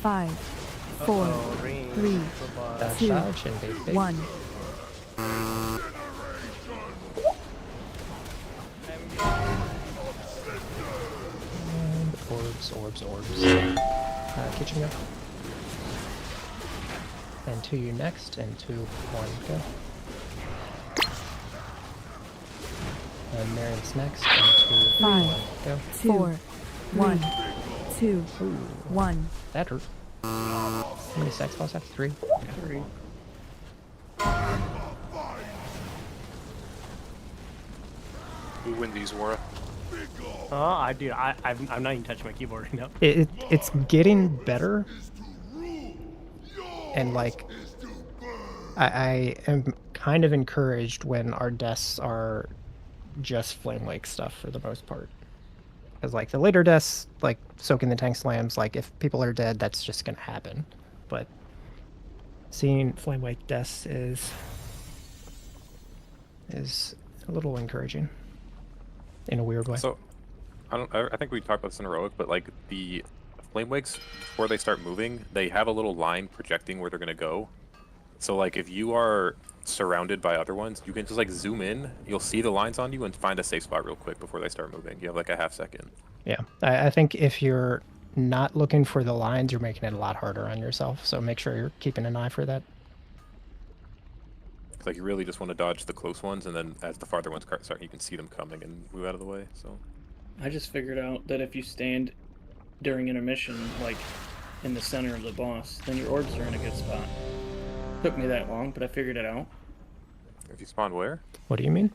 Five, 4, 3, Dodge, 2, dodge, and bait, bait. 1. And orbs, orbs, orbs. Kitchen go. And 2 you next, and 2, 1, go. And Marion's next, and 2, 1, 5, go. 4, 1, 2, 1. That hurt. How many sex balls have? 3? 3. We win these, Wara. Oh, I'm not even touching my keyboard right now. It's getting better. And like, I am kind of encouraged when our deaths are just Flame Wake stuff for the most part. Because like the later deaths, like soaking the tank slams, like if people are dead, that's just gonna happen. But seeing Flame Wake deaths is a little encouraging in a weird way. So, I think we talked about this in Heroic, but like the Flame Wakes, before they start moving, they have a little line projecting where they're gonna go. So like if you are surrounded by other ones, you can just like zoom in, you'll see the lines on you and find a safe spot real quick before they start moving. You have like a half second. Yeah, I think if you're not looking for the lines, you're making it a lot harder on yourself. So make sure you're keeping an eye for that. Like you really just want to dodge the close ones, and then as the farther ones start, you can see them coming and move out of the way. So I just figured out that if you stand during intermission, like in the center of the boss, then your orbs are in a good spot. Took me that long, but I figured it out. if you spawn where? What do you mean?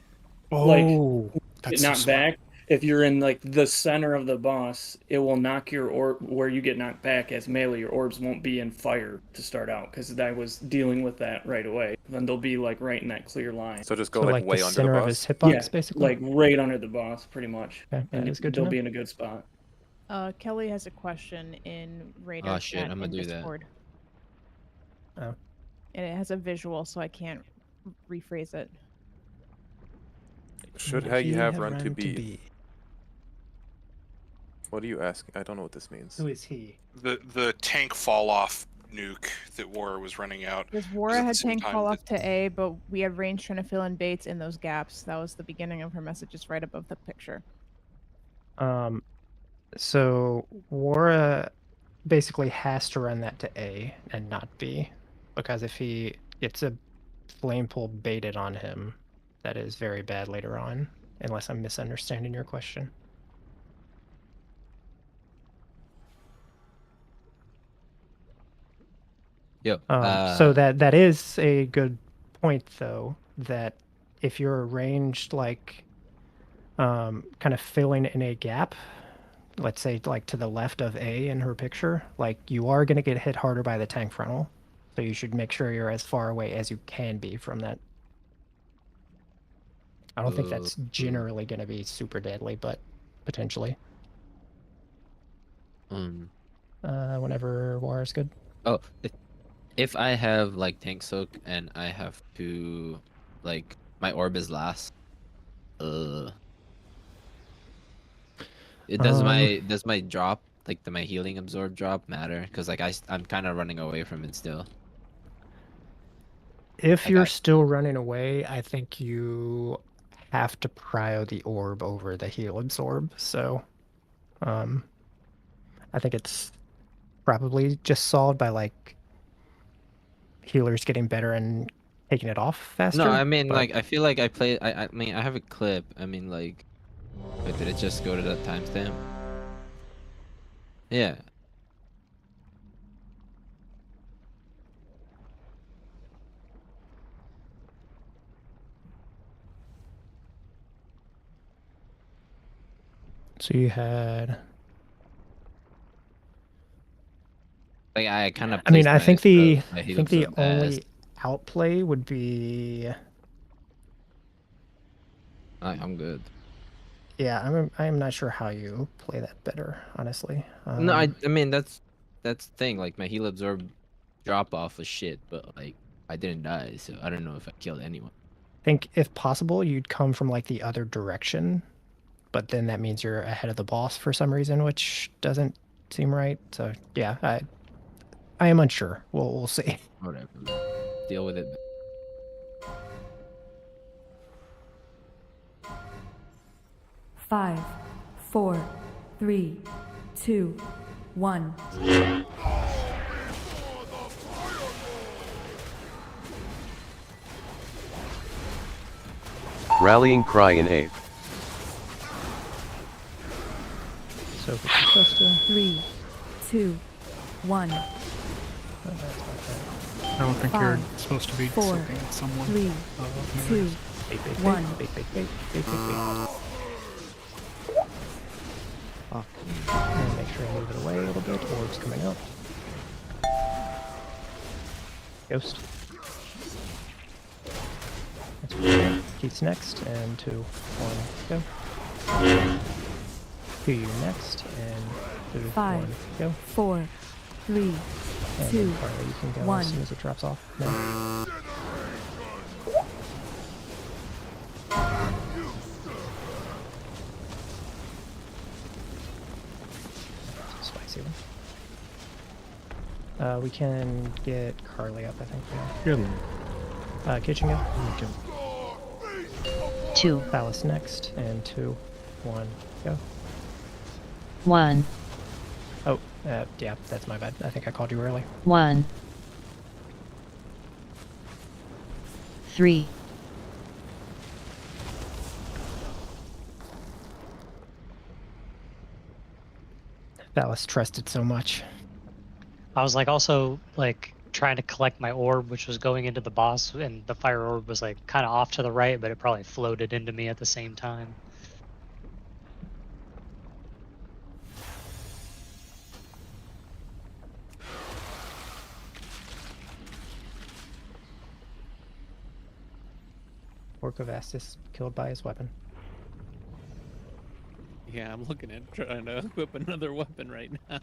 Like, Oh, that's not so back. if you're in like the center of the boss, it will knock your orb where you get knocked back as melee. Your orbs won't be in fire to start out because I was dealing with that right away. Then they'll be like right in that clear line. So just go like way the under center the of boss. his hitbox, Yeah, basically. like right under the boss, pretty much. Okay, And that is good to they'll know. be in a good spot. Kelly has a question in Radar Oh shit, chat I'm gonna in do that. Discord. Oh. And it has a visual, so I can't rephrase it. Should how you have run to be? What are you asking? I don't know what this means. Who is he? The tank fall off nuke that War was running out. Because was Wara at the had same tank time fall that- off to A, but we had range trying to fill in baits in those gaps. That was the beginning of her messages right above the picture. So Wara basically has to run that to A and not B, because if he gets a flame pool baited on him, that is very bad later on, unless I'm misunderstanding your question. Yep. So that is a good point, though, that if you're arranged like kind of filling in a gap, let's say like to the left of A in her picture, like you are going to get hit harder by the tank frontal. So you should make sure you're as far away as you can be from that. I don't think that's generally going to be super deadly, but potentially. Whenever war is good. Oh, if I have like tank soak and I have to, like, my orb is last. Does my drop, like my healing absorb drop, matter? Because like I'm kind of running away from it still. If you're still running away, I think you have to prio the orb over the heal absorb. So, I think it's probably just solved by like healers getting better and taking it off faster. No, I mean, but... like, I feel like I mean, I have a clip. I mean, like, wait, did it just go to that timestamp? Yeah. So you had. Like, I kind of. I mean, I think the only outplay would be. I'm good. Yeah, I'm not sure how you play that better, honestly. No, I mean that's the thing. Like my heal absorb drop off was shit, but like I didn't die, so I don't know if I killed anyone. I think if possible, you'd come from like the other direction, but then that means you're ahead of the boss for some reason, which doesn't seem right. So yeah, I am unsure. We'll see. Whatever. Deal with it. 5, 4, 3, 2, 1. Rallying cry in 8. So 3, 2, 1. I don't think you're supposed to be soaking someone. 3, 2, 1. Make sure I move it away a little bit. Orbs coming out. Ghost. That's right. Keith's next, and 2, 1, go. To you next, and 2, 5, 1, go. 4, 3, And 2, then Carly, you can go 1. as soon as it drops off. No. Spicy one. We can get Carly up, I think. Good. Kitchen go. 2. Phallus next, and 2, 1, go. 1. Oh, yeah, that's my bad. I think I called you early. 1. 3. Phallus trusted so much. I was like also like trying to collect my orb, which was going into the boss, and the fire orb was like kind of off to the right, but it probably floated into me at the same time. Orcovastus killed by his weapon. Yeah, I'm looking at trying to equip another weapon right now.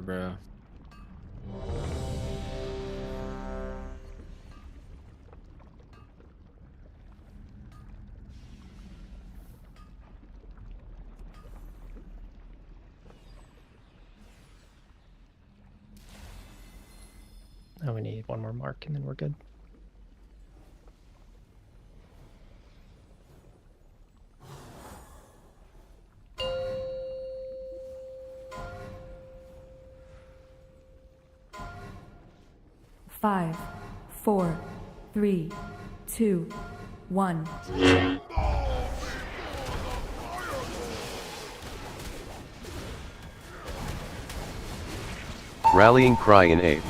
Bro. Oh, we need one more mark and then we're good. Five, 4, 3, 2, 1. Rallying cry in 8.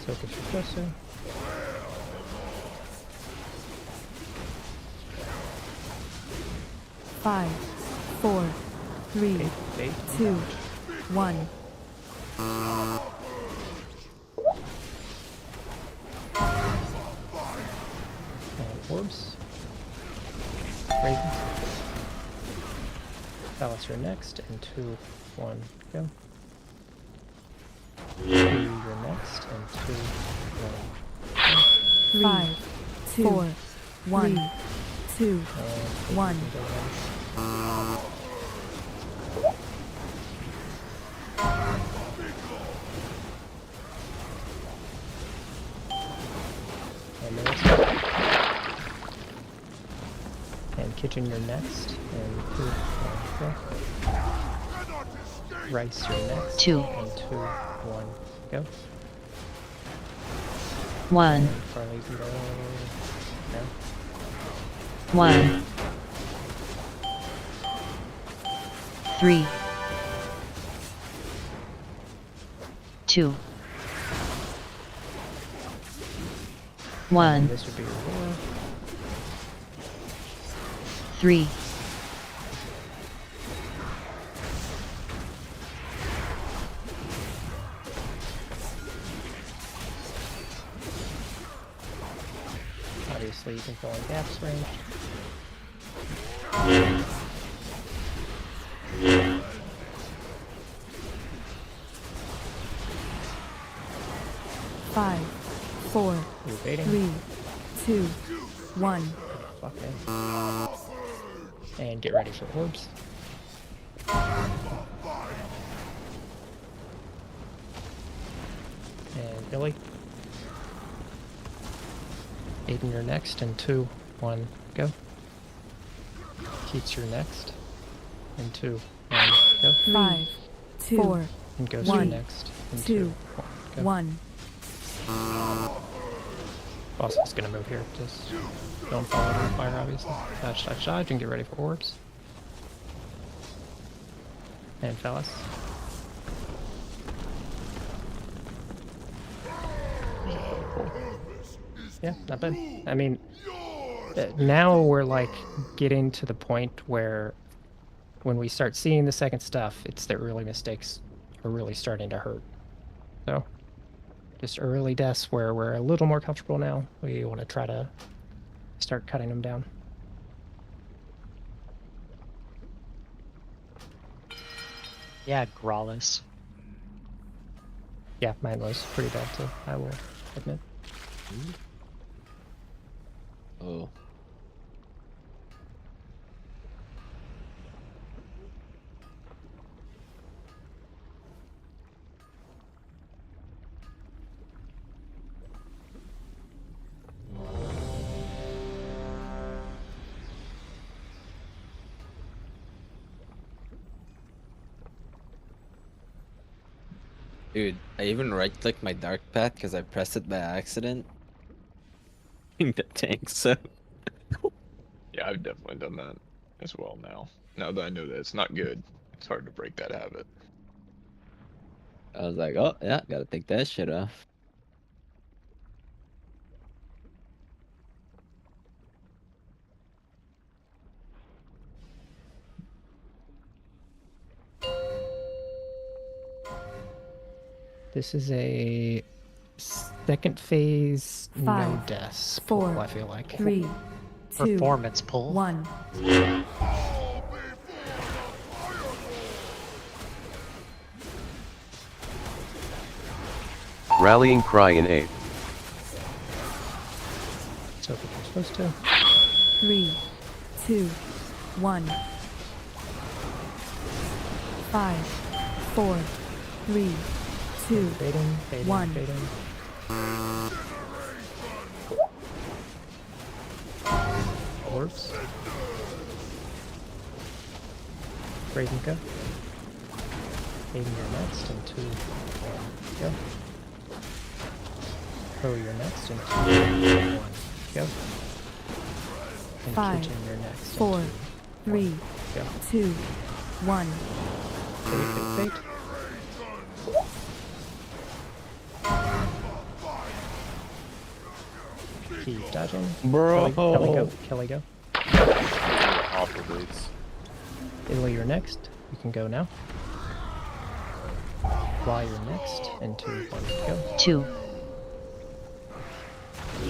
So get your closer. Five, 4, 3, 2, 1. Orbs. Raven. Phallus, you're next. And 2, 1, go. You're next. And 2, 1. 5, 4, 1, 2, 1. And Kitchen, you're next. And 2, 1, go. Rice, you're next. 2. And 2, 1, go. 1. And Farley, you go. No. 1. 3. 2. 1. This would be your 4. 3. 'Cause you can fill in gaps range. Five, 4, 3, 2, 1. Fuck it. And get ready for orbs. And Billy. Aiden, you're next, and 2, 1, go. Keats, you're next, and 2, 1, go. 5, 4, and Ghost, 1, you're next, and 2, 1, go. 1. Boss is gonna move here, just don't fall under the fire, obviously. Dodge, dodge, dodge, and get ready for orbs. And Phallus. Yeah, not bad. I mean, now we're like getting to the point where when we start seeing the second stuff, it's the early mistakes are really starting to hurt. So, just early deaths where we're a little more comfortable now. We want to try to start cutting them down. Yeah, Growlus. Yeah, mine was pretty bad too, I will admit. Oh. Dude, I even right-clicked my dark path because I pressed it by accident. In the tank, so. Yeah, I've definitely done that as well now. Now that I know that it's not good, it's hard to break that habit. I was like, oh, yeah, gotta take that shit off. This is a second phase no 5, deaths 4, pull, I feel like. 3, 2, Performance pull. 1. Rallying cry in 8. So if you're supposed to. 3, 2, 1. 5, 4, 3, 2, Baiting, 1. baiting. Orbs. Raven go. Aiden, you're next, and 2, 1, go. Pro, you're next, and 2, 1, go. And 5, Kitchen, you're next. 4, 3, go. 2, 1. Fate. Keep dodging. Bro. Kelly go. Awful blades. Italy, you're next. You can go now. Fly, you're next. And 2, 1, go. 2,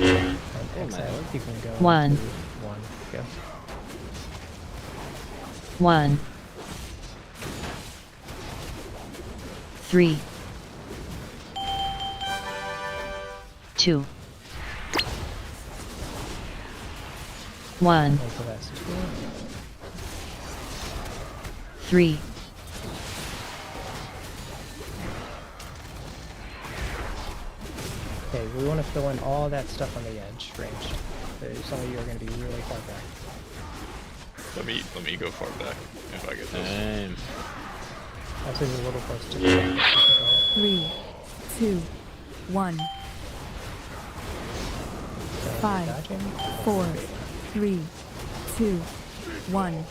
And Exile, you can go. 1. 2, 1, go. 1. 3, 2, 1, And so that's 2. 3, Okay, we want to fill in all that stuff on the edge range. Some of you are going to be really far back. Let me go far back if I get this. Damn. Actually, a little close to the 3, 2, 1. 5, 4, 3, 2, 1.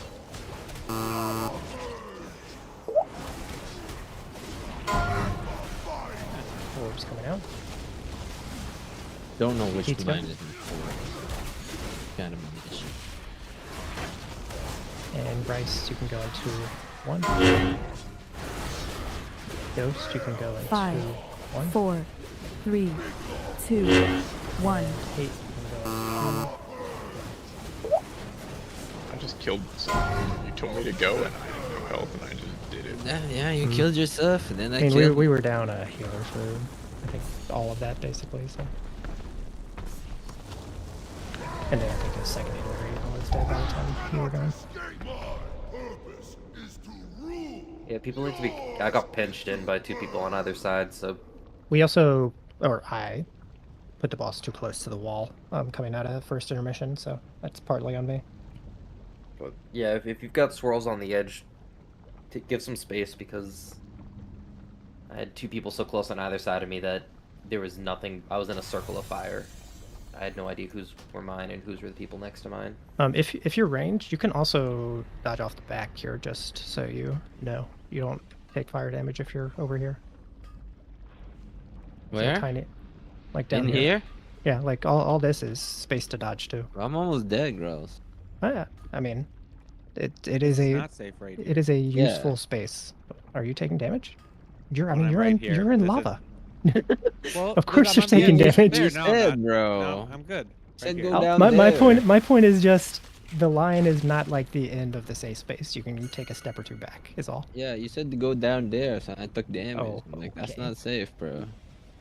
Orbs coming out. Don't know which Keats blind go. is for. Kind of an issue. And Bryce, you can go into 1. Ghost, you can go into 5, 1. 4, 3, 2, 1. 8, you can go into I just killed myself. You told me to go and I had no health and I just did it. Yeah, you killed yourself, and then I mean, killed. we were down a healer for, I think, all of that, basically, so. And then I think a second healer was dead by the time you were gone. Yeah, people need to be. I got pinched in by 2 people on either side, so. We also, or I, put the boss too close to the wall coming out of first intermission, so that's partly on me. But yeah, if you've got swirls on the edge, give some space because I had 2 people so close on either side of me that there was nothing. I was in a circle of fire. I had no idea whose were mine and whose were the people next to mine. If you're ranged, you can also dodge off the back here, just so you know. You don't take fire damage if you're over here. Where? So tiny, like down In here? Yeah, like all this is space to dodge too. I'm almost dead, Gross. I mean, it is a not safe right here. it is a Yeah. useful space. Are you taking damage? I Well, mean, I'm you're right in here. you're in This is- lava. Well, Of course look, you're taking I'm damage. there. You No, said, I'm not. bro. No, I'm good. Said Right go here. down My there. point is just the line is not like the end of the safe space. You can take a step or 2 back. Is all. Yeah, you said to go down there, so I took damage. Oh, I'm like, that's okay. not safe, bro.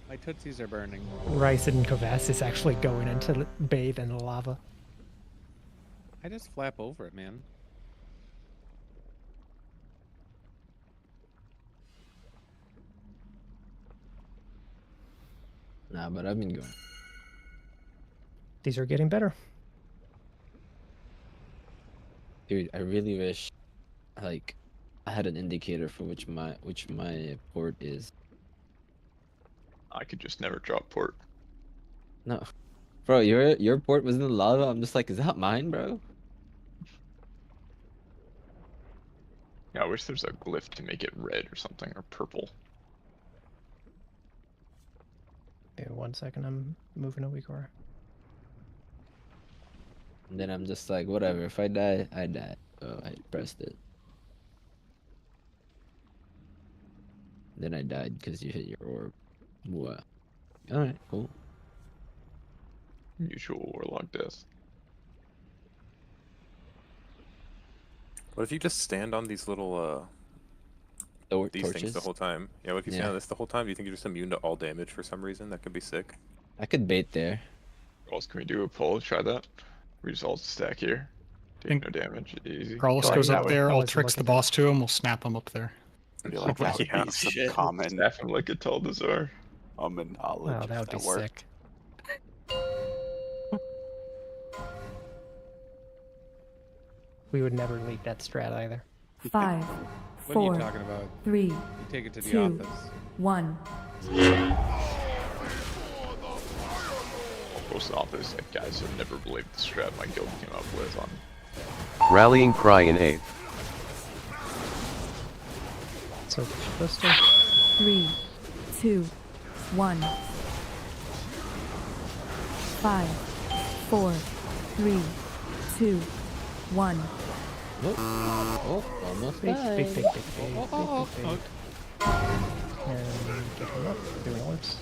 My tootsies are burning. Ryzen and Kovas is actually going into bathe in the lava. I just flap over it, man. Nah, but I've been going. These are getting better. Dude, I really wish, like, I had an indicator for which my port is. I could just never drop port. No, bro, your port was in the lava. I'm just like, is that mine, bro? Yeah, I wish there's a glyph to make it red or something, or purple. Okay, 1 second. I'm moving a week or. And then I'm just like, whatever. If I die, I die. So I pressed it. Then I died because you hit your orb. What? Alright, cool. Usual warlock death. What if you just stand on these little these things torches? the whole time? Yeah, what if you stand Yeah. on this the whole time? Do you think you're just immune to all damage for some reason? That could be sick. I could bait there. What else can we do? A pull? Try that. We just all stack here. Take no damage. Easy. Carlos goes up there, all tricks the boss to him, we'll snap him up there. I feel like that would Yeah. be some common Staff him like a Taldazar. knowledge. Wow, that if would be worked. sick. We would never leak that strat either. 5, What are you 4, talking about? 3, You take it to the 2, office. 1. Post office, like guys have never believed the strat my guild came up with on. Rallying cry in 8th. So we're supposed to. 3, 2, 1. 5, 4, 3, 2, 1. Oh, almost Big, died. big, big, big, big, big, big, big. And get him up. Doing orbs.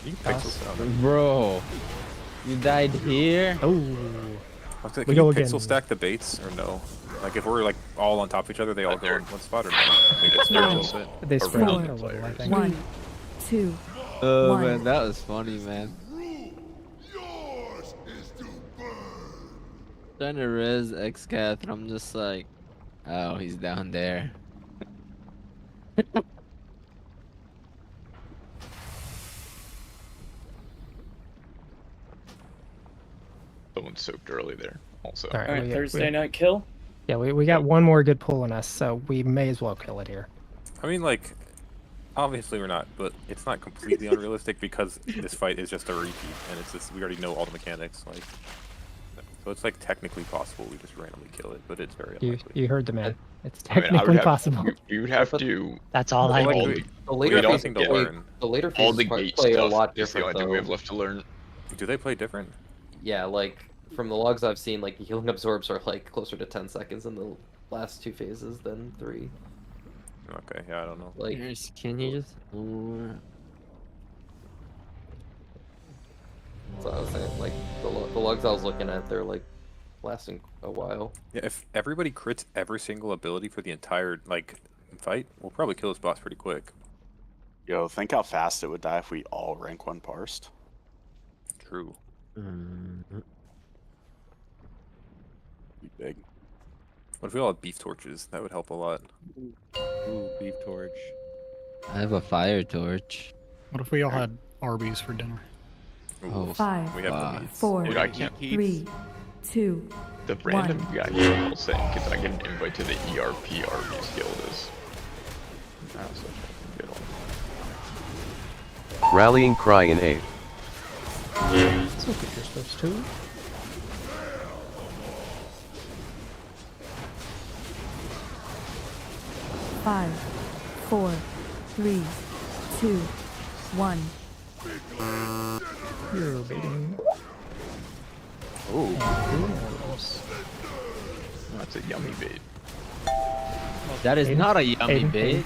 You can pixel stack. Bro, you died here? Oh. Can We you go pixel again. stack the baits or no? Like if we're like all on top of each other, they all go in one spot or no? Maybe it's Nine. a little bit. They spread Four, out a little, I think. 1, 2, Oh 1. man, that was funny, man. Trying to res Xcath, and I'm just like, oh, he's down there. Someone soaked early there, also. All right, All right, we- Thursday we- night kill. Yeah, we got one more good pull on us, so we may as well kill it here. I mean, like, obviously we're not, but it's not completely unrealistic because this fight is just a repeat, and it's just we already know all the mechanics. Like, so it's like technically possible we just randomly kill it, but it's very unlikely. You heard the man. It's I mean, I would technically have- possible. You would have to. That's all I Like, need. The later we got phases nothing to play, learn. the later All phases the gate play a stuff lot is the different only thing we have though. left to learn. Do they play different? Yeah, like from the logs I've seen, like the healing absorbs are like closer to 10 seconds in the last two phases than 3. Okay, yeah, I don't know. Like, Can you just? so I was saying, like the logs I was looking at, they're like lasting a while. Yeah, if everybody crits every single ability for the entire like fight, we'll probably kill this boss pretty quick. Yo, think how fast it would die if we all rank 1 parsed. True. Be big. What if we all had beef torches? That would help a lot. Ooh, beef torch. I have a fire torch. What if we all had Arby's for dinner? Oh, 5, We have the meats. 4, Dude, I can't. 3, 2, The random guy here will say, because I get an invite to the ERP Arby's Guild is. That's such a good one. Rallying cry in 8th. That's what you're supposed to. Five, 4, 3, 2, 1. You're baiting. Ooh. That's a yummy bait. That is Aiden, not a yummy Aiden, bait.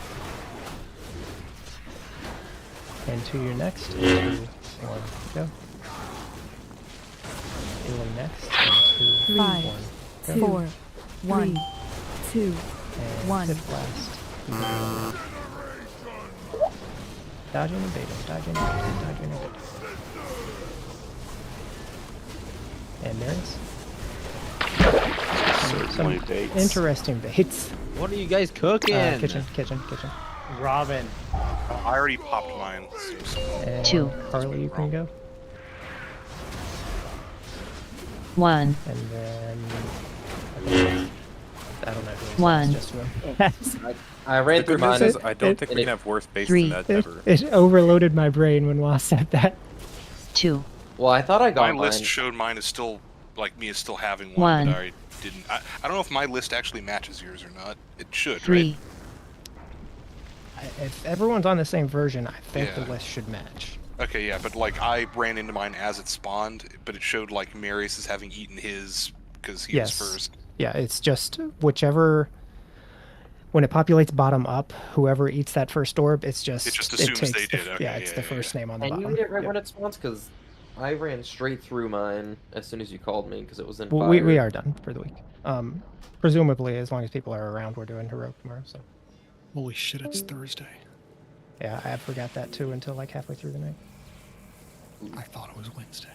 And to your next. 2, 1, go. Healing next. And 2, 5, 1, 4, 1, 2, and 1. hit blast. Dodging and baiting, dodging and baiting, dodging and baiting. And there is. Certainly baits. Interesting baits. What are you guys cooking? Kitchen. Robin. I already popped mine. And 2. Carly, you can go. 1. And then. I don't know who it is. 1. It's just one. I ran The through good news mine. is I don't think we can have worse baits 3. than that ever. It overloaded my brain when Wa said that. 2. Well, I thought I got My mine. list showed mine is still like me is still having one, 1. but I didn't. I don't know if my list actually matches yours or not. It should, 3. right? If everyone's on the same version, I think Yeah. the list should match. Okay, yeah, but like I ran into mine as it spawned, but it showed like Marius is having eaten his because he Yes. was first. Yeah, it's just whichever. when it populates bottom up, whoever eats that first orb, it just assumes takes they the, did. Okay, yeah, it's the first name on the And bottom. you eat it right Yep. when it spawns, because I ran straight through mine as soon as you called me, because it was in Well, fire. we are done for the week. Presumably, as long as people are around, we're doing heroic tomorrow. So. Holy shit! It's Thursday. Yeah, I forgot that too until like halfway through the night. I thought it was Wednesday.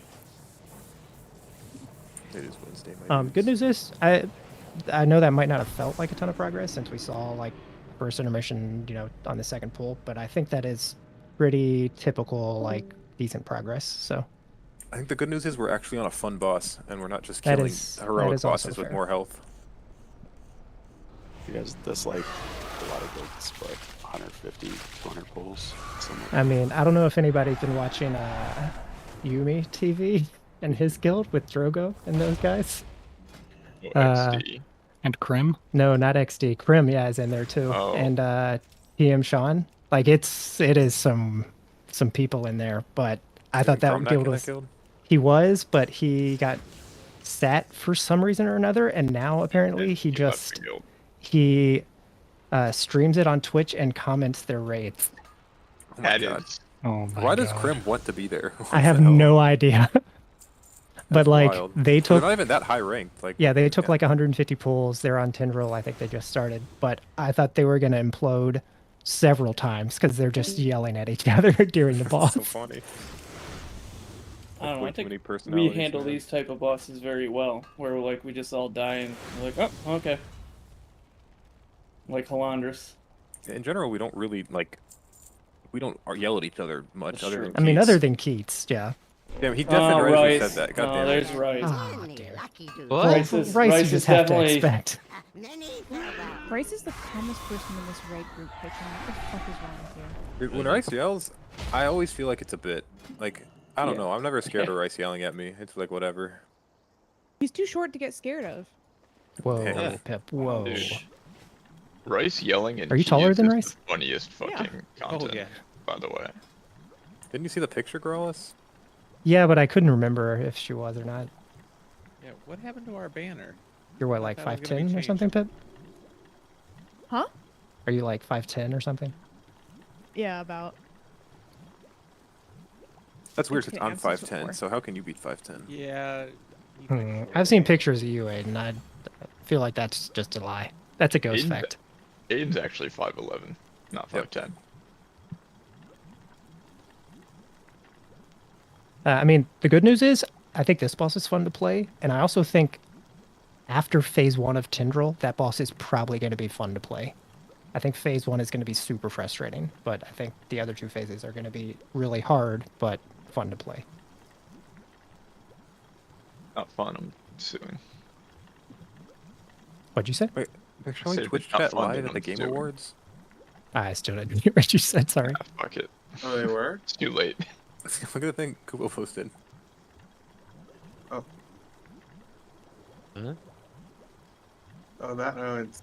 It is Wednesday. Good news is, I know that might not have felt like a ton of progress since we saw like first intermission, on the second pull, but I think that is pretty typical, like decent progress. So I think the good news is we're actually on a fun boss, and we're not just That killing is- heroic that is also bosses with fair. more health. You guys dislike a lot of builds, but 150, 200 pulls. I mean, I don't know if anybody's been watching Yumi TV and his guild with Drogo and those guys. XD. And Krim? No, not XD. Krim, yeah, is in there too. Oh. And TM Sean. Like it is some people in there, but I thought that From guild was he was, but he got sat for some reason or another, and now apparently he just he streams it on Twitch and comments their raids. Oh my That god. is- Oh my Why does God. Krim want to be there? I have no idea. But That's like wild. they They're took not even that high ranked. Like yeah, they took like 150 pulls. They're on Tendril. I think they just started, but I thought they were gonna implode several times because they're just yelling at each other during the boss. so funny. I don't know. I Way too think many we personalities, handle man. these type of bosses very well, where like we just all die and we're like, oh, okay. Like Halandris. In general, we don't really we don't yell at each other much. That's Other true. than I mean, Keats. other than Keats, yeah. Damn, he definitely Rice. said that. God Oh, damn there's it. Rice. Ah, dear. What? Rice is, Rice, Rice you is just have to definitely. expect. Rice is the calmest person in this raid group picking. What the fuck is wrong with you? Dude, when Rice yells, I always feel like it's a bit. Like, I don't Yeah. know. I'm never scared of Rice yelling at me. It's like, whatever. He's too short to get scared of. Whoa, Yeah. Pip. Whoa. Dude. Rice yelling and Are you taller Keys than is Rice? the funniest fucking content, yeah. by the way. Didn't you see the picture, Growless? Yeah, but I couldn't remember if she was or not. Yeah, what happened to our banner? You're what, I like thought it was gonna be 5'10" or changed. something, Pip? Huh? Are you like 5'10" or something? Yeah, about. That's weird just because kidding, I'm I've seen this 5'10", before. so how can you beat 5'10"? Yeah. I've seen pictures of you, Aiden. I feel like that's just a lie. That's a ghost Aiden's- fact. Aiden's actually 5'11", not 5'10". I mean, the good news is, I think this boss is fun to play, and I also think after phase 1 of Tendril, that boss is probably going to be fun to play. I think phase 1 is going to be super frustrating, but I think the other two phases are going to be really hard, but fun to play. Not fun, I'm suing. What'd you say? Wait, they're showing said Twitch not chat fun, live then at the I'm Game suing. Awards? I still didn't hear what you said, sorry. Ah, fuck it. Oh, they were? It's too late. Look at the thing Kubo posted. Oh. Huh? Oh, that. Oh, it's.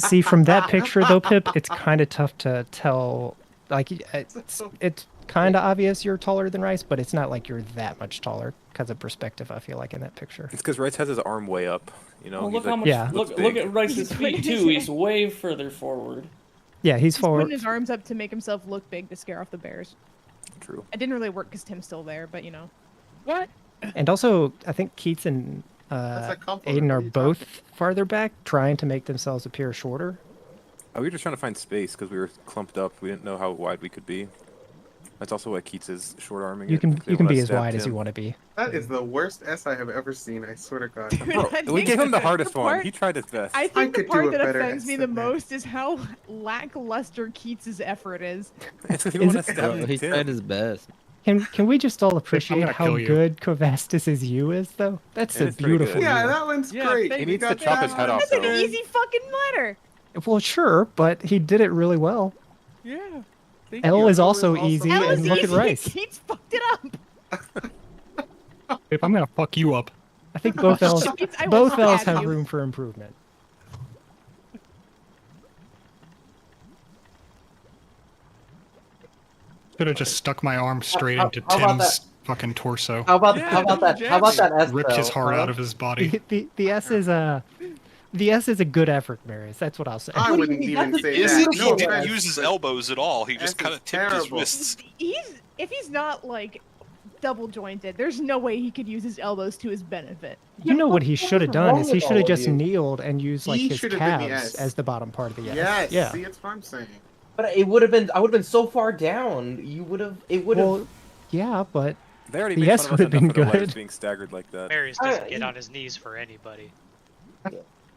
See, from that picture though, Pip, it's kind of tough to tell. Like, it's kind of obvious you're taller than Rice, but it's not like you're that much taller because of perspective. I feel like in that picture. It's because Rice has his arm way up. You know. Well, he's look like, how much. Yeah. Look big. at Rice's feet too. He's way further forward. Yeah, he's He's putting forward. his arms up to make himself look big to scare off the bears. True. It didn't really work because Tim's still there, but you know. What? And also, I think Keats and That's a compliment. Aiden What are are you both farther back, trying to make themselves appear shorter. We were just trying to find space because we were clumped up. We didn't know how wide we could be. That's also why Keats is short arming. You can be as wide as you want to be. That is the worst S I have ever seen. I swear to God. Bro, I we think gave him the the hardest one. part- He tried his best. I think the could do part a that better offends me the estimate. most is how lackluster Keats' effort is. It's 'cause he Is wanted it- to stab He Tim. tried his best. Can we just all appreciate gonna how kill you. good Kovastis' U is, though? That's It a is pretty beautiful good. Yeah, U. that one's Yeah, great. thank He you. needs to chop his head off, That's an though. easy fucking letter. Well, sure, but he did it really well. Yeah. Thank L you. is also also easy, That was and look at easy. Rice. Keats fucked it up. If I'm gonna fuck you up. I think both L's, Keats, I will both fuck L's at have you. room for improvement. Should have just stuck my arm straight How- into how about Tim's fucking torso. How about Yeah, how about that? How about that S Ripped his though, heart huh? out of his body. The S is the S is a good effort, Marius. That's what I'll say. I wouldn't even say that. Isn't No he didn't offense, use his but elbows at all. He just this kind is of tipped his terrible. wrists. If he's not like double jointed, there's no way he could use his elbows to his benefit. You know what he should have done is he should have just you? kneeled and used like He his should have been the calves S. as the bottom part of the S. Yes. Yeah. See, that's what I'm saying. But it would have been. I would have been so far down. You would have. It would have. Well, yeah, but They already the made S fun of would us have been enough for the wives good. being staggered like that. Marius doesn't get on his knees for anybody.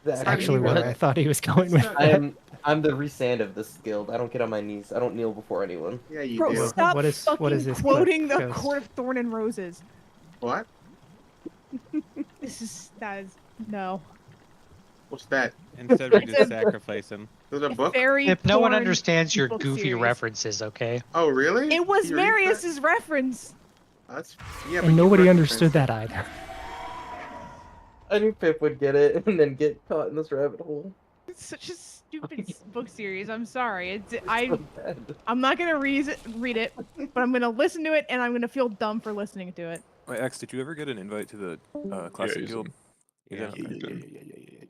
That's actually where I thought he was going with that. I'm the Resand of this guild. I don't get on my knees. I don't kneel before anyone. Yeah, you Bro, do. stop What is fucking this quoting clip, the Ghost? Court of Thorn and Roses. What? That is no. What's that? Instead, we just sacrifice him. There's a book? Very If no one porn understands your book goofy series. references, okay? Oh, really? It was You read that? Marius's reference. That's yeah, but And you nobody read understood that either. I knew Pip would get it and then get caught in this rabbit hole. It's such a stupid book series. I'm sorry. So bad. I'm not gonna read it, but I'm gonna listen to it and I'm gonna feel dumb for listening to it. Wait, X, did you ever get an invite to the Classic he's Guild? Yeah.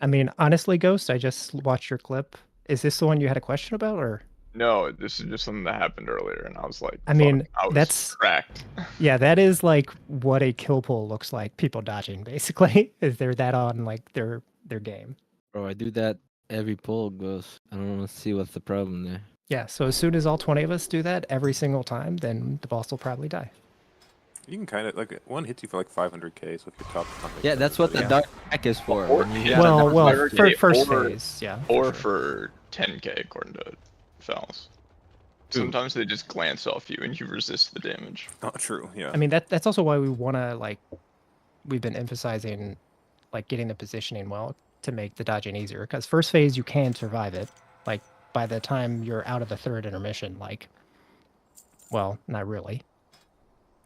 I mean, honestly, Ghost, I just watched your clip. Is this the one you had a question about, or? No, this is just something that happened earlier, and I was like, I mean, fuck, I was that's cracked. Yeah, that is like what a kill pull looks like. People dodging, basically. Is they're that on like their game. Bro, I do that every pull goes. I don't want to see what's the problem there. Yeah. So as soon as all 20 of us do that every single time, then the boss will probably die. You can kind of like one hits you for like 500k. So if you're top, Yeah, that's what the yeah. dark pack is for. Or, when you hit yeah, Well, that's well, why for they- first or- phase, yeah. Or for 10k, according to Fouls. Sometimes they just glance off you and you resist the damage. Not true. Yeah. I mean, that's also why we want to like, we've been emphasizing like getting the positioning well to make the dodging easier. Because first phase you can survive it. Like by the time you're out of the third intermission, like, well, not really.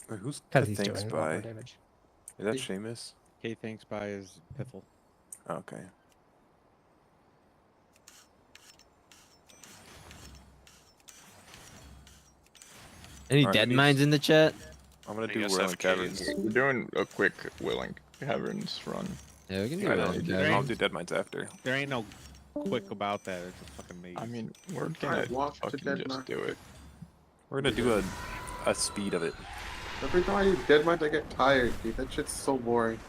Wait, who's Because he's thanks doing a lot by? more damage. Is that Seamus? K thanks by is Piffle. Oh, okay. Any Alright, dead we- mines in the chat? I'm gonna I do guess Whirling FK Caverns. is- We're doing a quick Willing Caverns run. Yeah, we can do I that. know. Okay. I'll do Dead Mines after. There ain't no quick about that. It's a fucking maze. I mean, we're gonna walk to fucking just Denmark. do it. We're gonna do a speed of it. Every time I do Dead Mines, I get tired, dude. That shit's so boring.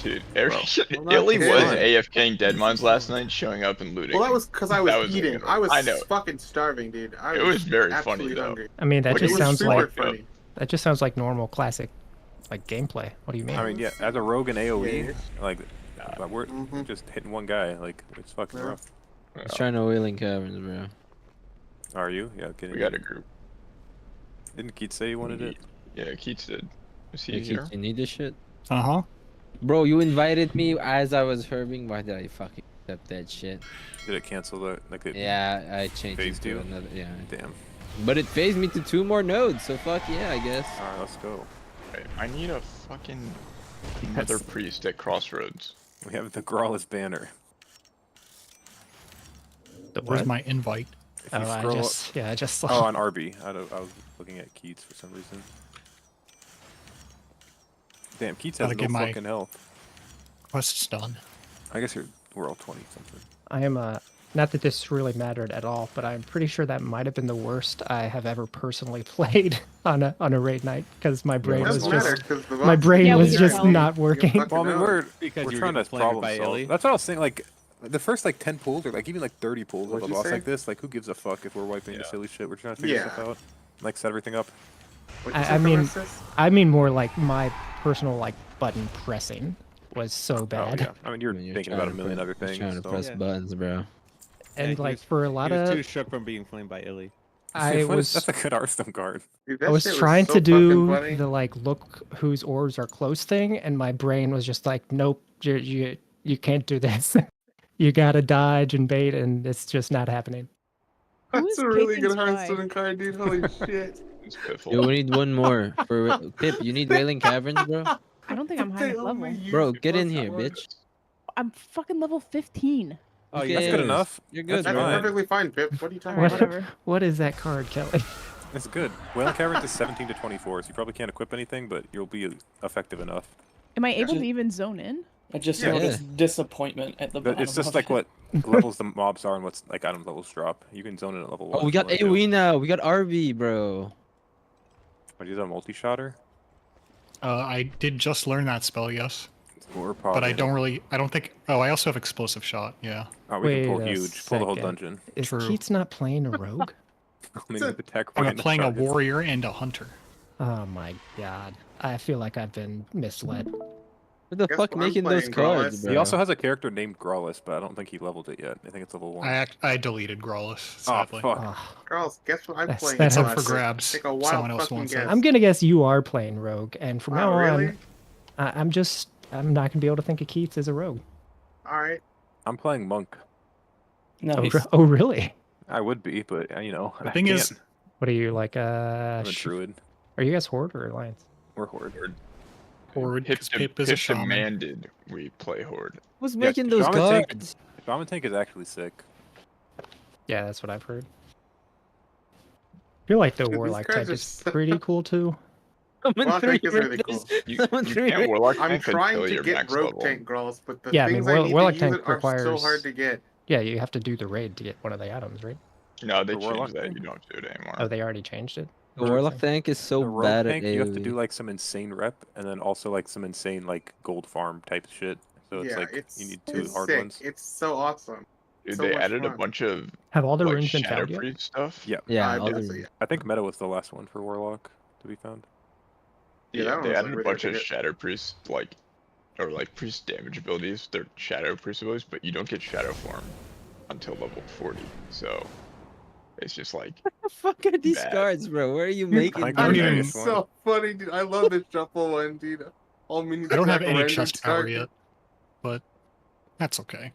Dude, I'm not Illy was kidding. AFKing Dead Mines last night, showing up and looting. Well, that was because I That was was a eating. good one. I was I know. fucking starving, dude. It was very funny, absolutely though. hungry. I mean, that Like, just it was sounds super like funny. that just sounds like normal classic, like gameplay. What do you mean? I mean, yeah, as a rogue in AOE, Yeah. like we're Mhm. just hitting one guy. Like it's fucking Yeah. rough. I was trying to Wailing Caverns, bro. Are you? Yeah. Getting We got a group. Didn't Keith say he wanted it? Yeah, Keats did. Is he Hey, here? Keith, you need this shit? Uh-huh. Bro, you invited me as I was herbing. Why did I fucking accept that shit? Did it cancel the like? It Yeah, I changed it phased to you? another. Yeah. Damn. But it phased me to 2 more nodes, so fuck yeah, I guess. All right, let's go. Okay, I need a fucking Mother Priest at Crossroads. We have the Grawless banner. Where's what? my invite? If Oh, you I scroll just yeah, I just Oh, saw. on RB. I was looking at Keats for some reason. Damn, Keats has Gotta no get my- fucking health. Quest's done. I guess we're all 20 something. I am not that this really mattered at all, but I'm pretty sure that might have been the worst I have ever personally played on a raid night because my brain It was doesn't just matter, 'cause the my boss- brain Yeah, was we just can tell. not working. Well, I mean, we're Because you were trying to getting flamed problem by solve. Illy? That's what I was saying. Like the first like 10 pulls or like even like 30 pulls of What'd a you boss say? like this. Like who gives a fuck if we're wiping the silly shit? We're trying to figure Yeah. stuff out. Like set everything up. What'd you say, I mean, Francis? I mean more like my personal like button pressing was so bad. Oh yeah. I mean, you're You're thinking trying about a to million press- other you're things. trying to so- press Yeah. buttons, bro. And he like was- for a lot he was of too shook from being flamed by Illy. I was That's a good Hearthstone card. Dude, I that was shit trying so to do fucking funny. the like look whose orbs are close thing, and my brain was just like, nope, you can't do this. You gotta dodge and bait, and it's just not happening. That's is a really Kate's good guy? Hearthstone card, dude. Holy shit. It's pitiful. Yo, we need one more for Pip. You need Wailing Caverns, bro. I don't think I'm high enough level. Bro, get in here, bitch. I'm fucking level 15. Oh, Who yeah. That's good cares? enough. You're good, That's fine. perfectly fine, Pip. What are you talking Alright, about? whatever. What is that card, Kelly? It's good. Wailing Caverns is 17 to 24, so you probably can't equip anything, but you'll be effective enough. Am I able to even zone in? I just Yeah. noticed disappointment at the bottom. It's just of like it. what levels the mobs are and what's like item levels drop. You can zone in at level 1. Oh, we got AoE now. We got RV, bro. What, is that a multi-shotter? I did just learn that spell, yes. Or But I don't think. Oh, I also have explosive shot. Yeah. Oh, we can pull Wait a huge. Pull the whole second. dungeon. Is True. Keats not playing a rogue? Only with the tech I'm random playing a targets. warrior and a hunter. Oh my god. I feel like I've been misled. What the Guess fuck what I'm making those playing, cards, Grawless? bro? He also has a character named Grawless, but I don't think he leveled it yet. I think it's level 1. I deleted Grawless, sadly. Oh, fuck. Girls, guess what I'm That's- playing? that's It's up how for it's- grabs. Take a wild Someone else fucking wants guess. it. I'm gonna guess you are playing rogue, and from Wow, now really? on, I'm not gonna be able to think of Keats as a rogue. All right. I'm playing Monk. Nice. Oh, really? I would be, but you know. The thing is, What are you like? I'm a druid. Are you guys Horde or Alliance? We're Horde. Horde, because Pip is a shaman. demanded we play Horde. Who's Yeah, making those Shaman cards? Shaman Tank is actually sick. Yeah, that's what I've heard. I feel like the Dude, these Warlock cards tank are is so- pretty cool too. Warlock tank is really cool. You can't Warlock I'm tank trying until to you're get max rogue level. tank girls, but the Yeah, I mean, things I need Warlock to use tank it are so requires- hard to get. Yeah, you have to do the raid to get one of the items, right? No, they The Warlock changed that. tank? You don't do it anymore. Oh, they already changed it. The Warlock tank is so The rogue bad tank, at you have to AoE. do like some insane rep, and then also like some insane like gold farm type shit. So it's Yeah, like it's you need 2 it's hard sick. ones. It's so awesome. Dude, So they much added a fun. bunch of Have all the like runes been shadow found yet? priest stuff. Yeah. Yeah, I all bet the- so, yeah. I think Meta was the last one for Warlock to be found. Yeah, that Yeah, one they was, added like, a really bunch of good. shadow priest or priest damage abilities. They're shadow priest abilities, but you don't get shadow form until level 40. So it's just like What the fuck are these bad. cards, bro? Where are you I making think I don't these? even- It's so funny, dude. I love the shuffle one, dude. All minions I don't have any rendered chest power target. yet, but that's okay.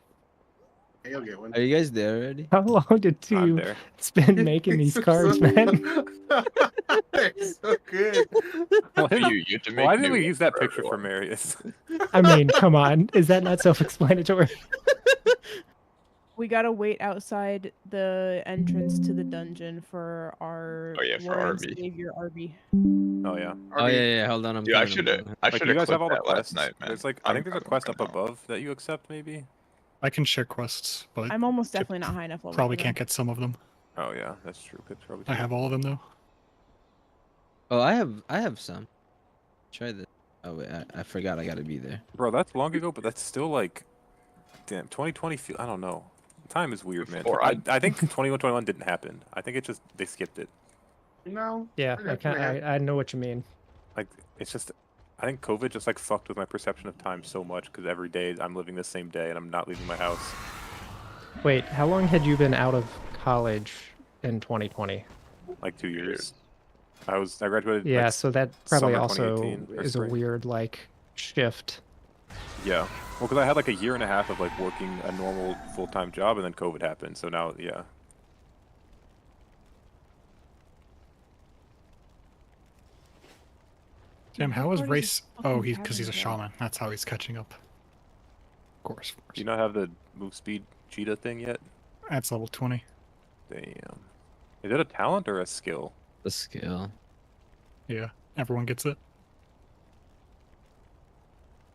Hey, you'll get one. Are you guys there already? How long did I'm you there. spend making these cards, So- man? They're so good. You have to make Why did new we use that for picture for everyone. Marius? I mean, come on. Is that not self-explanatory? We gotta wait outside the entrance to the dungeon for our Oh, yeah, for Lord and RB. Savior RB. Oh yeah. Oh yeah, hold on, I'm Dude, I coming, should I'm have. coming. I Like should you have guys have clipped all the that quests. last night, man. There's like I think there's a quest up coming home. above that you accept maybe. I can share quests, but I'm almost definitely not high enough level. probably for can't them. get some of them. Oh yeah, that's true. Pip's probably I have all of them though. Oh, I have some. Try this. Oh wait, I forgot I gotta be there. Bro, that's long ago, but that's still like, damn, 2020. I don't know. Time is weird, man. Before I think 21 didn't happen. I think it just they skipped it. No. Yeah, I know what you mean. Like it's just, I think COVID just like fucked with my perception of time so much because every day I'm living the same day and I'm not leaving my house. Wait, how long had you been out of college in 2020? Like 2 years. I graduated. Yeah, like, so that probably summer also 2018 or is a spring. weird like shift. Yeah. Well, because I had like a year and a half of like working a normal full-time job, and then COVID happened. So now, yeah. Damn, how is What is race? this Oh, fucking because he's a pattern shaman. That's how he's catching up. Of course. Do you not have the move speed cheetah thing yet? That's level 20. Damn. Is it a talent or a skill? The skill. Yeah, everyone gets it.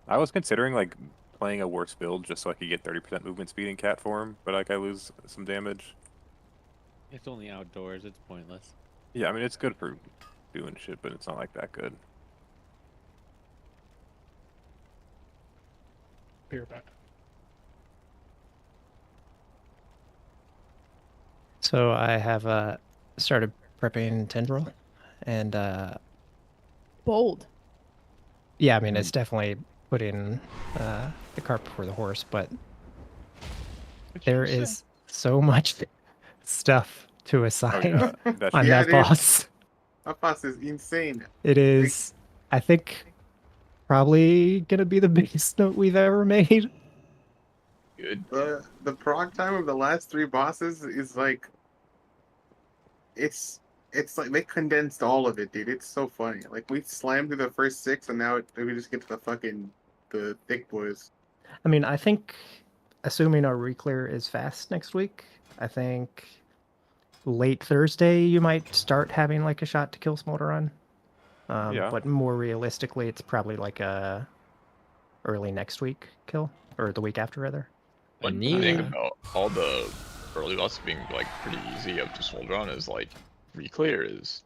I was considering like playing a worse build just so I could get 30% movement speed in cat form, but like I lose some damage. It's only outdoors. It's pointless. Yeah, I mean it's good for doing shit, but it's not like that good. Be right back. So I have started prepping Tendril, and Bold. yeah, I mean it's definitely putting the cart before the horse, but there is so much stuff to assign on Yeah, that dude. boss. That boss is insane. It is, I think, probably gonna be the biggest note we've ever made. Good. The proc time of the last 3 bosses is like, it's like they condensed all of it, dude. It's so funny. Like we slammed through the first 6, and now we just get to the thick boys. I mean, I think, assuming our reclear is fast next week, I think late Thursday you might start having like a shot to kill Smolder on. Yeah. But more realistically, it's probably like a early next week kill, or the week after rather. One thing about all the early boss being like pretty easy up to soldier on is like re-clear is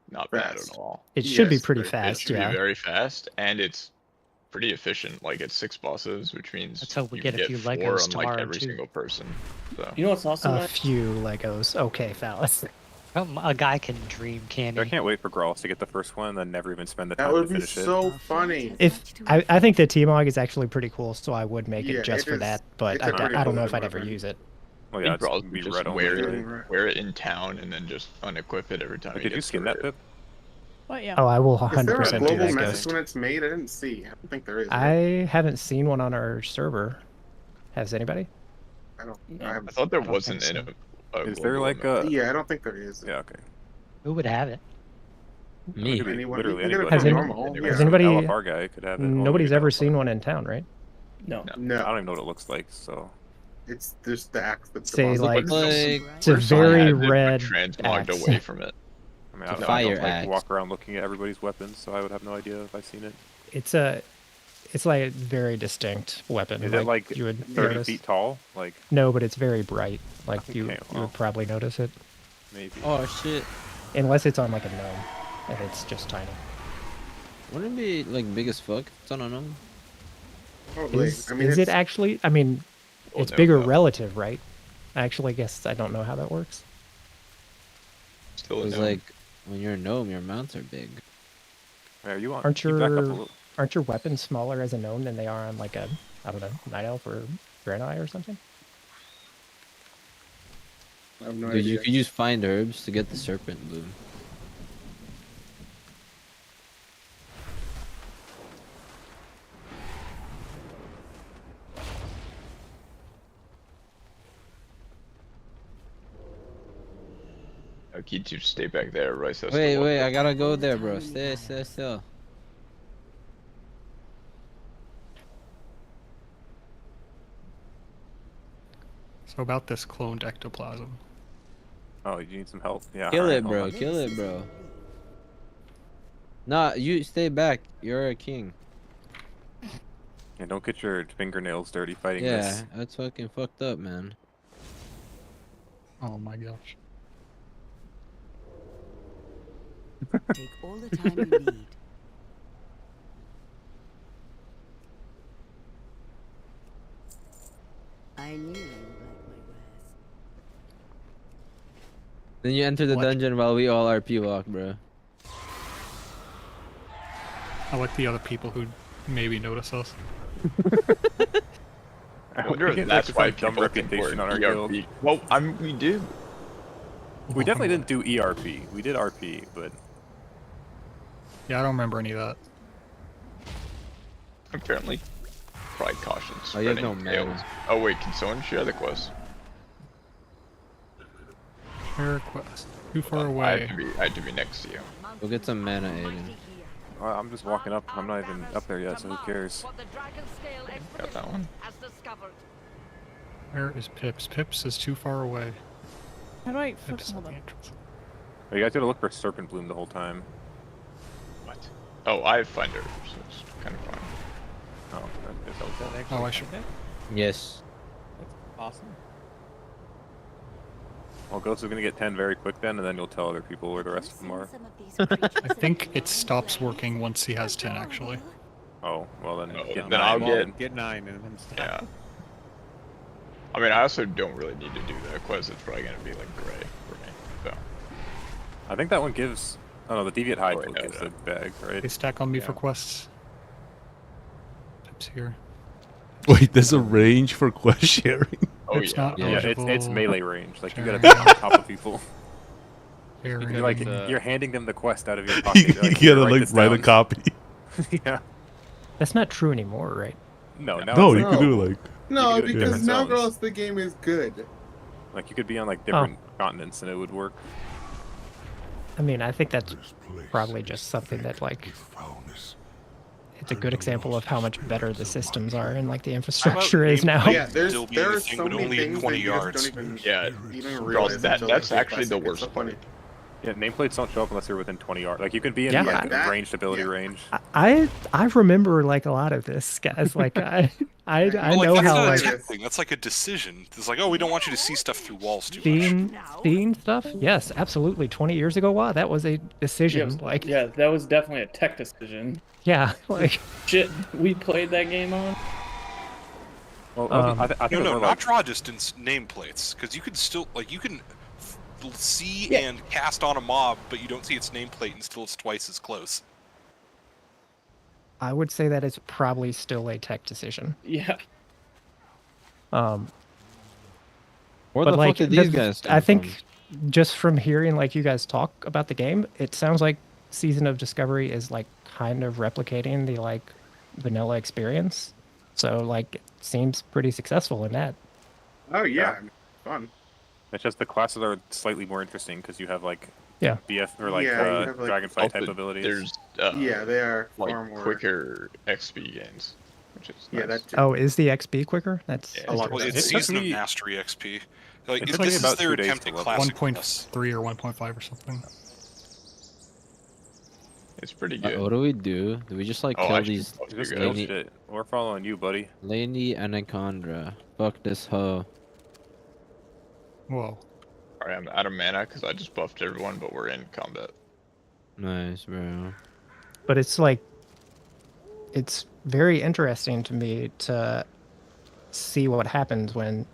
not bad at all. It should be pretty fast, It should yeah. be very fast, and it's pretty efficient. Like it's 6 bosses, which means Let's hope we you get a get few 4 Legos on tomorrow, like every too. single person. So You know what's awesome? A few Legos. Okay, Phallus. A guy can dream, can I he? can't wait for Grolls to get the first one and then never even spend the time That would to be finish it. so funny. If I think the T-Mog is actually pretty cool, so I would make Yeah, it just it for is- that. But it's a pretty I don't know cool if I'd ever weapon. use it. Well, I yeah, think Brawls it's would be just red only. wear it in town and then just unequip it every time. Did you skin that, Pip? What? Yeah. Oh, I will Is there a 100% do global that, message Ghost. when it's made? I didn't see. I don't think there is. I right? haven't seen one on our server. Has anybody? I don't. No. I thought there I don't wasn't think in so. a Is there global like map. a? Yeah, I don't think there is. Yeah, okay. Who would have it? Me. Could be Anyone- literally you can get it anybody. Has any- normal, has yeah. anybody- LFR guy could have it. Well, Nobody's maybe ever LFR. seen one in town, right? No. I No, don't even know what it looks like. So it's just the axe. The Say, boss like, weapon. it's a Or someone very has it, but red transmogged axe. away from it. I mean, It's a I don't fire like axe. walk around looking at everybody's weapons, so I would have no idea if I've seen it. It's like a very distinct weapon. Is it like you would 30 notice? feet tall? Like No, but it's very bright. Like you Okay, well. would probably notice it, maybe. Oh shit! unless it's on like a gnome, and it's just tiny. Wouldn't it be like big as fuck? if It's on a gnome. Probably. Is, I mean, is it it's- actually? I mean, Well, it's no, bigger no. relative, right? I actually guess I don't know how that works. Still a It's gnome. like when you're a gnome, your mounts are big. Are you on? Aren't you back up a your little. aren't your weapons smaller as a gnome than they are on like a I don't know Night Elf or Draenei or something? I have no Dude, you idea. could use find herbs to get the serpent bloom. I'll keep you stay back there, Royce. has to Wait, walk wait, up. I gotta go there, bro. Stay still. So about this cloned ectoplasm. Oh, you need some help? Yeah. Kill alright, it, hold bro. on. Kill it, bro. Nah, you stay back. You're a king. Yeah, don't get your fingernails dirty fighting Yeah, this. that's fucking fucked up, man. Oh my gosh. Take all the time you need. I knew you would like my wares. Then you enter the What? dungeon while we all RP walk, bro. I like the other people who maybe notice us. I wonder We if get, that's like, why some dumb people think reputation we're on our ERP. guild. Well, we do. We definitely didn't do ERP. We did RP, but Yeah, I don't remember any of that. Apparently. Pride caution. Oh, you have spreading no tales. mana. Oh wait, can someone share the quest? Share quest. Too far I away. have to be next to you. Go get some mana, Aiden. I'm just walking up. I'm not even up there yet, so who cares? Got that one. Where is Pips? Pips is too far away. How do I Pips is hold at the on. entrance. Oh, you guys gotta look for Serpent Bloom the whole time. What? Oh, I have Finder, so it's kind of fun. Oh, is that what that actually? Oh, I should. Yes. That's awesome. Well, Ghost is gonna get 10 very quick then, and then you'll tell other people where the rest of them are. I think it stops working once he has 10, actually. Oh, well then. Oh, get then I'll nine. get- 9 and then stop. Yeah. I mean, I also don't really need to do that quest. It's probably gonna be like gray for me. So. I think that one gives. Oh no, the Deviant Hide Oh, I know gives that. the bag, right? They stack on me Yeah. for quests. Pips here. Wait, there's a range for quest sharing. Oh Pips yeah. not Yeah, it's eligible. melee range. Like you gotta Sharing. be on top of people. Sharing. You're like the- you're handing them the quest out of your pocket. You You're like, gotta "Write like this write a down." copy. Yeah. That's not true anymore, right? No, now No, it's you like, can do like No, You can do because different now, zones. girls, the game is good. like you could be on like different continents and it would work. I mean, I think that's probably just something that like it's a good example of how much better the systems are and like the infrastructure is now. Yeah, there's Still be there the are thing, so but many only at things 20 that you just yards. don't even Yeah. even Girls, realize. that until that's they get actually the plastic. It's worst so funny. part. Yeah, nameplates don't show up unless you're within 20 yards. Like you can be in Yeah. like that- ranged ability range. I remember like a lot of this, guys. Like I Well, like, know that's how not like a tech thing. That's like a decision. It's like, oh, we don't want you to see stuff through walls too much. seeing stuff. Yes, absolutely. 20 years ago, wow, that was a decision. Like Yeah, that was definitely a tech decision. yeah, like Shit, we played that game on. Well, I think No, it was more not like draw distance nameplates, because you can still you can see and cast on a mob, but you don't see its nameplate until it's twice as close. I would say that it's probably still a tech decision. Yeah. Where But the like, fuck did these guys come I think from? just from hearing like you guys talk about the game, it sounds like Season of Discovery is like kind of replicating the like vanilla experience. So like it seems pretty successful in that. Oh yeah, fun. it's just the classes are slightly more interesting because you have like Yeah. BF or like Yeah, you have, like, Dragonflight type abilities. There's Yeah, they are like far more quicker XP gains, which is Yeah, nice. that too. Oh, is the XP quicker? That's Yeah, a lot. Well, It it's took Season of me- Mastery XP. Like, it this took me is about their 2 days attempt to at level. classic 1.3 or 1.5 or something. It's pretty good. What do we do? Do we just like Oh, I kill should these fuck you Just guys. kill lady, shit. We're following you, buddy. Lady Anaconda? Fuck this hoe. Whoa. Alright, I'm out of mana because I just buffed everyone, but we're in combat. Nice, bro. But it's like it's very interesting to me to see what happens when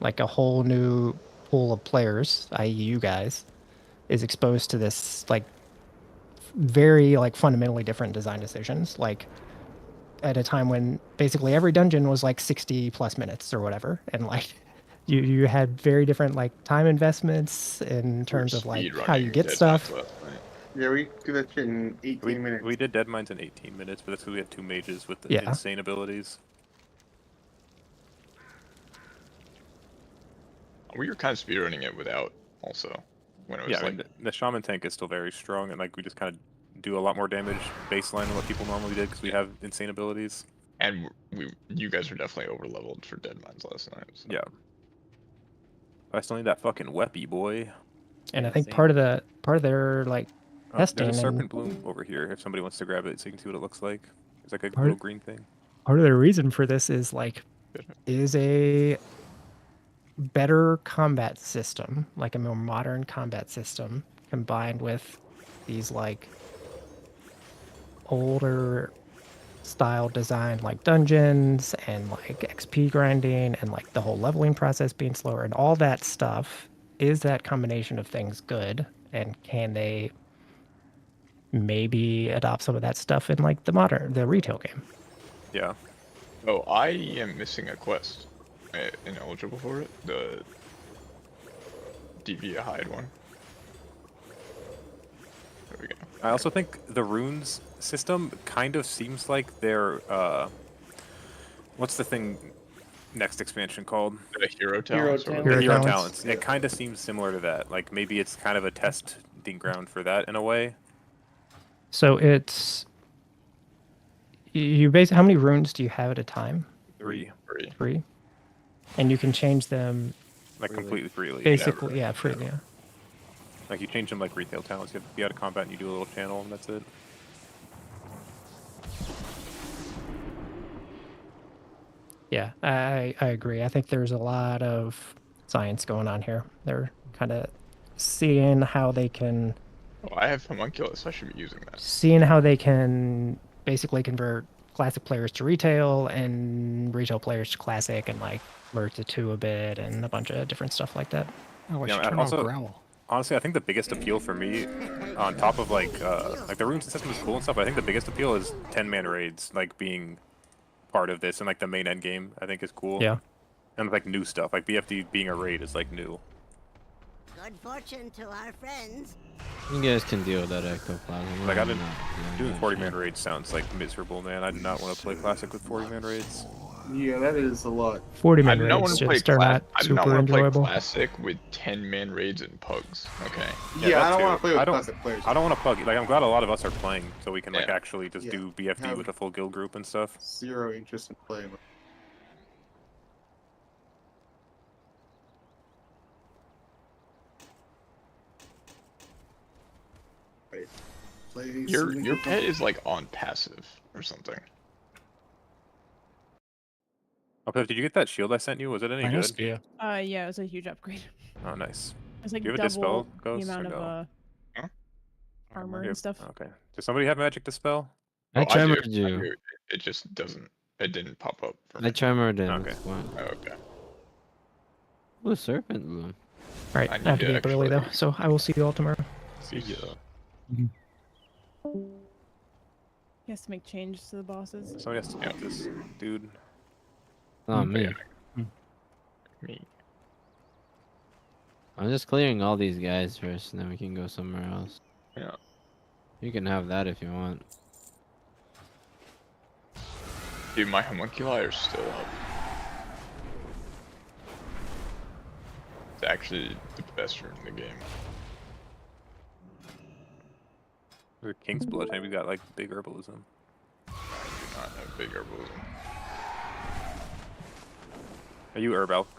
like a whole new pool of players, i.e. you guys, is exposed to this like very like fundamentally different design decisions. Like at a time when basically every dungeon was like 60 plus minutes or whatever, and like you had very different like time investments in terms of like how you Speedrunning get Dead stuff. Mines last night. Yeah, we do that shit in 18 minutes. We did Dead Mines in 18 minutes, but that's because we had 2 mages with Yeah. insane abilities. We were kind of speedrunning it without, also, when it was Yeah, I like mean, the shaman tank is still very strong, and like we just kind of do a lot more damage baseline than what people normally did because we have insane abilities. And you guys were definitely over leveled for Dead Mines last night. So. Yeah. I still need that fucking weppy, boy. And I think part of their like testing There's a serpent and bloom over here if somebody wants to grab it so you can see what it looks like. It's like a Part- little green thing. part of the reason for this is like is a better combat system, like a more modern combat system, combined with these like older style design like dungeons and like XP grinding and like the whole leveling process being slower and all that stuff. Is that combination of things good? And can they maybe adopt some of that stuff in like the retail game? Yeah. Oh, I am missing a quest. Ineligible for it? The Devia Hide one. There we go. I also think the runes system kind of seems like they're what's the thing next expansion called? The Hero Talents. Talents. The Hero Hero Talents. Talents. It kind of seems similar to that. Like maybe it's kind of a testing ground for that in a way. So it's you basically how many runes do you have at a time? 3. 3. And you can change them Like completely freely. basically, yeah, freely. Yeah. Like you change them like retail talents. You have to be out of combat and you do a little channel and that's it. Yeah, I agree. I think there's a lot of science going on here. They're kind of seeing how they can Oh, I have Homunculus. I should be using that. basically convert classic players to retail and retail players to classic and like merge the two a bit and a bunch of different stuff like that. Oh, I Yeah, should and turn also- off Growl. Honestly, I think the biggest appeal for me, on top of like the runes system is cool and stuff, but I think the biggest appeal is 10-man raids, like being part of this and like the main end game. I think is cool. Yeah. And like new stuff, like BFD being a raid is like new. Good fortune to our friends. You guys can deal with that ectoplasm. Like I I'm didn't not doing that 40-man shit. raids sounds like miserable, man. I do not want to play classic with 40-man raids. Yeah, that is a lot. 40-man I do not raids want to play just are not I do not super want to play enjoyable. classic with 10-man raids and pugs. Okay. Yeah, I that don't too. want to play with I don't- classic players. I don't want to plug. Like I'm glad a lot of us are playing, so we can like Yeah. actually just Yeah. do BFD Have- with a full guild group and stuff. Zero interest in playing with. Your pet is like on passive or something. Oh, Piv, did you get that shield I sent you? Was it any good? Yeah. Yeah, it was a huge upgrade. Oh, nice. It's like Do you have a double dispel, the Ghost, amount or of no? armor You and have- stuff. Okay. Does somebody have magic dispel? Oh, I do. tremored I you. do. It just doesn't. It didn't pop up for I me. tremored him. Okay. It's fine. Oh, okay. Ooh, serpent bloom. Alright, I have to get up early though, so I will see you all tomorrow. See ya. He has to make changes to the bosses. Somebody has to get this dude. Oh, me. Me. I'm just clearing all these guys first, and then we can go somewhere else. Yeah. You can have that if you want. Dude, my homunculi are still up. It's actually the best room in the game. The King's Blood, and we got like big herbalism. I do not have big herbalism. Are you herb elk?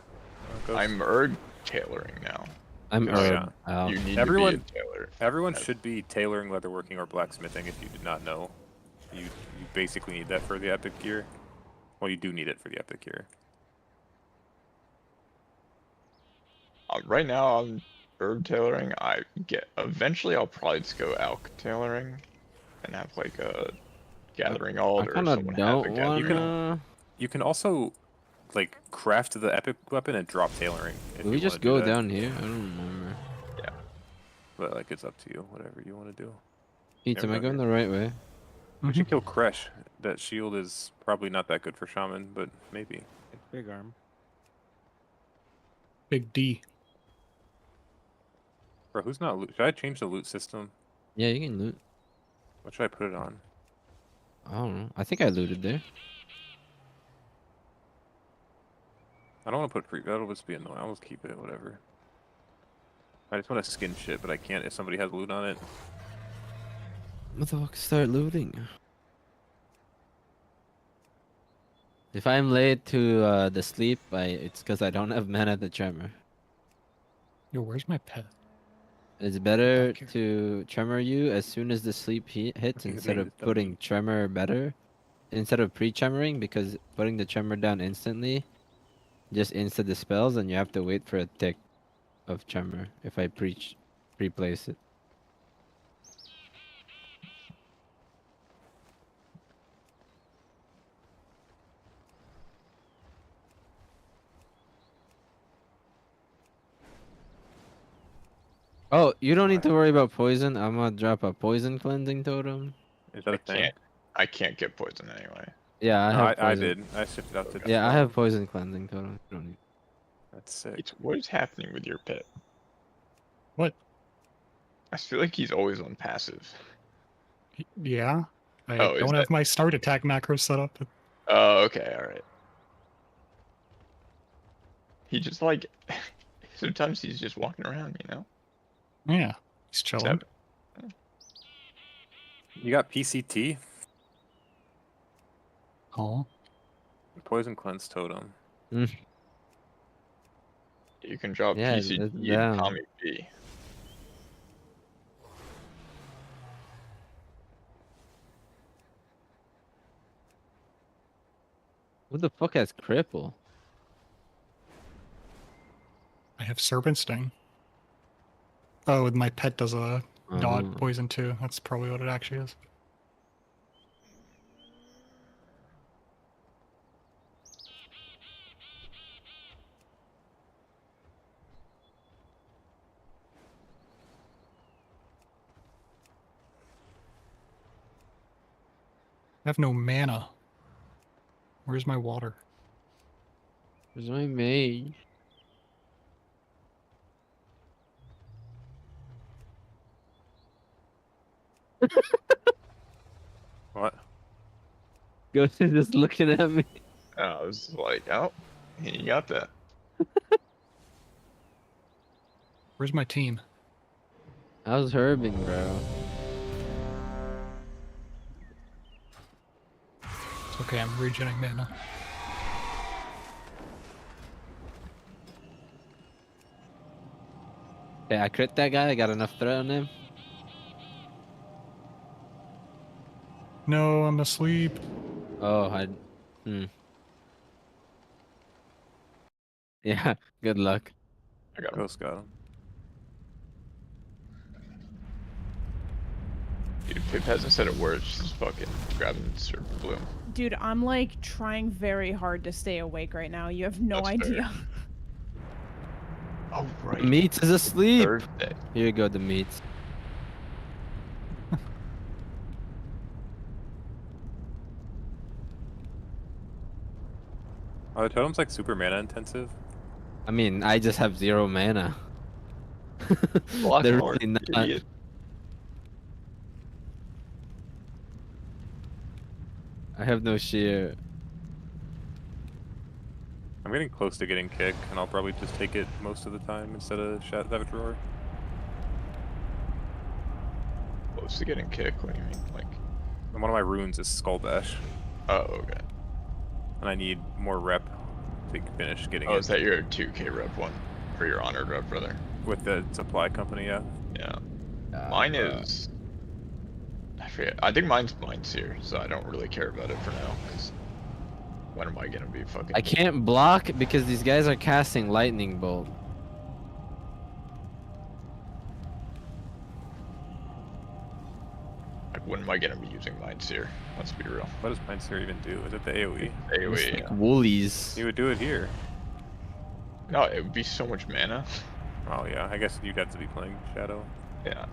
Ghost? I'm herb tailoring now. I'm herb. Yeah. You need Everyone, to be a tailor. everyone should be tailoring, leatherworking, or blacksmithing. If you did not know, you basically need that for the epic gear. Well, you do need it for the epic gear. Right now, I'm herb tailoring. Eventually, I'll probably just go elk tailoring, and have like a gathering ald or someone have a gathering. You can also like craft the epic weapon and drop tailoring. If Did we you just wanna do go that. down here? I don't remember. Yeah. But like it's up to you, whatever you want to do. Pete, am I Never going mind. the right way? We should kill Kresh. That shield is probably not that good for shaman, but maybe. Big arm. Big D. Bro, who's not loot? Should I change the loot system? Yeah, you can loot. What should I put it on? I don't know. I think I looted there. I don't want to put free. That'll just be annoying. I'll just keep it. Whatever. I just want to skin shit, but I can't if somebody has loot on it. Motherfucker, start looting. If I'm late to the sleep, it's because I don't have mana to tremor. Yo, where's my pet? It's better to tremor you as soon as the sleep hits instead of putting tremor better. Instead of pre-tremoring, because putting the tremor down instantly just insta-dispels and you have to wait for a tick of tremor if I pre-place it. Oh, you don't need to worry about poison. I'm gonna drop a poison cleansing totem. Is that a thing? I can't get poison anyway. Yeah, I poison. did. I shifted out to. Yeah, I have poison cleansing totem. You don't need. That's sick. What is happening with your pet? What? I feel like he's always on passive. Yeah. I Oh, is don't have that- my start attack macro set up. Oh, okay, alright. He just like... Sometimes he's just walking around, you know? Yeah, he's chilling. You got PCT? Oh. Poison cleanse totem. You can drop Yeah, PCT that's and down. Tommy B. Who the fuck has cripple? I have Serpent Sting. Oh, my pet does a dodge Oh. poison too. That's probably what it actually is. I have no mana. Where's my water? Where's my mage? What? Ghost is just looking at me. I was like, oh, you got that. Where's my team? How's herbing, bro? It's okay, I'm regenerating mana. Okay, I crit that guy. I got enough threat on him. No, I'm asleep. Oh, Yeah, good luck. I got him. Ghost got him. Dude, Pip hasn't said a word. She's fucking grabbing Sir Bloom. Dude, I'm like trying very hard to stay awake right now. You have no That's fair. idea. Oh, right. Meats is asleep. Thursday. Here you go, the meats. Are the totems like super mana intensive? I mean, I just have 0 mana. Block They're more, really not. idiot. I have no shear. I'm getting close to getting kick, and I'll probably just take it most of the time instead of Savage Roar. Close to getting kicked. What do you mean? Like, And one of my runes is Skull Bash, oh, okay. and I need more rep to finish getting Oh, it. is that your 2K rep one for your honored rep, brother? With the supply company, yeah. Yeah. Mine is. I forget. I think mine's here, so I don't really care about it for now. Cause when am I gonna be fucking? I can't block because these guys are casting lightning bolt. Like, when am I gonna be using mines here? Let's be real. What does Mindseer even do? Is it the AoE? AoE. It's Yeah. like woolies. You would do it here. No, it would be so much mana. Oh yeah, I guess you'd have to be playing Shadow. Yeah.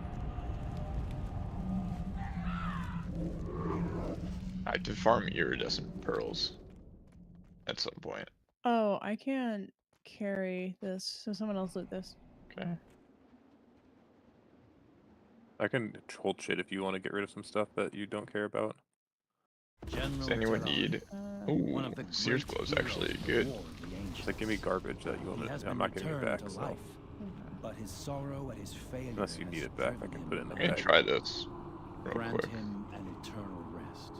I have to farm iridescent pearls at some point. Oh, I can't carry this, so someone else loot this. Okay. I can hold shit if you want to get rid of some stuff that you don't care about. Does anyone need? Ooh, Seer's Glow is actually good. Just like give me garbage that you want to. I'm not giving it back. So. But his sorrow at his failure Unless you need it back, I can put it in the I'm gonna bag. try this real grant quick. him an eternal rest.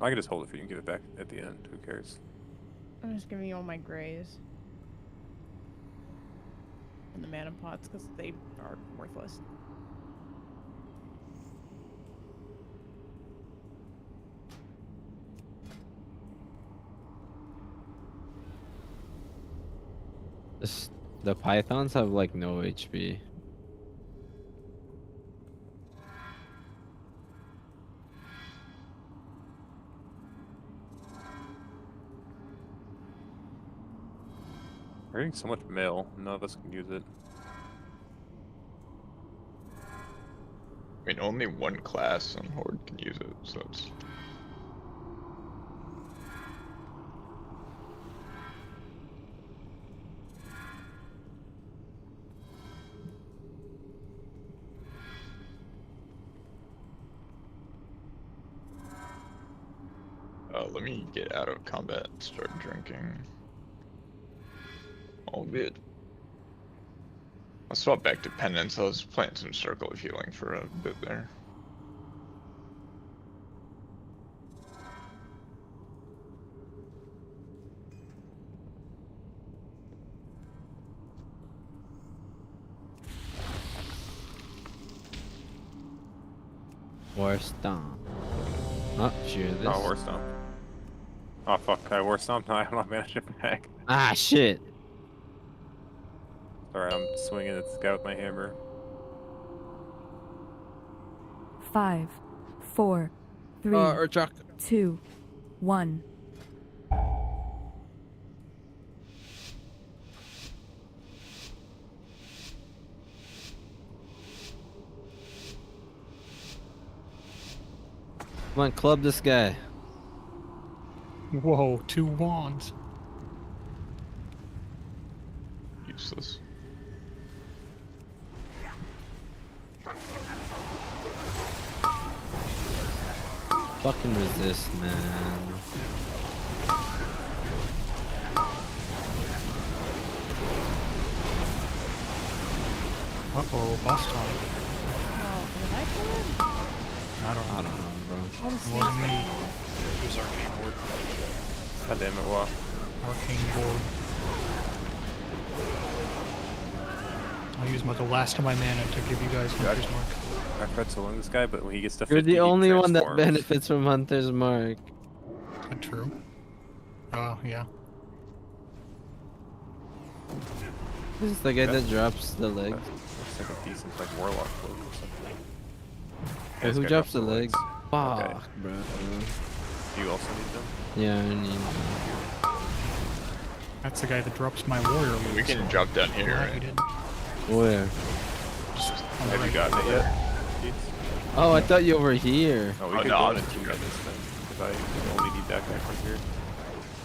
I can just hold it for you and give it back at the end. Who cares? I'm just giving you all my grays. And the mana pots, because they are worthless. The pythons have like no HP. We're getting so much mail, none of us can use it. I mean, only one class on Horde can use it, so it's. Let me get out of combat and start drinking. All good. I'll swap back to Penance. I was playing some Circle of Healing for a bit there. War Stomp. Oh, shear this. Oh, War Stomp. Oh fuck, I War Stomp. No, I don't manage it back. Ah, shit. Alright, I'm swinging at Scout with my hammer. 5, 4, 3, Urchak. 2, 1. Come on, club this guy. Whoa, 2 wands. Useless. Fucking resist, man. Uh-oh, boss time. Oh, did I kill him? I don't know, bro. It wasn't me. Who's Arcane Board? God damn it, well. Arcane board. I'll use the last of my mana to give you guys Hunter's Mark. I've tried soloing this guy, but when he gets to 50, You're the he only one that transforms. benefits from Hunter's Mark. Is that true? Oh, yeah. This is the guy that drops the legs. Looks like a decent like warlock cloak or something. Hey, This who guy drops the legs? Fuck, Okay. bro. Do you also need them? Yeah, I need them. That's the guy that drops my warrior. We can drop down here, Yeah, right? he did. Where? Have you gotten it yet? Keith? Oh, I thought you were here. Oh, we Oh, could no, go I in was 2 minutes then. Because I only need that guy from here.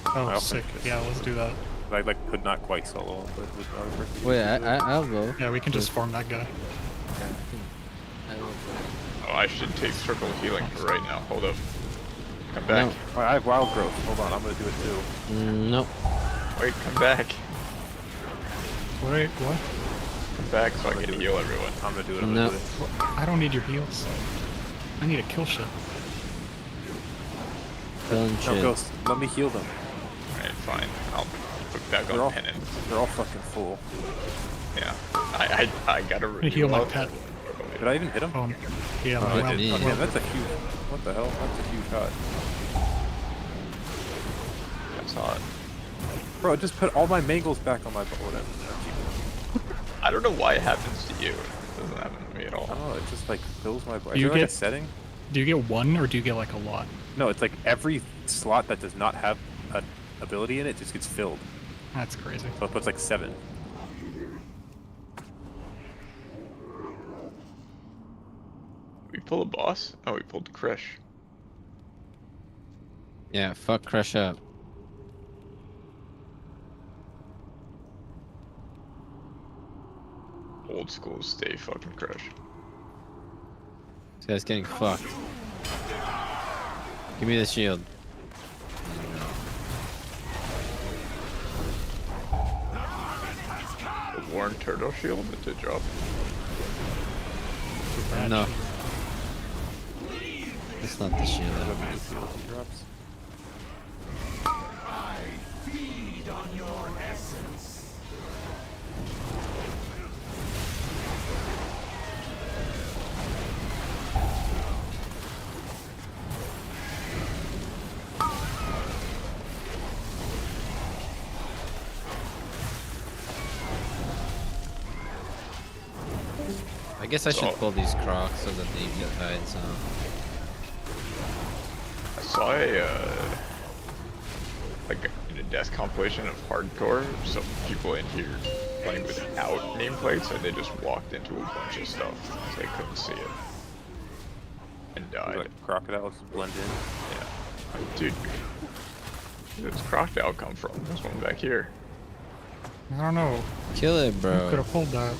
Oh, I'll sick. finish this. Yeah, let's do that. I like could not quite solo him, but with the other person. Wait, I'll go. Yeah, we can just farm that guy. Oh, I should take circle healing for right now. Hold up. Come back. No. Oh, I have wild growth. Hold on, I'm gonna do it too. Nope. Wait, come back. Wait, what? Come back so I can heal everyone. I'm gonna do it. No. Do it. I don't need your heals. I need a kill shit. Killing No, shit. Ghost, let me heal them. Alright, fine. I'll put back They're on all, penance. they're all fucking full. Yeah. I gotta I'm gonna heal my up. pet. Did I even hit him? Yeah, Oh, my I wild did. Yeah. Oh, man, that's a huge. What the hell? That's a huge shot. That's hot. Bro, just put all my mangles back on my boat. Whatever. I don't know why it happens to you. It doesn't happen to me at all. Oh, it just like fills my boat. Do Is you there like a get- setting? Do you get one or do you get like a lot? No, it's like every slot that does not have an ability in it just gets filled. That's crazy. So it puts like 7. We pull a boss? Oh, we pulled the Crush. Yeah, fuck Crush up. Old school, stay fucking Crush. This guy's getting fucked. Give me the shield. The Warren Turtle Shield to drop. No. It's not the shield. Drops. I guess I should pull these crocs so that they get died some. I saw like in a death compilation of hardcore, some people in here playing without nameplates, and they just walked into a bunch of stuff because they couldn't see it and died. Like crocodiles blend in. Yeah, dude, where does crocodile come from? There's one back here. I don't know. Kill it, You bro. could have pulled that.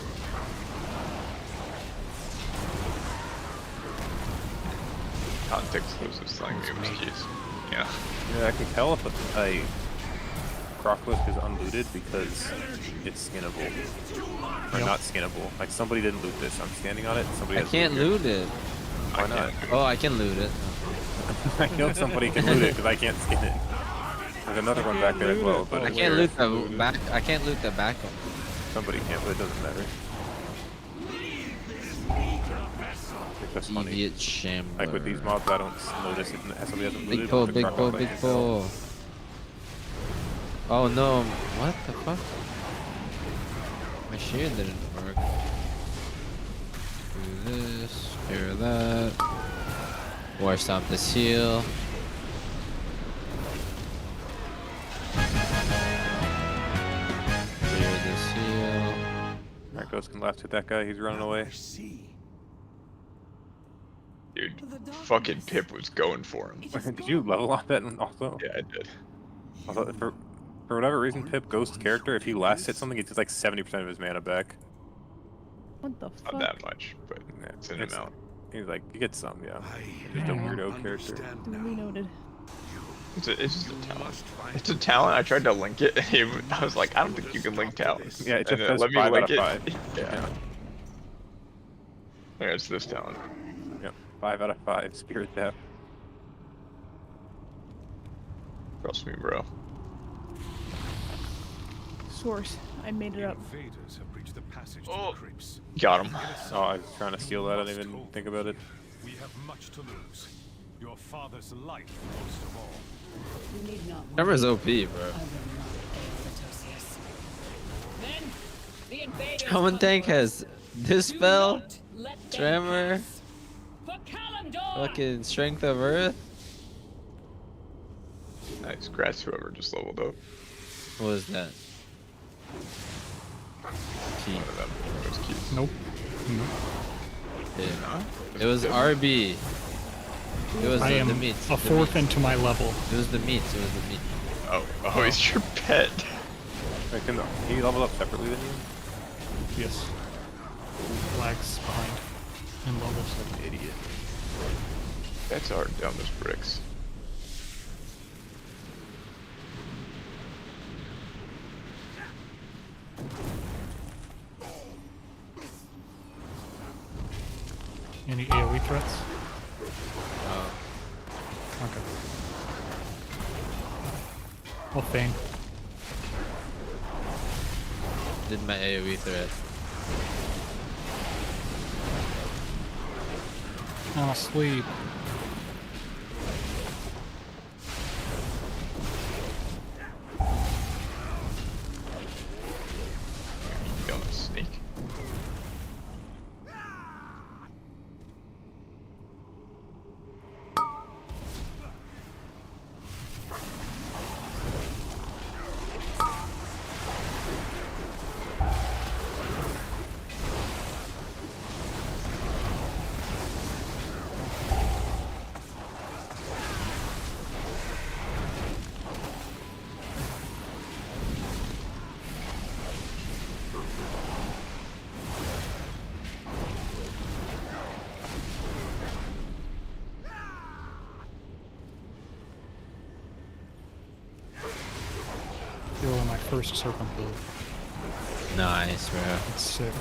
Context loses slang moves, jeez. Yeah. Yeah, I can tell if a croclip is unlooted because it's skinnable. Or not skinnable. Like somebody didn't loot this. I'm standing on it. Somebody I has can't loot loot it. Why not? Oh, I can loot it. I know somebody can loot it because I can't skin it. There's another one back there as well, but I can't loot the back. I can't loot the back one. Somebody can, but it doesn't matter. That's funny. Idiot shambler. Like with these mobs, I don't notice it. Somebody hasn't looted. Big pull, the big crocodile pull, by big itself. pull. Oh no! What the fuck? My shield didn't work. Do this, clear that. War stop this heal. Clear this heal. Alright, Ghost can last hit that guy. He's running away. Dude, fucking Pip was going for him. Did you level on that also? Yeah, I did. Also, for whatever reason, Pip, Ghost's character, if he last hits something, he gets like 70% of his mana back. What the fuck? Not that much, but it's an amount. He's like, you get some, yeah. Just a weirdo character. Duly noted. It's just a talent. It's a talent. I tried to link it. I was like, I don't think you can link talents. Yeah, it just And then says let me 5 link out of 5. Yeah. There's this talent. Yep, 5 out of 5. Spirit Death. Trust me, bro. source. I made it up. Oh, got him. Oh, I was trying to steal that. I didn't even think about it. We have much to lose. Your father's life most of all. Tremor's OP, bro. Common tank has Dispel, Tremor, fucking Strength of Earth. Nice, grass whoever just leveled up. What was that? Key. One of them. It was keys. Nope. Yeah. It was RB. It was I am the meats. a fourth into my level. It was the meats. It was the meat. Oh, he's your pet. Wait, can he level up separately than you? Yes. Lags behind in levels. Like an idiot. That's hard down those bricks. Any AoE threats? Okay. Well, Fane. Did my AoE threat. Oh, sleep. Dumb snake. You're my first serpent build. Nice, bro. That's sick.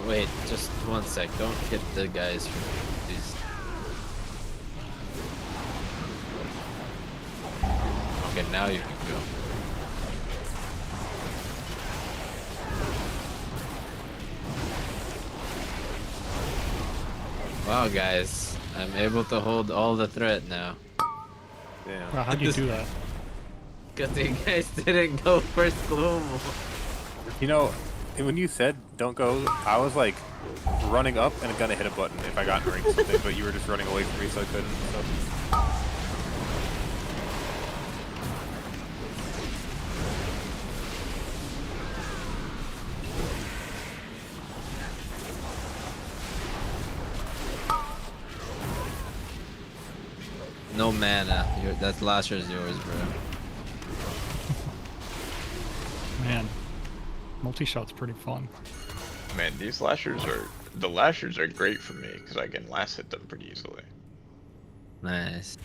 Wait, just one sec. Don't hit the guys from these. Okay, now you can go. Wow, guys, I'm able to hold all the threat now. Damn. Wow, how'd you do that? Because you guys didn't go first global. You know, when you said don't go, I was like running up and gonna hit a button if I got in range or something, but you were just running away from me, so I couldn't. So. No mana. That lasher is yours, bro. Man, multi-shot's pretty fun. Man, the lashers are great for me because I can last hit them pretty easily. Nice.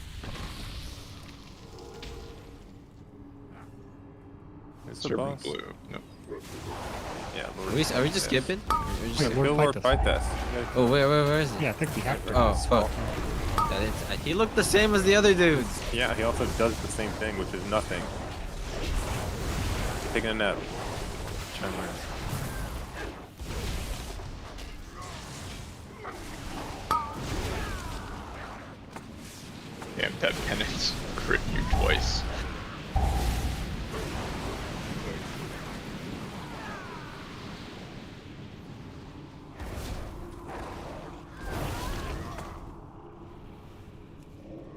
It's the Serpent boss. blue. No. Yeah. Are we just skipping? Fight this. Oh, where is he? Yeah, I think we have to. Oh, fuck. He looked the same as the other dudes. Yeah, he also does the same thing, which is nothing. Taking a nap. Damn, that penance crit you twice.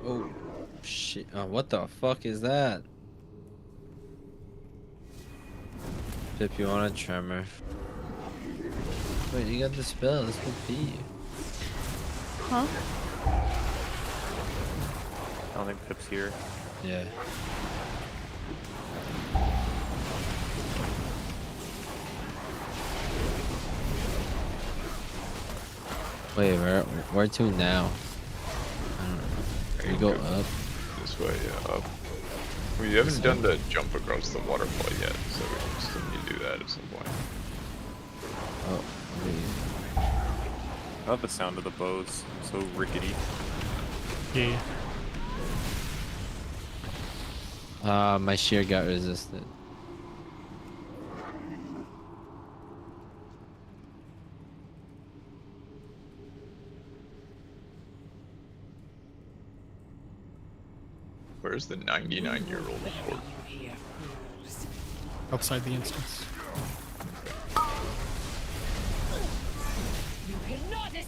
Oh, shit. Oh, what the fuck is that? Pip, you want a tremor? Wait, you got the spell. This would be you. Huh? I don't think Pip's here. Yeah. Wait, where to now? I don't know. We go up. This way, yeah, up. We haven't done the jump across the waterfall yet, so we still need to do that at some point. Oh, I love the sound of the bows. So rickety. Yeah. My shear got resisted. Where's the 99-year-old orc? Outside the instance.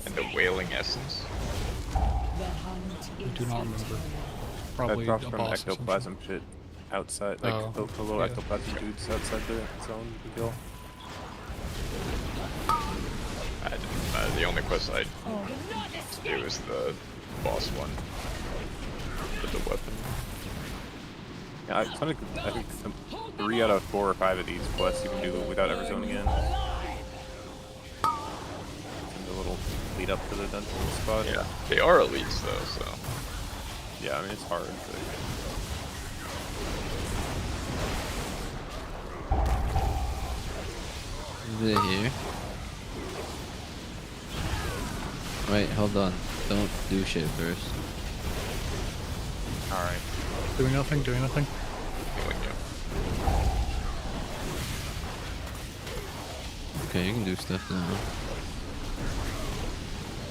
And the wailing essence? I do not remember. Probably that drops a from boss or something. ectoplasm shit outside, like Oh, the little yeah. ectoplasm dudes outside the zone you kill. The only quest I did was the boss one. With the weapon. Yeah, I think some 3 out of 4 or 5 of these quests you can do without ever zoning in. The little lead up to the dungeon spot. Yeah, they are elites though, so. Yeah, I mean it's hard. But... Is it here? Wait, hold on. Don't do shit first. Alright. Doing nothing, doing nothing. Okay, you can do stuff now.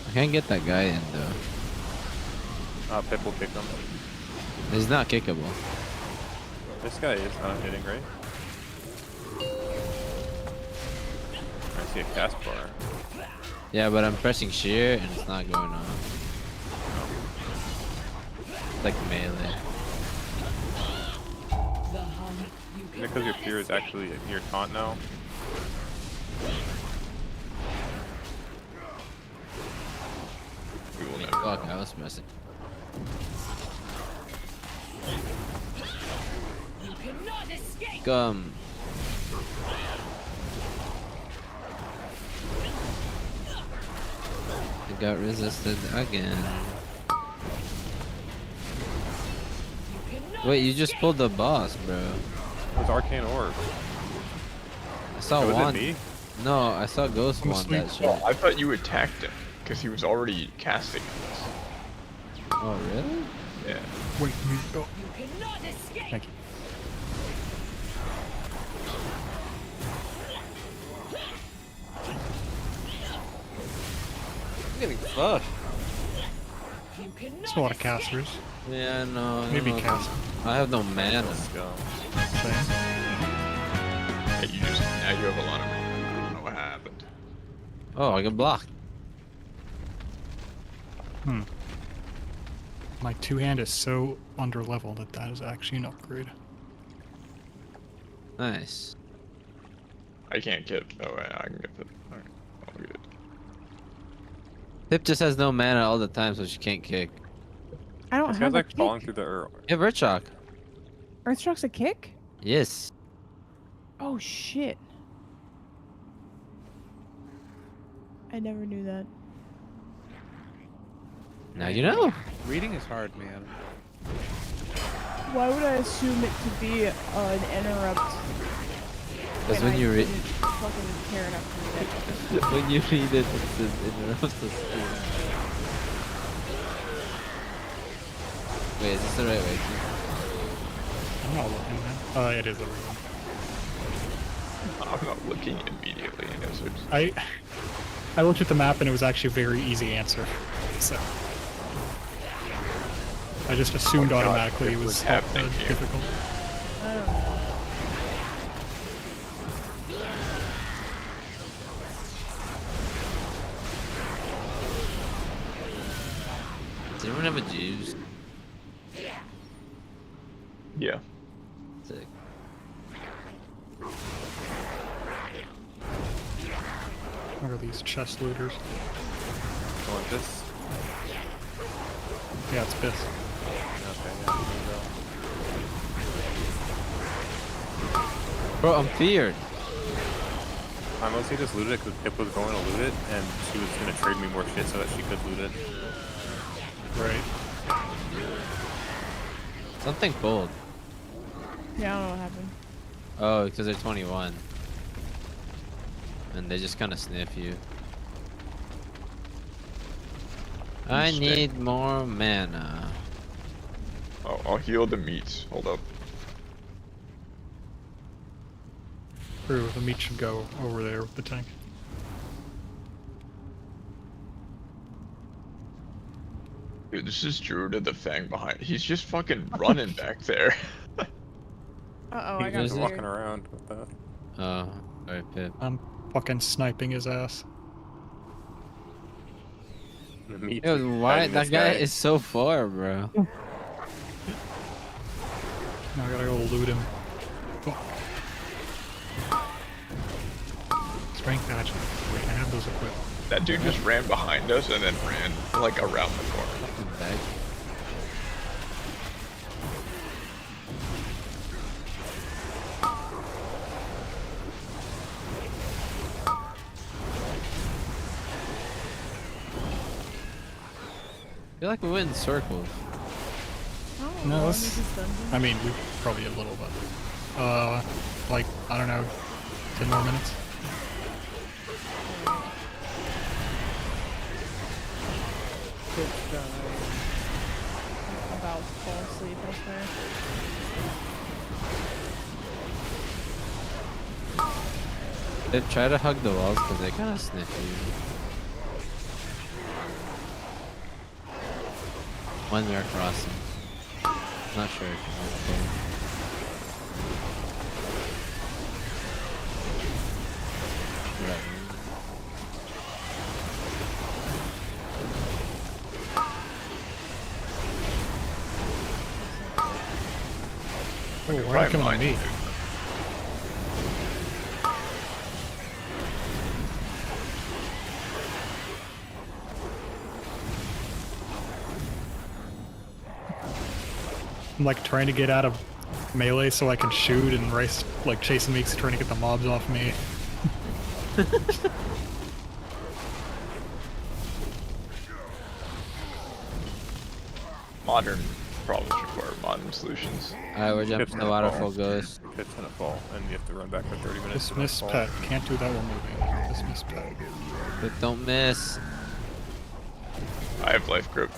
I can't get that guy in though. Pip will kick him. He's not kickable. This guy is not hitting, right? I see a cast bar. Yeah, but I'm pressing shear and it's not going on. It's like melee. Is it because your fear is actually your taunt now? We will never. Fuck, I was messing. Come. It got resisted again. Wait, you just pulled the boss, bro. It was Arcane Orb. I saw Was it one. me? No, I saw Ghost want that shit. Oh, I thought you attacked him because he was already casting this. Oh, really? Yeah. Wait, you go. Thank you. I'm getting fucked. There's a lot of casters. Yeah, no. Maybe no. cast. I have no mana. Let's go. Hey, now you have a lot of mana. I don't know what happened. Oh, I got blocked. Hmm. My two-hand is so under-leveled that that is actually an upgrade. Nice. I can't get. Oh, wait, I can get the. Alright, I'll get it. Pip just has no mana all the time, so she can't kick. I don't This have guy's a like falling kick. through the You have Earthshock. Earthshock's a kick? Yes. Oh shit. I never knew that. Now you know. Reading is hard, man. Why would I assume it to be an interrupt? Because when you read, Fucking care enough to read it. when you read it, it interrupts the stream. Wait, is this the right way? I'm not looking, man. It is the right one. I'm not looking immediately. I guess it's. I looked at the map and it was actually a very easy answer. So I just assumed Oh my God, automatically it what's was happening here? difficult. I don't know. Does anyone have a juice? Yeah. Sick. What are these chest looters? You want this? Yeah, it's Biss. Okay, yeah. Bro, I'm feared. I mostly just looted it because Pip was going to loot it, and she was going to trade me more shit so that she could loot it. Right. Something pulled. Yeah, I don't know what happened. Oh, because they're 21. and they just kind of sniff you. I Stay. need more mana. Oh, I'll heal the meats. Hold up. True, the meat should go over there with the tank. Dude, this is Druid of the Fang behind. He's just fucking running back there. Uh-oh, I He's got just walking scared. around with that. Oh, alright, Pip. I'm fucking sniping his ass. The meat Yo, is why fighting that this guy is so far, bro? Now I gotta go loot him. Fuck. Strength magic. Wait, I have those equipped. That dude just ran behind us and then ran like around the corner. Back. I feel like we went in circles. Oh, No, well, it's, this is dungeon. I mean, we probably a little bit. Like, I don't know, 10 more minutes. About to fall asleep, I swear. They try to hug the walls because they kind of sniff you. When they're crossing. Not sure if you're okay. Right. Oh, why are you coming on me? I'm like trying to get out of melee so I can shoot, and Rice like chasing me 'cause he's trying to get the mobs off me. Modern problems require modern solutions. Alright, we're jumping the waterfall ghost. It's gonna fall, and you have to run back for 30 minutes. Dismiss pet. Can't do that while moving. Dismiss pet. But don't miss. I have life grip.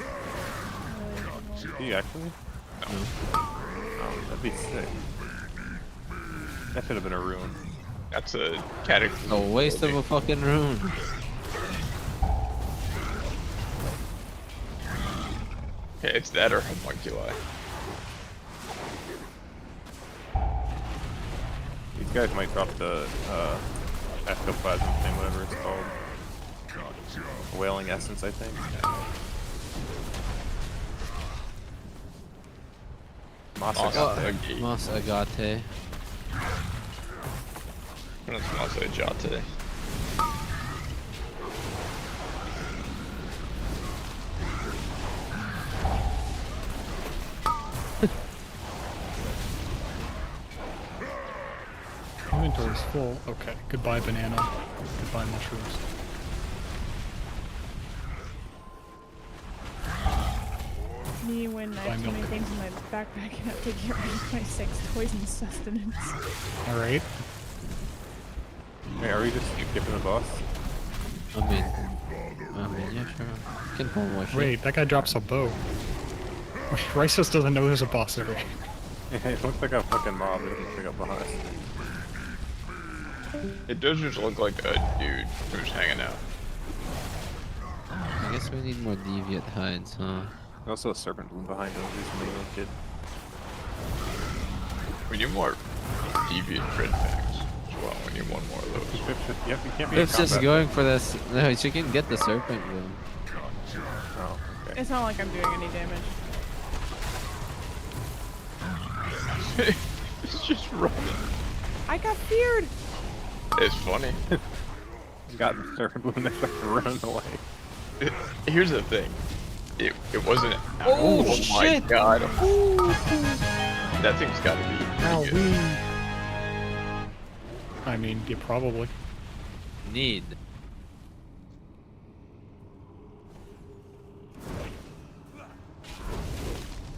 Do you actually? No. Oh, that'd be sick. That should have been a rune. That's a cataclysm. A waste of a fucking rune. Okay, it's that or homunculi. These guys might drop the ectoplasm thing, whatever it's called. Whaling essence, I think. Moss Agate. Moss Agate. That's Moss Agate. Inventory's full. Okay. Goodbye, banana. Goodbye, mushrooms. Me when I have too many things in my backpack and I have to get rid of my 6 poison sustenance. Alright. Hey, are we just skipping the boss? I mean, yeah, sure. You can pull more shit. Wait, that guy drops a bow. Rice just doesn't know there's a boss over here. It looks like a fucking mob. It doesn't look like a boss. It does just look like a dude who's hanging out. I guess we need more deviant hides, huh? Also a serpent behind him. He's a little kid. We need more deviant crit fangs as well. We need one more of those. Yep, you can't be in It's just combat. going for this. No, she can get the serpent room. Oh, okay. It's not like I'm doing any damage. It's just running. I got feared! It's funny. Got the serpent when they started running away. Here's the thing. It wasn't. Oh, my shit! god. That thing's gotta be pretty good. I mean, yeah, probably. Need.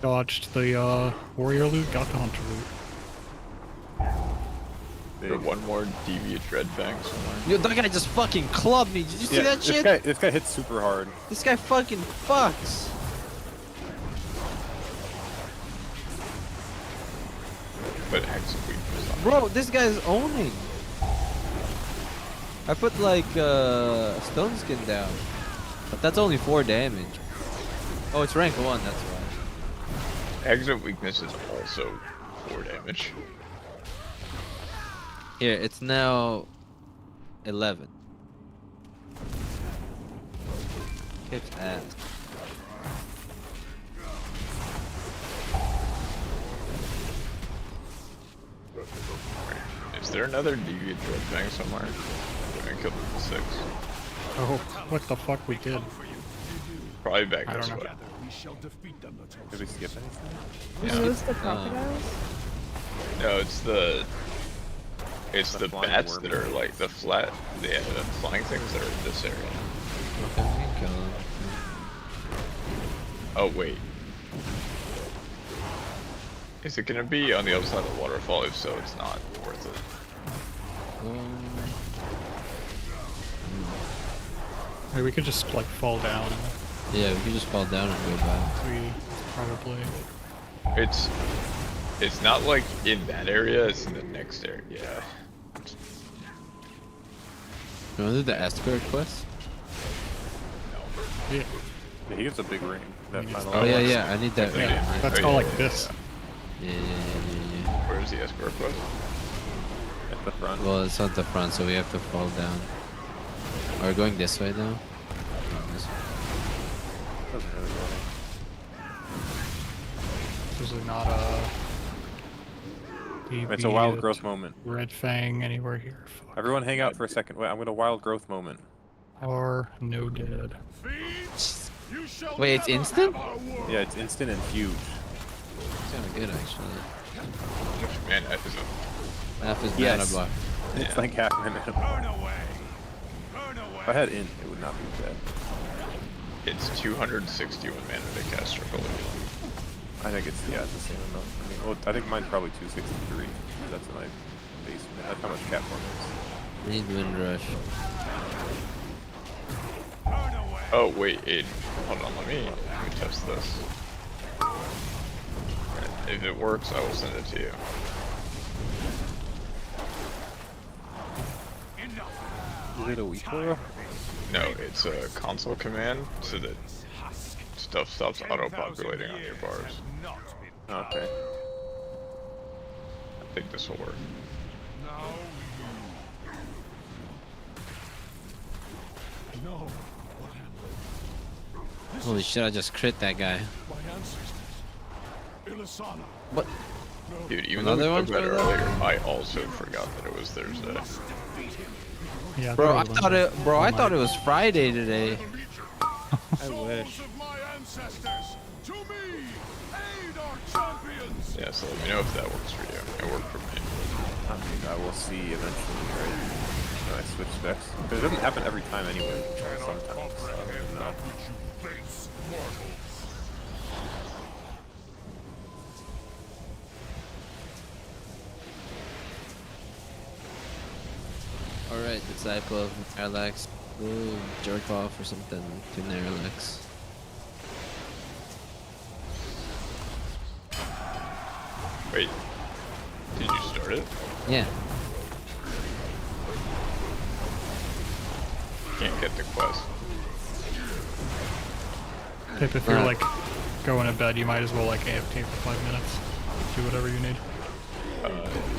Dodged the warrior loot, got the hunter loot. One more deviant Dreadfang somewhere. Yo, that guy just fucking clubbed me. Did you see that shit? This guy hits super hard. This guy fucking fucks. But Hex of Weakness on Bro, this guy's owning. I put like Stone Skin down. But that's only 4 damage. Oh, it's rank 1, that's why. Hex of Weakness is also 4 damage. Here, it's now 11. Kip's ass. Is there another deviant Dreadfang somewhere? I killed him with 6. Oh, what the fuck we did? Probably back I this don't know. way. Did we skip anything? Are those the crocodiles? No, it's the flying bats worm. that are like the flying things that are in this area. Okay, kill him. Oh wait. Is it gonna be on the other side of the waterfall? If so, it's not worth it. Hey, we could just like fall down. Yeah, we could just fall down and go back. We probably. It's not like in that area. It's in the next area. Yeah. You want to do the escort quest? Yeah. Yeah, he gets a big ring. That final Oh yeah, I need that ring. Yeah, let's go like this. Yeah. Where's the escort quest? At the front. Well, it's at the front, so we have to fall down. Are we going this way now? Doesn't really matter. Usually not a. It's a wild growth moment. Red Fang anywhere here. Fuck. Everyone hang out for a second. Wait, I'm gonna wild growth moment. Or no dead. Wait, it's instant? Yeah, it's instant and huge. It's kind of good actually. Man, that is a... Half his Yes. mana bar. It's like half my mana bar. If I had int, it would not be bad. It's 261 mana to cast Circle of Healing. I think it's the same amount. I mean, well, I think mine's probably 263. That's my base. That's how much cat form is. I need Windrush. Oh wait, Aiden. Hold on, let me test this. If it works, I will send it to you. Is it a weak aura? No, it's a console command so that stuff stops auto-populating on your bars. Okay. I think this will work. Holy shit, I just crit that guy. What? Dude, even though we Another talked one about it for that? earlier, I also forgot that it was Thursday. Yeah, Bro, I thought it was Friday today. I wish. Yeah, so let me know if that works for you. It worked for me. I mean, I will see eventually, right? No, I switch specs. But it doesn't happen every time anyway. Sometimes. No. Alright, Disciple of Parallax. We'll jerk off or something to Parallax. Wait, did you start it? Yeah. Can't get the quest. Pip, if you're like going to bed, you might as well like AFK for 5 minutes. Do whatever you need.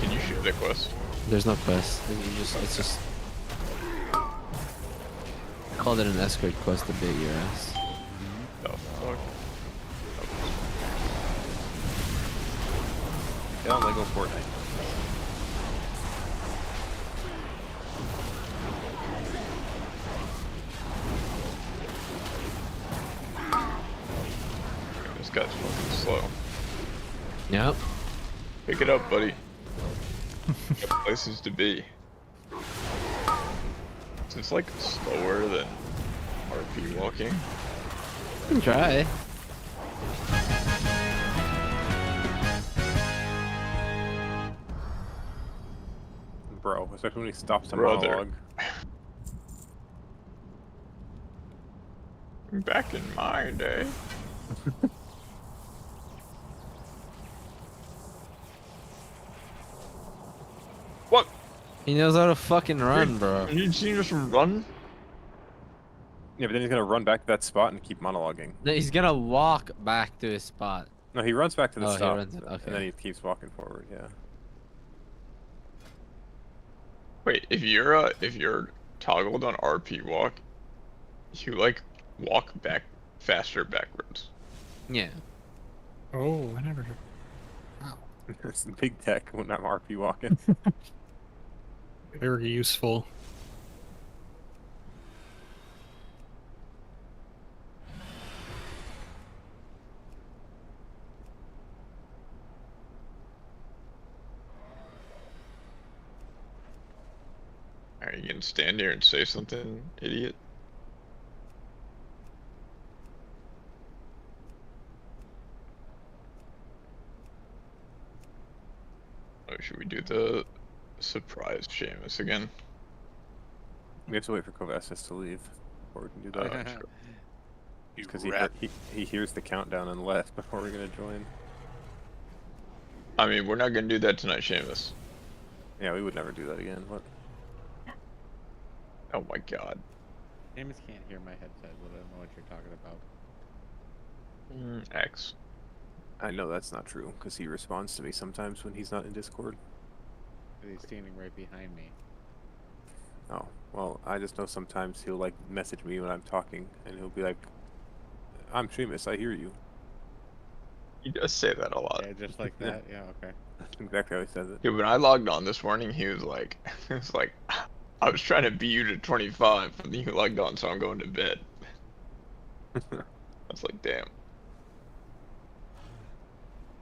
Can you shoot the quest? There's no quest. It's just. I called it an escort quest to bait your ass. The fuck? Get on Lego Fortnite. This guy's fucking slow. Yep. Pick it up, buddy. Got places to be. So it's like slower than RP walking. You can try. bro, especially when he stops to Brother. monologue. Back in my day. What? He knows how to fucking run, bro. You see us run? Yeah, but then he's gonna run back to that spot and keep monologuing. No, he's gonna walk back to his spot. No, he runs back to the Oh, he stop, runs- okay. and then he keeps walking forward. Yeah. Wait, if you're toggled on RP walk, you like walk back faster backwards. Yeah. Oh, I never heard. Wow. It's big tech when I'm RP walking. Very useful. Are you gonna stand here and say something, idiot? Oh, should we do the surprise Seamus again? We have to wait for Kovasis to leave before we can do that. Sure. Because rat. he hears the countdown and left before we're gonna join. I mean, we're not gonna do that tonight, Seamus. Yeah, we would never do that again. What? Oh my god. Amos can't hear my headset, but I don't know what you're talking about. X. I know that's not true, because he responds to me sometimes when he's not in Discord. He's standing right behind me. Oh, well, I just know sometimes he'll, like, message me when I'm talking, and he'll be like, I'm Seamus, I hear you. He does say that a lot. Yeah, just like that? Yeah, okay. That's exactly how he says it. Yeah, when I logged on this morning, he was like, I was trying to beat you to 25, and then you logged on, so I'm going to bed. I was like, damn.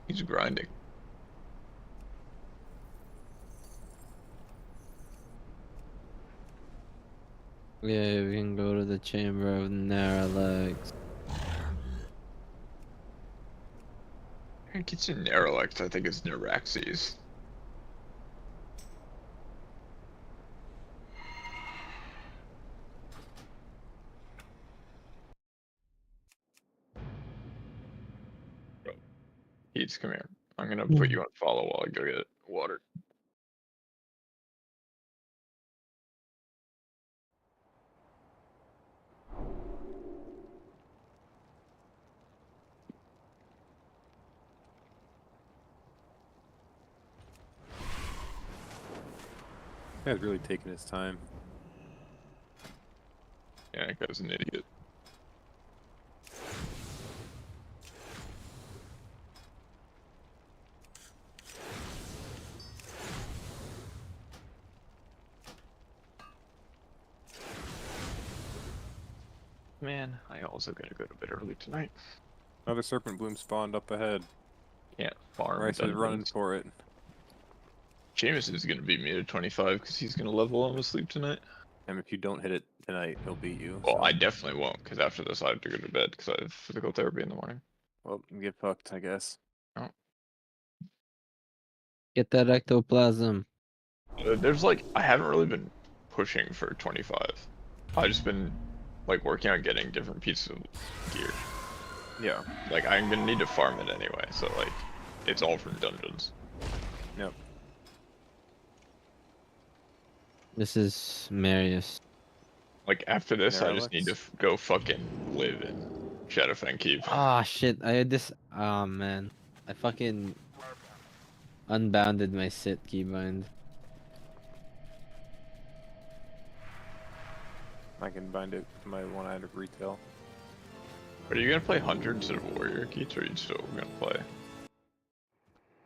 He's grinding. Yeah, we can go to the chamber of Naralex. I think it's in Naralex, I think it's Naraxes. Heats, come here. I'm gonna put you on follow while I go get water. That guy's really taking his time. Yeah, that guy's an idiot. Man, I also gotta go to bed early tonight. Another Serpent Bloom spawned up ahead. Can't farm. Rice is dungeons. running for it. Seamus is gonna beat me to 25 because he's gonna level on with sleep tonight. And if you don't hit it tonight, he'll beat you. Well, so- I definitely won't because after this I have to go to bed because I have physical therapy in the morning. Well, get fucked, I guess. Get that ectoplasm. There's like, I haven't really been pushing for 25. I've just been like working on getting different pieces of gear. Yeah. Like I'm gonna need to farm it anyway, so like it's all for dungeons. Yep. This is Marius. Like after this, I just Naralex? need to go fucking live in Shadowfang Keep. Ah, shit. I had this. Oh, man. I fucking unbounded my sit keybind. I can bind it to my one item of retail. Are you gonna play Hunter instead of Warrior, Keats, or are you still gonna play?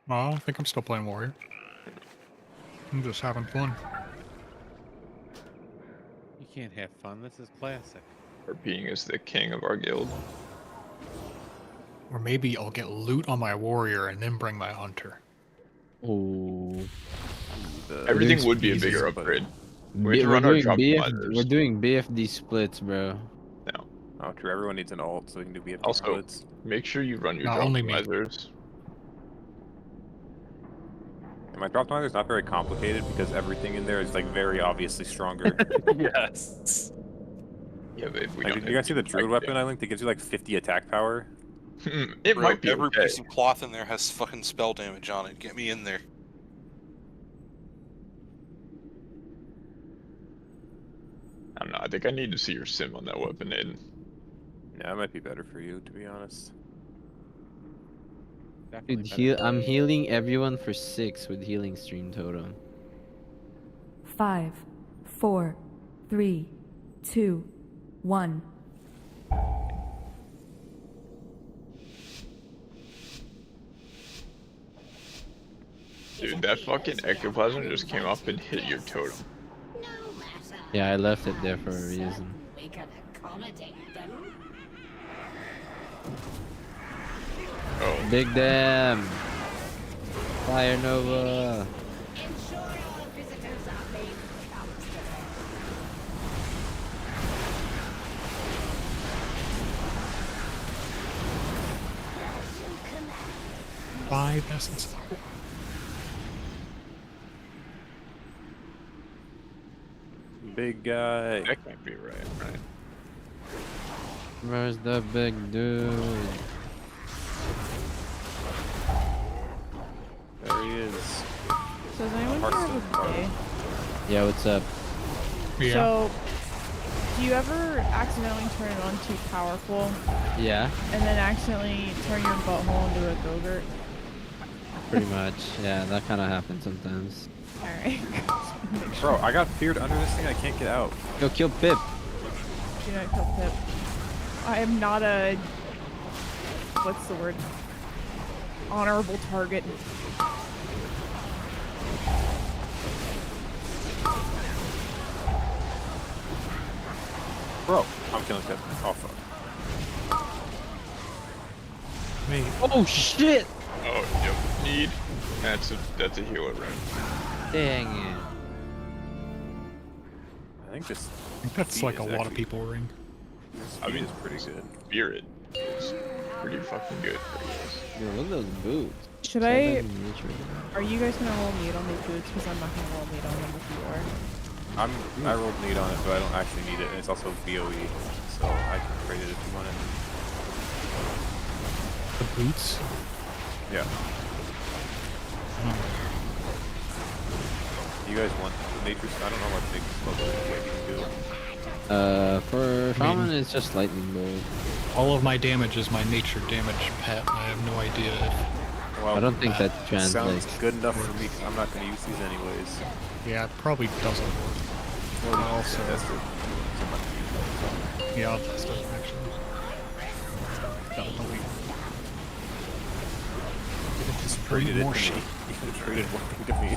Well, I think I'm still playing Warrior. I'm just having fun. You can't have fun. This is classic. Or being as the king of our guild? Or maybe I'll get loot on my Warrior and then bring my Hunter. Ooh. Everything would be a bigger upgrade. We have to We're run our doing job we're doing BFD splits, bro. No. Oh, true. Everyone needs an alt, so we can do BFD Also, splits. make sure you run your Not job only me. optimizers. And my drop monitor is not very complicated because everything in there is like very obviously stronger. Yes. Yeah, but if we Like, don't did you guys see the have druid weapon I linked? It gives you like 50 attack power. It Bro, might be every okay. piece of cloth in there has fucking spell damage on it. Get me in there. I don't know. I think I need to see your sim on that weapon, Aiden. Yeah, that might be better for you, to be honest. Dude, I'm healing everyone for 6 with healing stream totem. 5, 4, 3, 2, 1. Dude, that fucking ectoplasm just came up and hit your totem. Yeah, I left it there for a reason. We can accommodate them. Oh. Big damn! Fire Nova! Ensure all visitors are made comfortable. 5 essence. Big guy. That can't be right. Where's the big dude? There he is. So does anyone here have a day? Yeah, what's up? So, do you ever accidentally turn it on too powerful? Yeah, And then accidentally turn your butthole into a go-gurt? pretty much. Yeah, that kind of happens sometimes. Alright. Bro, I got feared under this thing. I can't get out. Go kill Pip. Do not kill Pip. I am not a... What's the word? Honorable target. Bro, I'm killing Pip. Oh, fuck. Me. Oh, shit! Oh, yep. Need. That's a healer, right? Dang it. I think this. I think that's like a lot of people ring. I mean, it's pretty good. Spirit is pretty fucking good for this. Dude, look at those boots. Should I... 7 nature. Are you guys gonna roll meat on these boots? Because I'm not gonna roll meat on them if you are. I rolled need on it, but I don't actually need it, and it's also BOE, so I can trade it if you want it. The boots? Yeah. You guys want the nature? I don't know what big level you can do. For Shaman, it's just lightning bolt. All of my damage is my nature damage pet. I have no idea if... Well, I don't think that translates. Sounds good enough for me, 'cause I'm not going to use these anyways. Yeah, it probably doesn't work. Well, also... test it. Yeah, I'll test it, actually. Got it, delete. Just bring traded it more to me. shit. You could have traded one thing to me.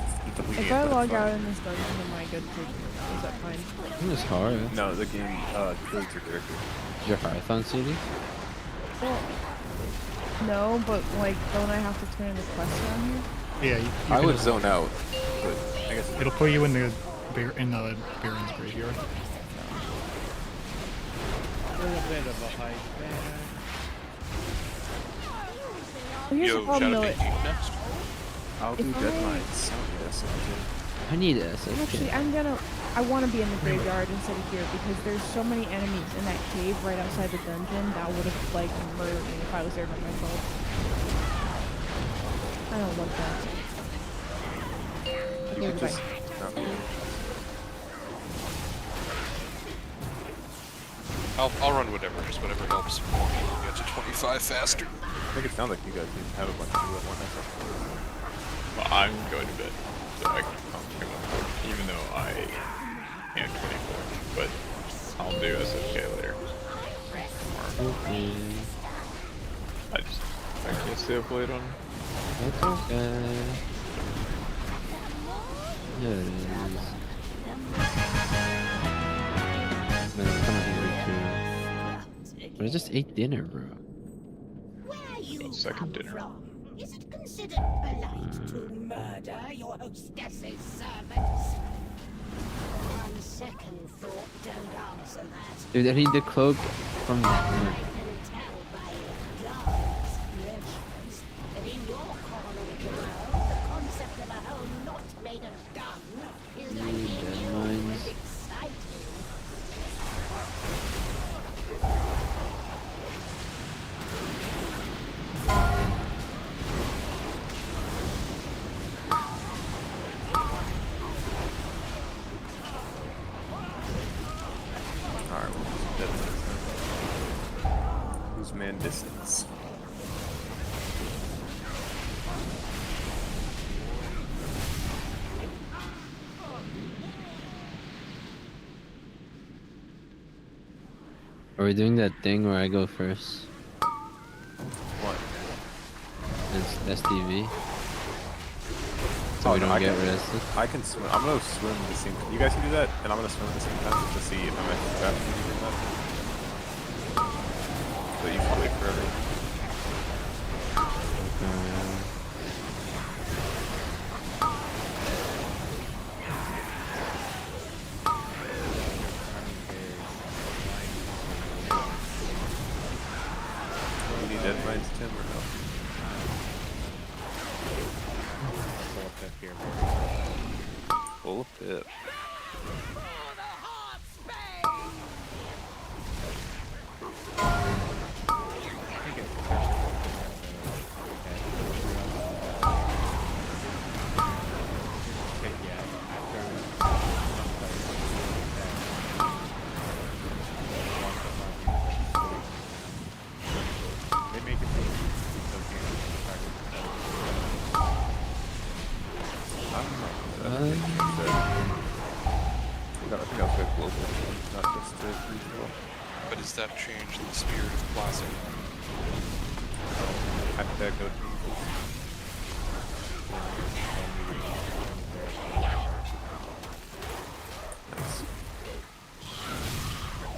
If I log out in this dungeon, am I good to... Is that fine? It's hard. No, the game kills your character. Your Python CD? Well, no, but like, don't I have to turn in the quest around here? Yeah, you I can- would zone out, but I guess It'll put you in the Baron's graveyard. A little bit of a hike Well, here's the problem, though. next. I'll do If I- deadlines. Oh, yes, I need this. Actually, I want to be in the graveyard instead of here because there's so many enemies in that cave right outside the dungeon that would have like murdered me if I was there by myself. I don't want that. Okay, goodbye. I'll run whatever, just whatever helps get to 25 faster. I think it sounds like you guys need to have a bunch of people at one time. Well, I'm going to bed, so I can come to even though I am 24. But I'll do SFK later. I can't stay up late on. That's okay. There it is. Man, I'm kind of hungry too. But I just ate dinner, bro. Where you second dinner. from? Is it considered polite to murder your hostess's servants? On second thought, don't answer that. Dude, I need the cloak from the... I can tell by your guards' measures that in your corner of the world, the concept of a home Dead mines. Alright, who's man distance? Are we doing that thing where I go first? What? It's STV. So we don't get arrested. I can swim. I'm gonna swim at the same time. You guys can do that, and I'm gonna swim at the same time to see if I'm actually trapped from doing that. But you can wait forever. You need dead mines, Tim, or no? Full pip. I think I'll go global, not just regional. But does that change the spirit of classic? I think that goes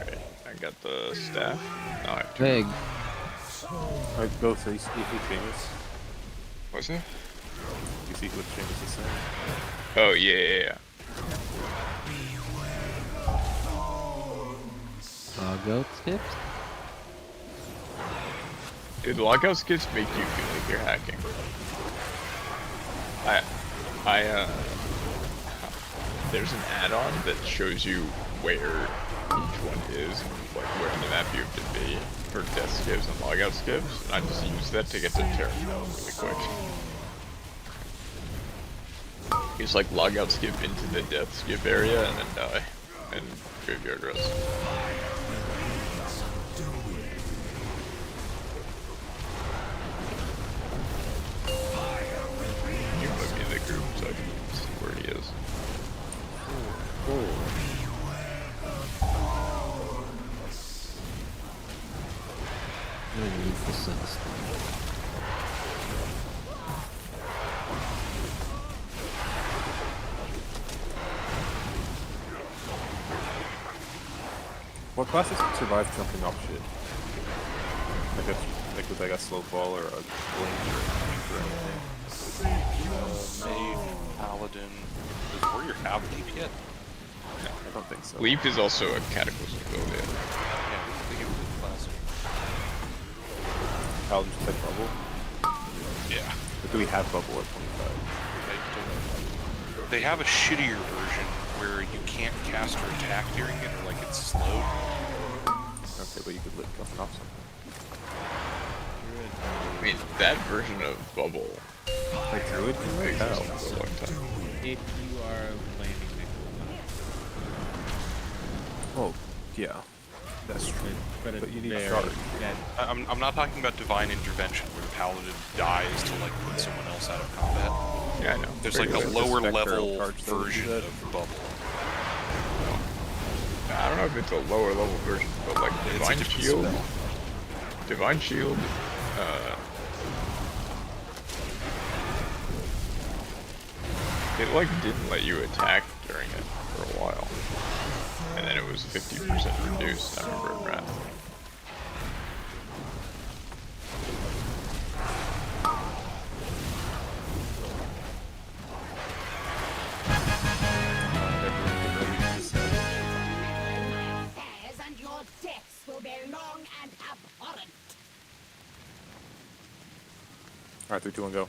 Okay, I got the staff. Now I have to. Big. Alright, go, so you see who Seamus? What's that? You see what Seamus is saying? Oh, yeah. Logout skips? Dude, logout skips make you feel like you're hacking. There's an add-on that shows you where each one is, and like where on the map you have to be for death skips and logout skips, and I just use that to get to Terra really quick. It's like logout skip into the death skip area and then die, and graveyard rest. You put me in the group so I can see where he is. I need the sense. What classes can survive jumping off shit? Like with like a slow fall or a blink or anything? Mage, Paladin. Does Warrior have Leap yet? No, I don't think so. Leap is also a cataclysm build, yeah. Yeah, I think it was in classic. Paladin just like bubble? Yeah. But do we have bubble at 25? They have a shittier version where you can't cast or attack during it, or like it's slowed. Okay, but you could lick jumping off something. I mean, that version of Bubble like Druid can lick existed for a long time. If you are landing next to Oh, yeah. That's true. But you need very charge. I'm not talking about Divine Intervention where the Paladin dies to like put someone else out of combat. Yeah, I know. There's like a lower level charge version of Bubble. I don't know if it's a lower level version, but like Divine different Shield. spell. Divine Shield, it like didn't let you attack during it for a while. And then it was 50% reduced, I remember in Wrath. And your deaths will be long and abhorrent. Alright, 3, 2, 1, go.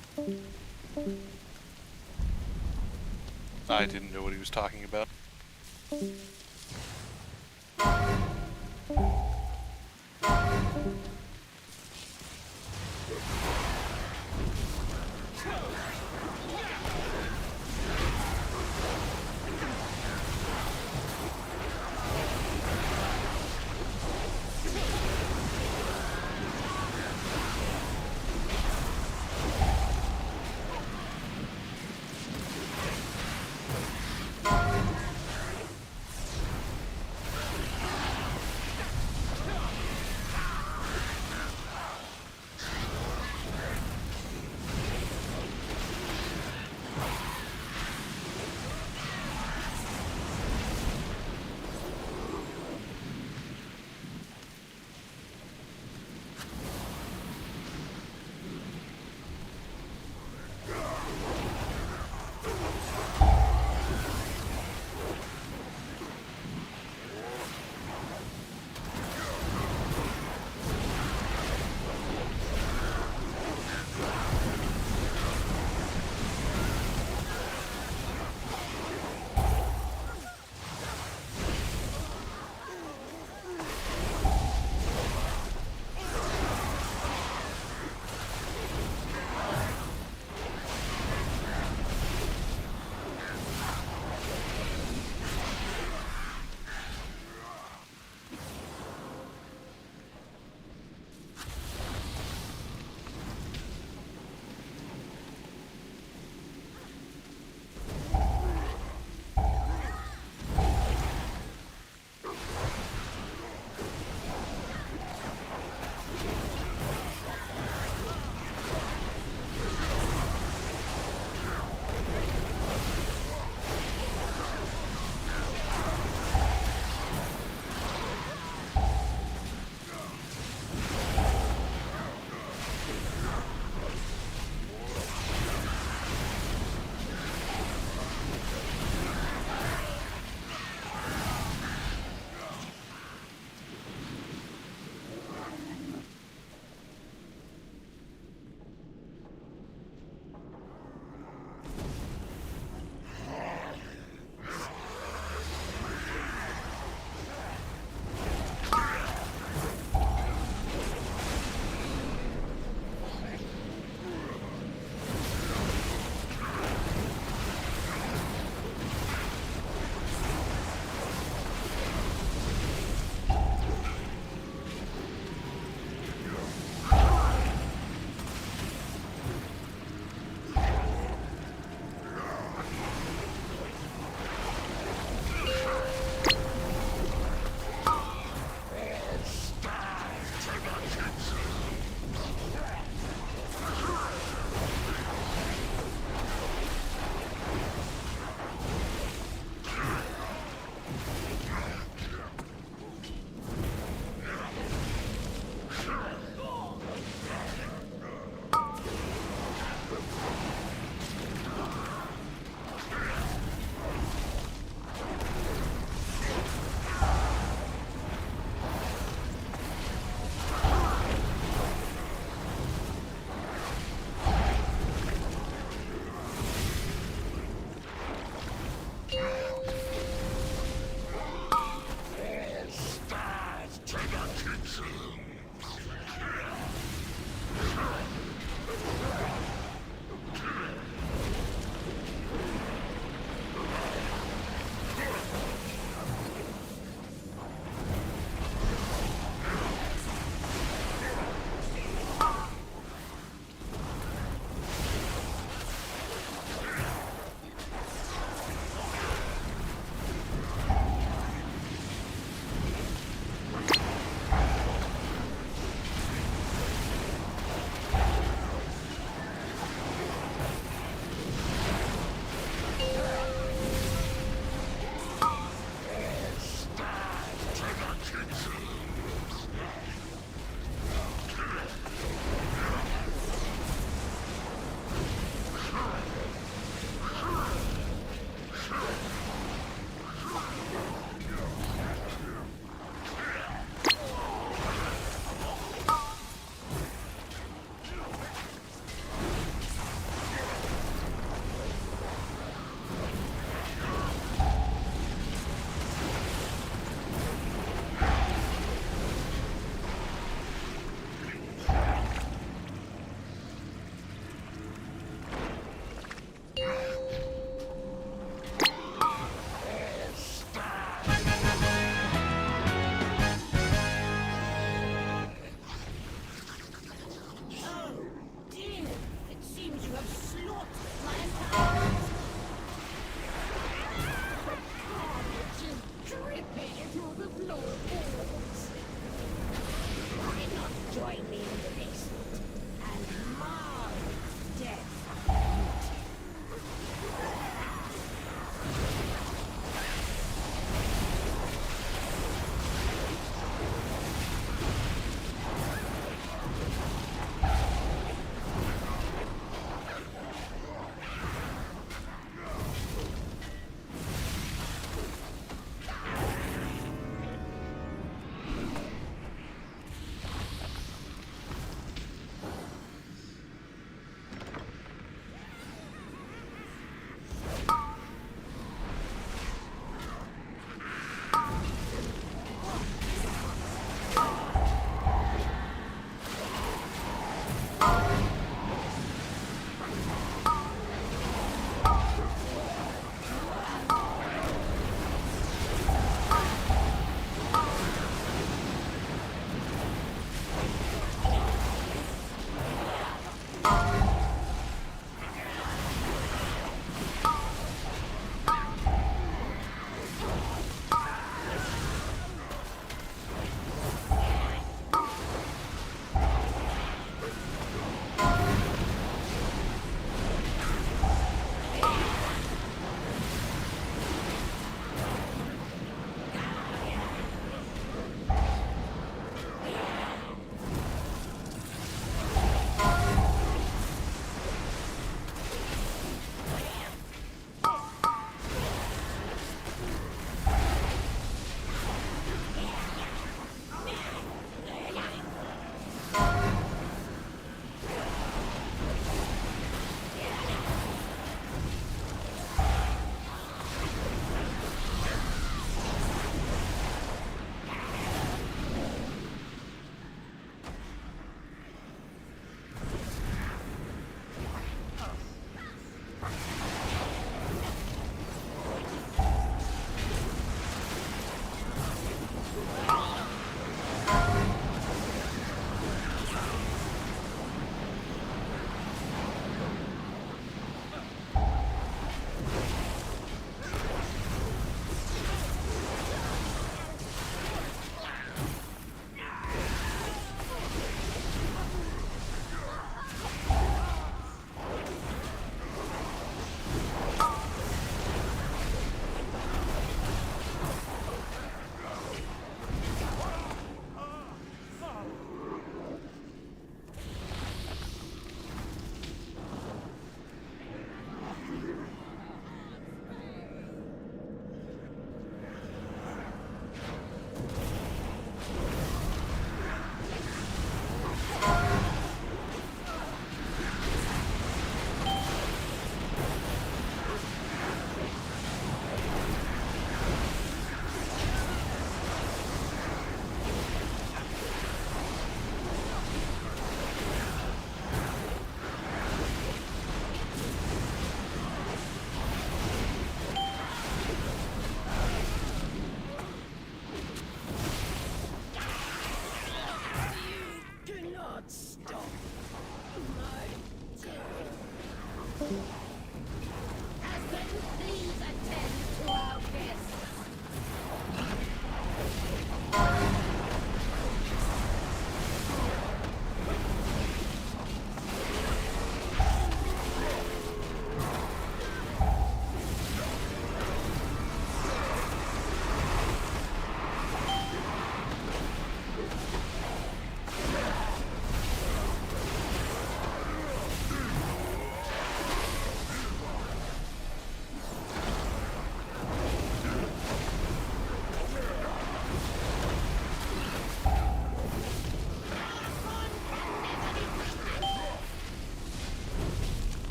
I didn't know what he was talking about.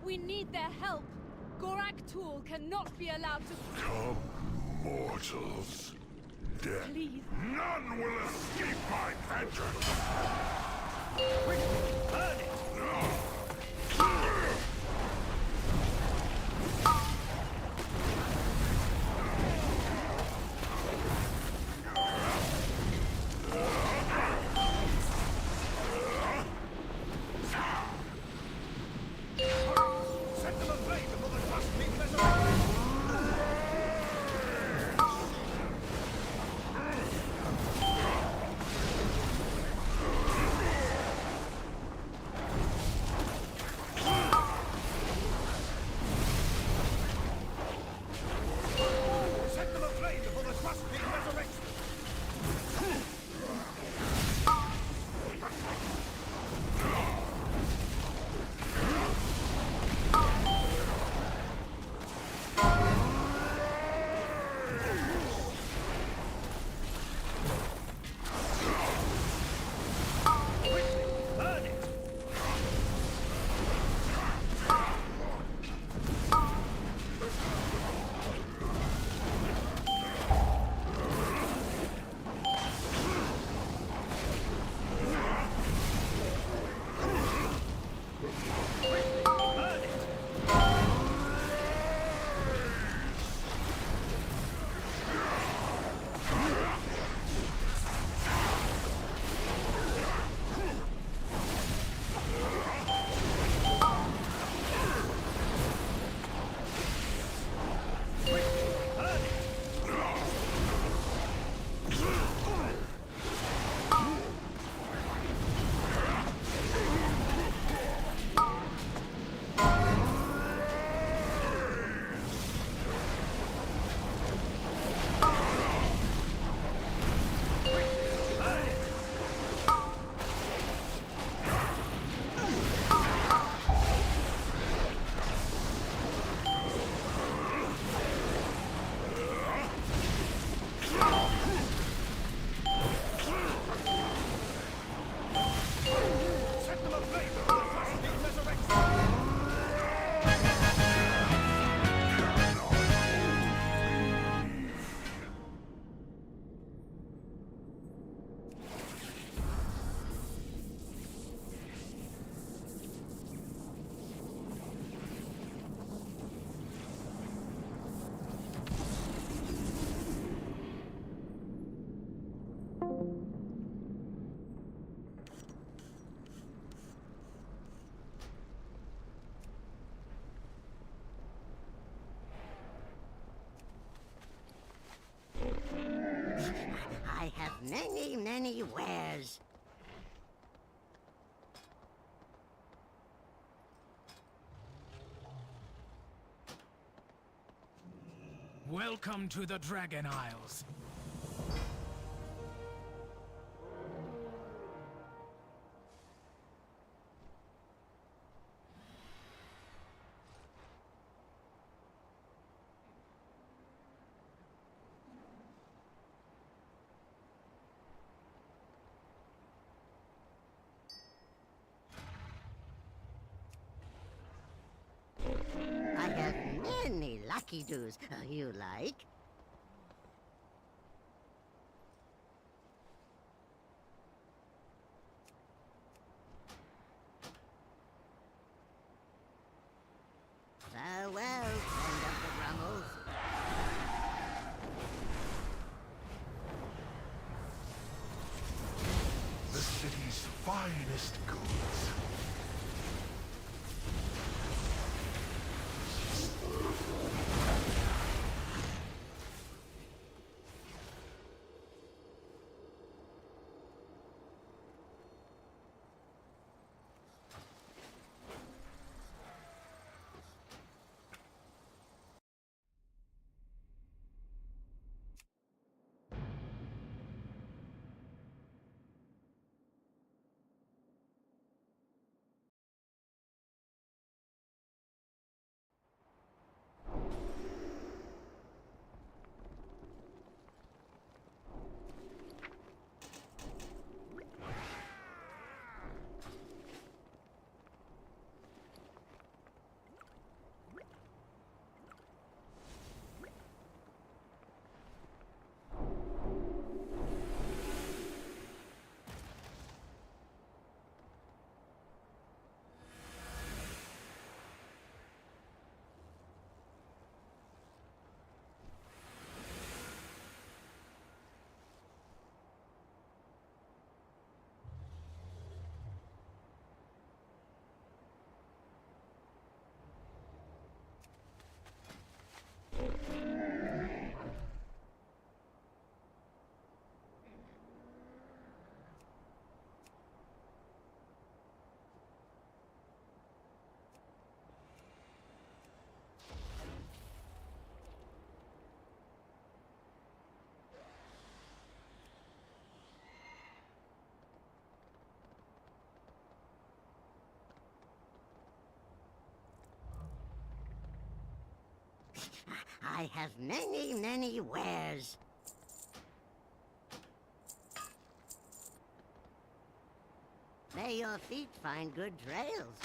We need their help. Gorak Tool cannot be allowed to. Come, mortals. Death. Please. None will escape my vengeance. Burn it. Set them ablaze before the trust be resurrected. Set them ablaze before the trust be resurrected. Burn it. Set them ablaze before the trust be resurrected. I have many, many wares. Welcome to the Dragon Isles. I have many lucky doos. You like? Farewell, friend of the Brummels. The city's finest goods. I have many, many wares. May your feet find good trails.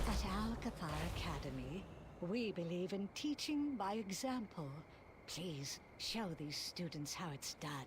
At Alcathar Academy, we believe in teaching by example. Please show these students how it's done.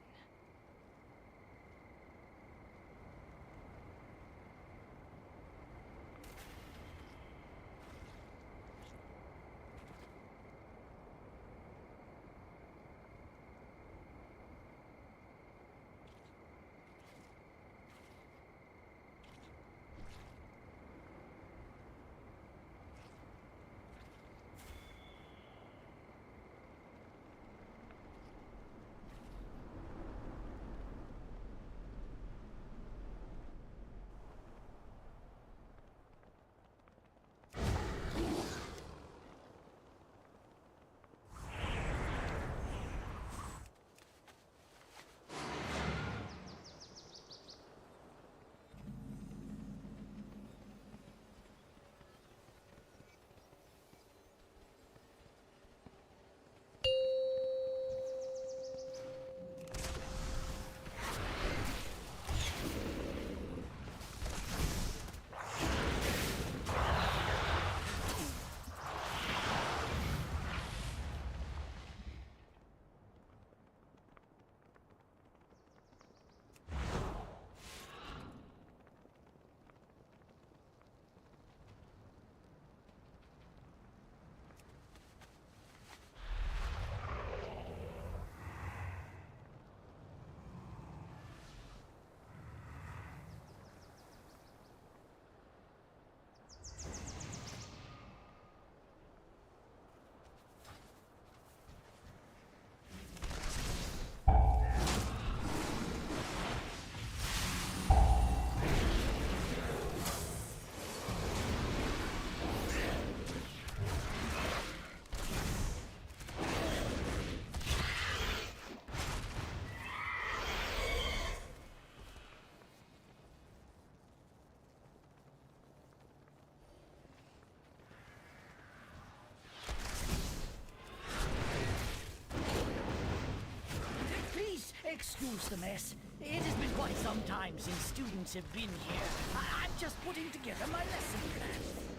Excuse the mess. It has been quite some time since students have been here. I'm just putting together my lesson plan.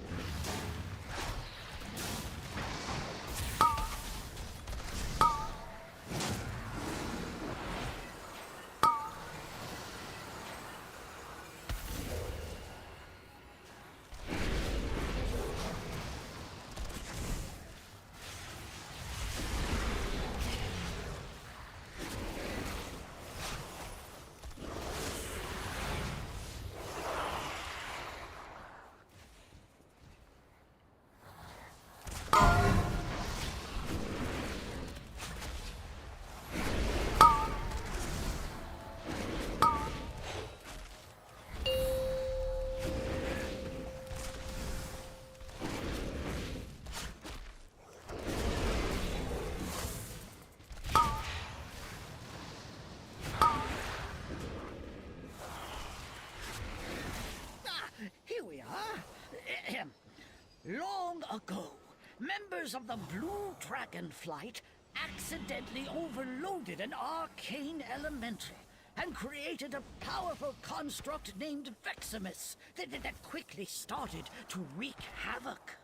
Long ago, members of the Blue Dragonflight accidentally overloaded an arcane elemental and created a powerful construct named Veximus that quickly started to wreak havoc.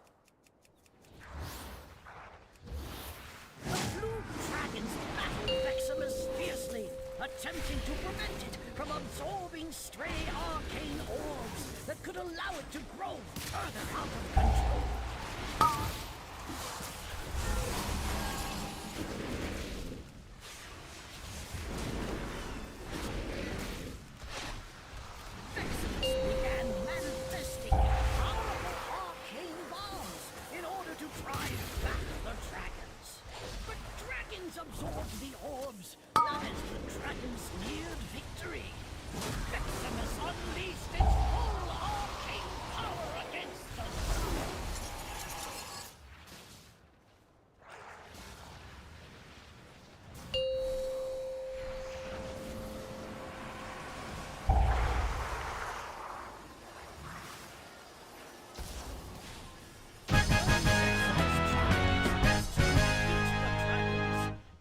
The Blue Dragons battled Veximus fiercely, attempting to prevent it from absorbing stray arcane orbs that could allow it to grow further out of control. Veximus began manifesting powerful arcane bombs in order to drive back the dragons. But dragons absorbed the orbs, not as the dragons neared victory. Veximus unleashed its full arcane power against the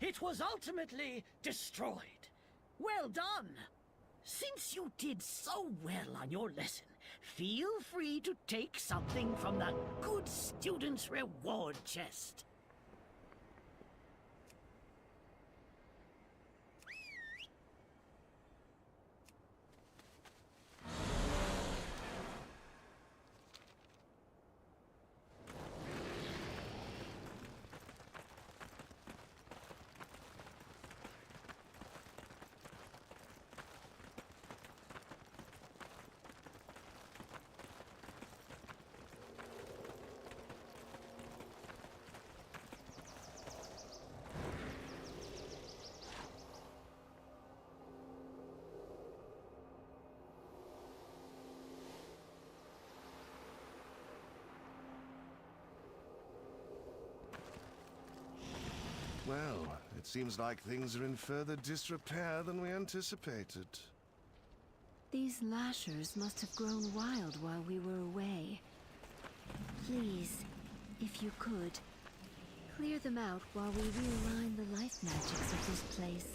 It was ultimately destroyed. Well done! Since you did so well on your lesson, feel free to take something from the good student's reward chest. Well, it seems like things are in further disrepair than we anticipated. These lashers must have grown wild while we were away. Please, if you could, clear them out while we realign the life magics of this place.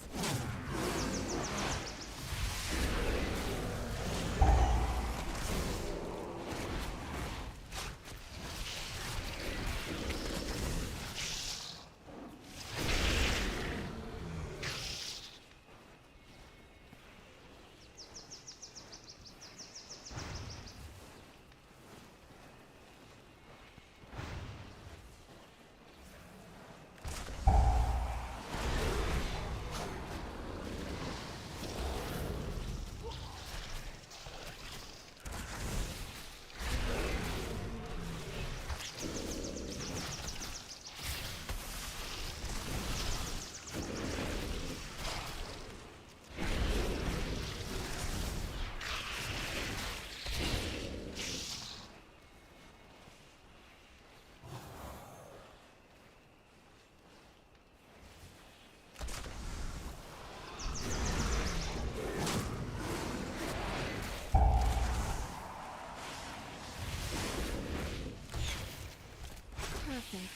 Perfect.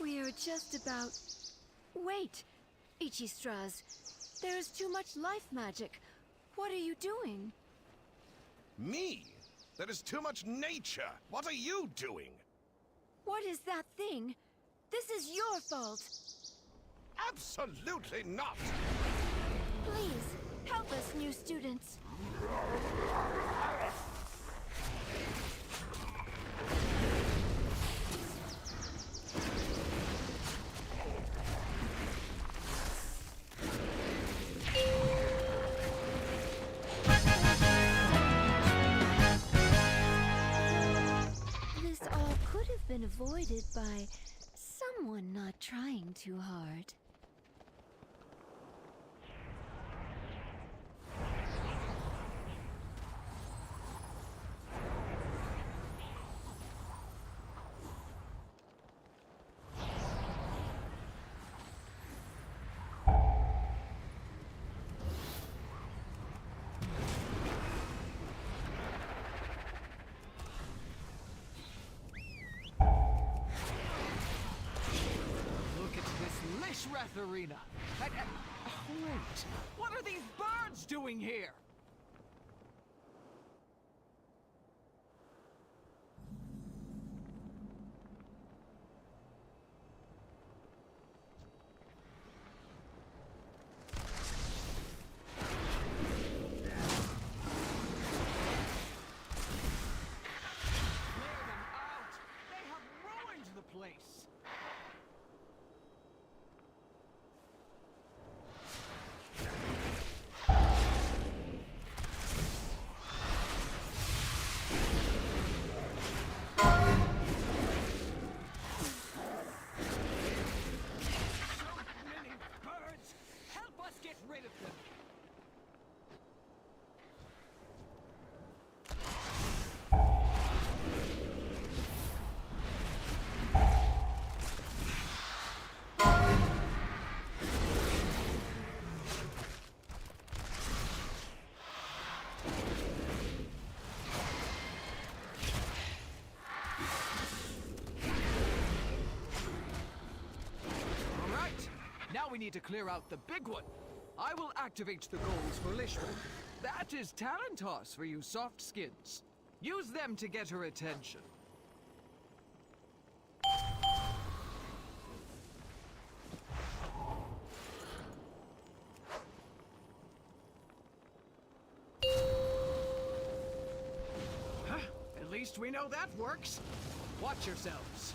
We are just about... Wait! Ichistras, there is too much life magic. What are you doing? Me? There is too much nature. What are you doing? What is that thing? This is your fault. Absolutely not! Please, help us, new students. This all could have been avoided by someone not trying too hard. Lotharina. Wait, what are these birds doing here? Place. So many birds! Help us get rid of them! Now we need to clear out the big one. I will activate the goals for Lishman. That is talent toss for you soft skins. Use them to get her attention. Huh? At least we know that works. Watch yourselves.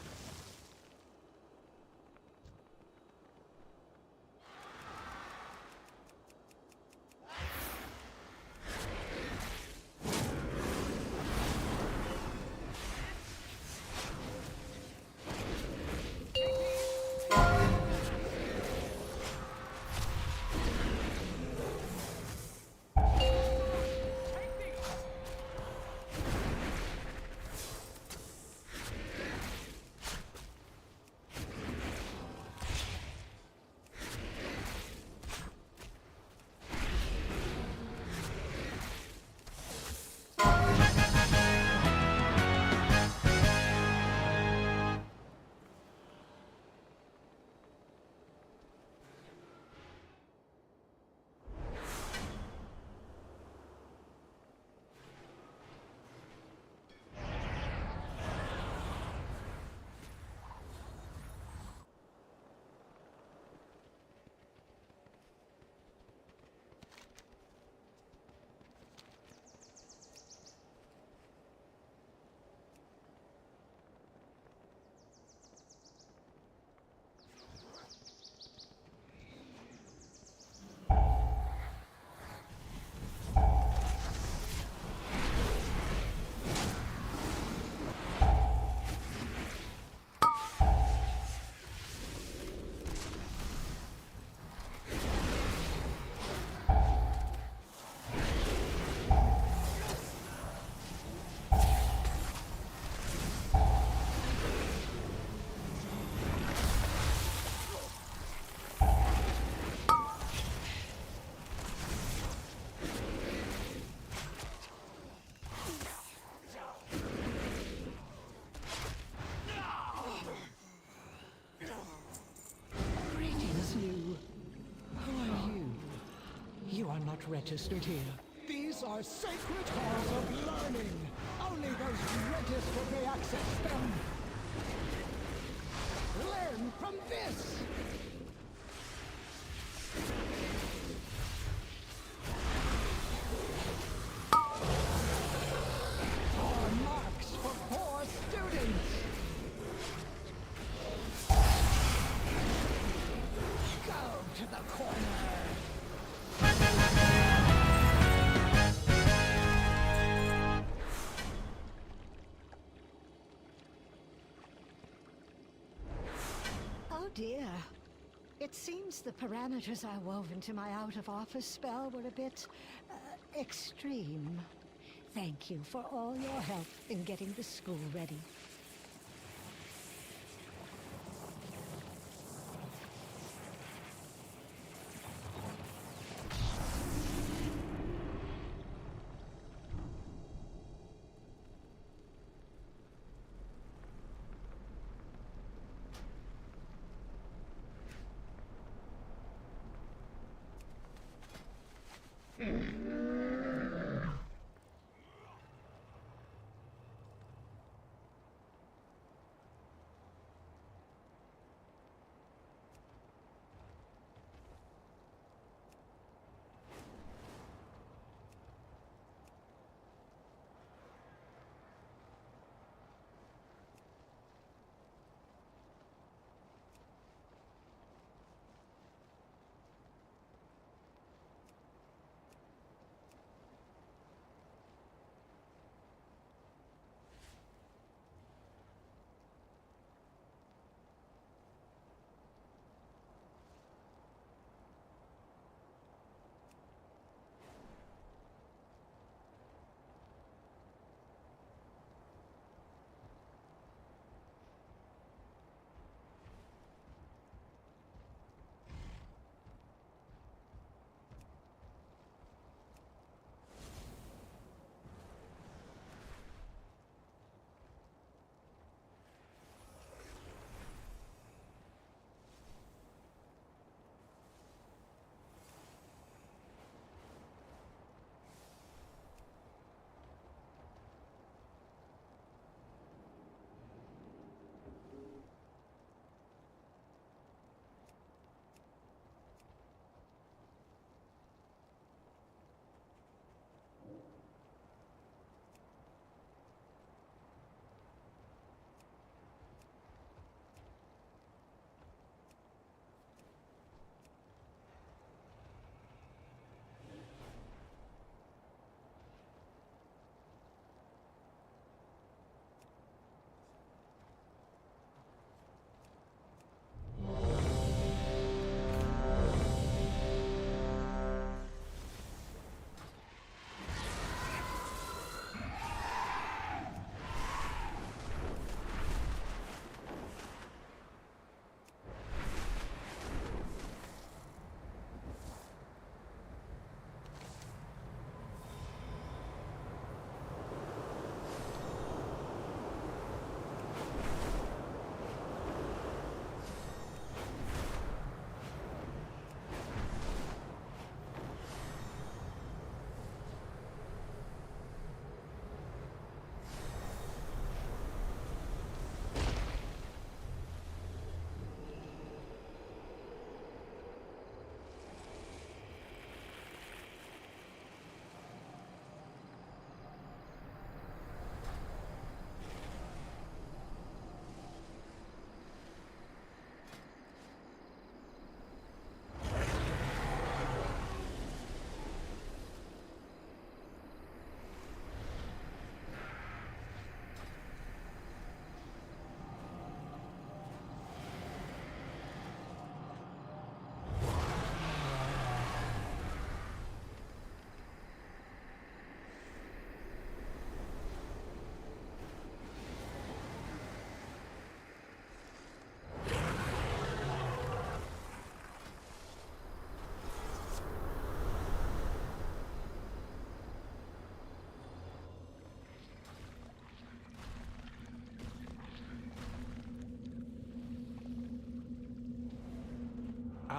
Registered here. These are sacred halls of learning. Only those registered may access them. Learn from this. Poor marks for poor students. Go to the corner. Oh dear. It seems the parameters I wove into my out-of-office spell were a bit extreme. Thank you for all your help in getting the school ready.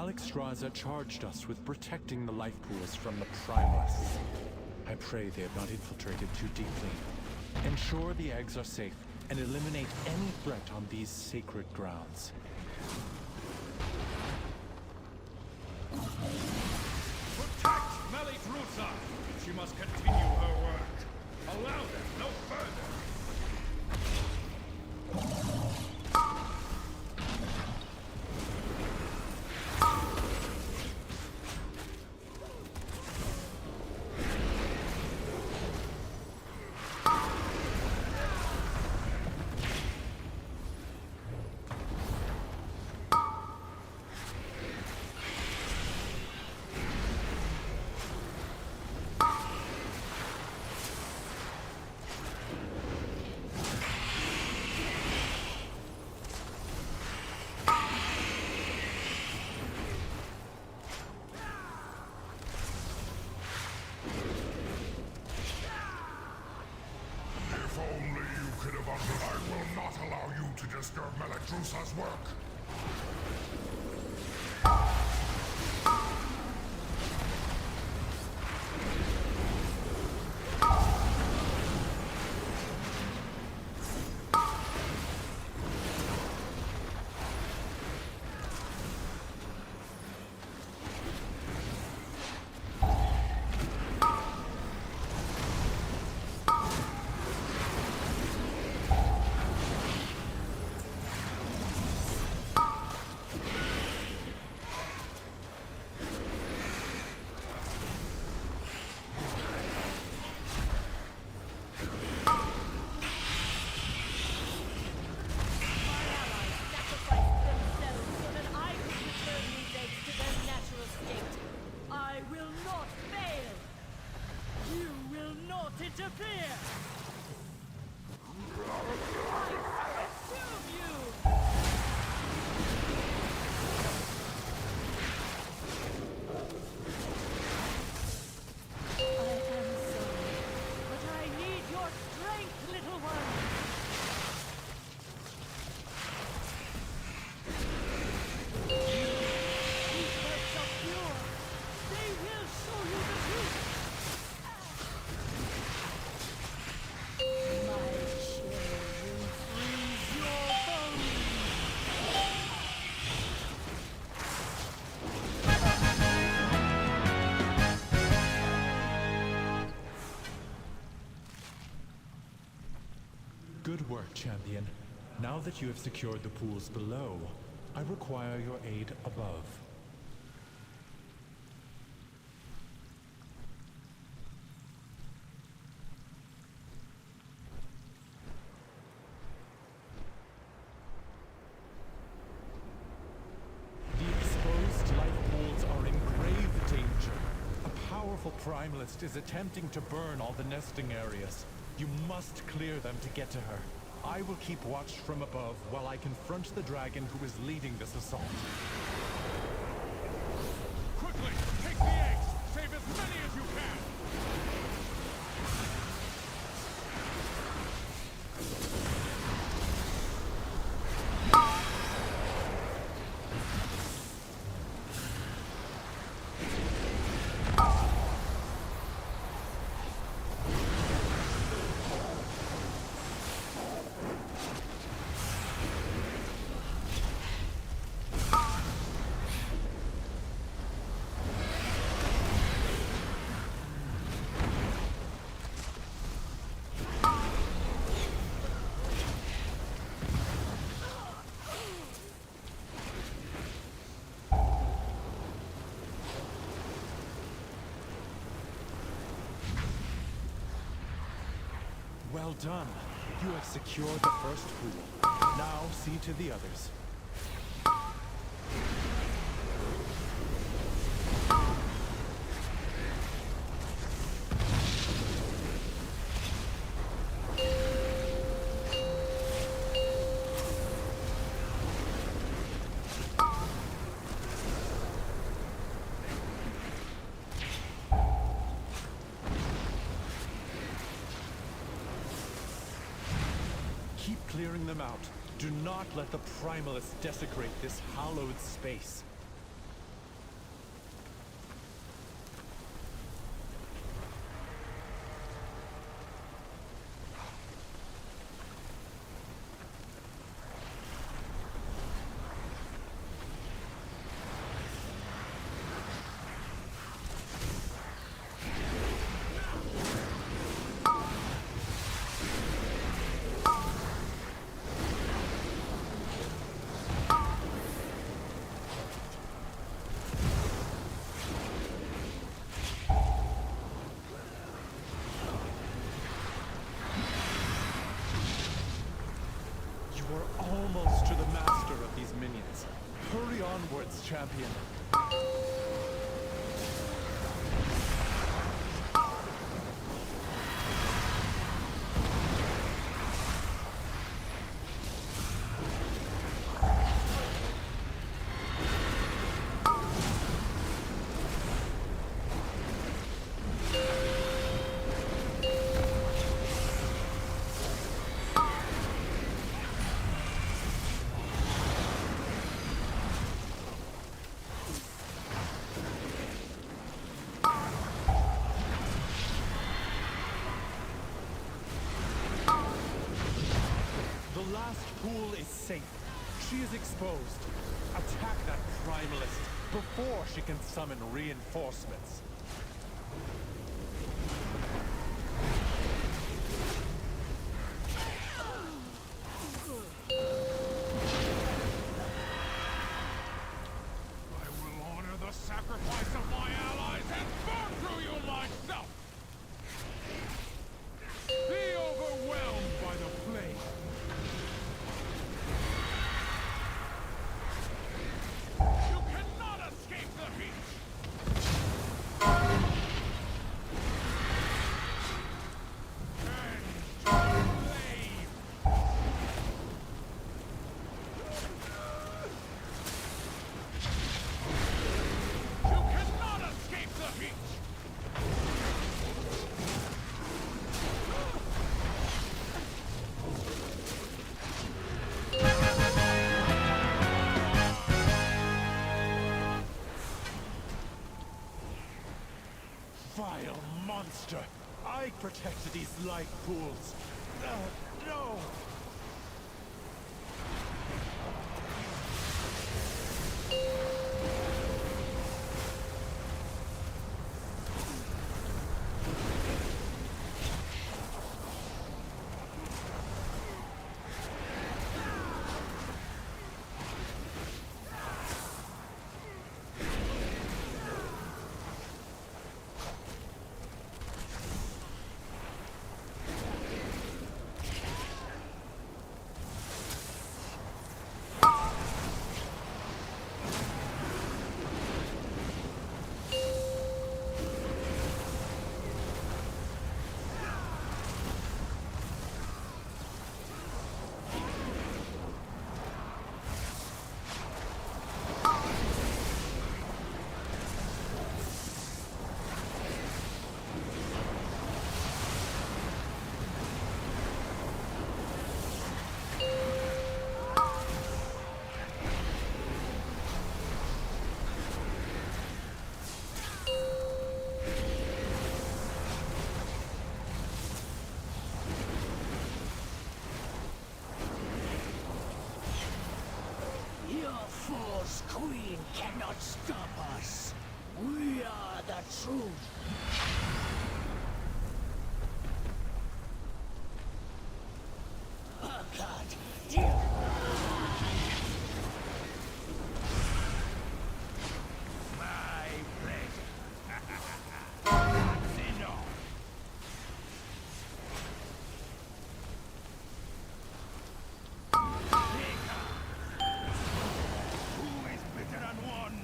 Alexstrasza charged us with protecting the life pools from the primalists. I pray they have not infiltrated too deeply. Ensure the eggs are safe and eliminate any threat on these sacred grounds. Protect Amirdrassil! She must continue her work. Allow them no further. If only you could have understood. I will not allow you to disturb Amirdrassil's work. Good work, champion. Now that you have secured the pools below, I require your aid above. The exposed life pools are in grave danger. A powerful primalist is attempting to burn all the nesting areas. You must clear them to get to her. I will keep watch from above while I confront the dragon who is leading this assault. Quickly, take the eggs! Save as many as you can! Well done. You have secured the first pool. Now see to the others. Keep clearing them out. Do not let the primalists desecrate this hallowed space. these minions. Hurry onwards, champion. The last pool is safe. She is exposed. Attack that primalist before she can summon reinforcements. I will honor the sacrifice of my allies and burn through you myself! Be overwhelmed by the flame! You cannot escape the heat! You cannot escape the heat! Vile monster! I protected these life pools. No! Your false queen cannot stop us. We are the truth. Oh God, dear. My pleasure. That's enough. Who is better than one?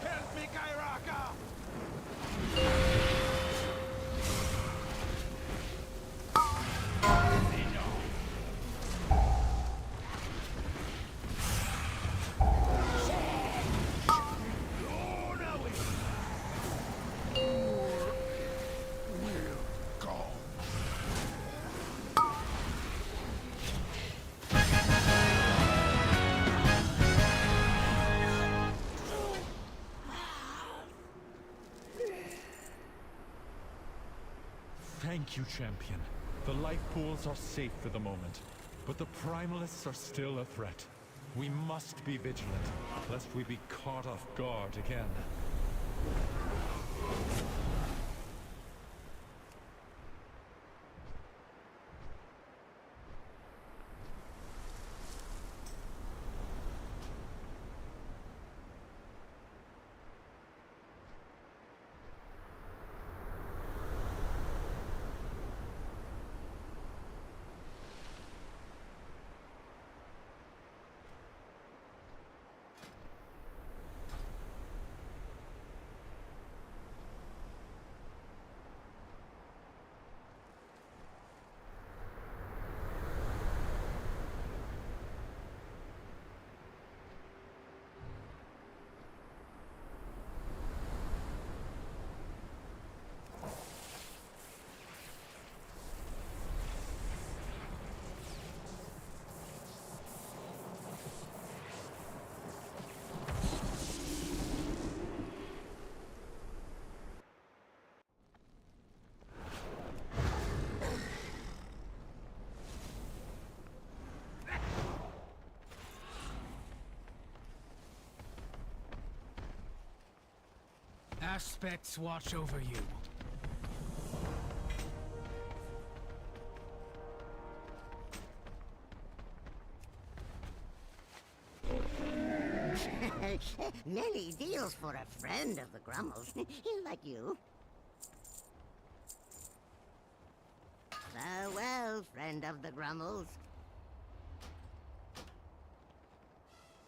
Help me, Kairaka! Thank you, champion. The life pools are safe for the moment, but the primalists are still a threat. We must be vigilant, lest we be caught off guard again. aspects watch over you. Nelly deals for a friend of the Grummles. He'll like you. Farewell, friend of the Grummles.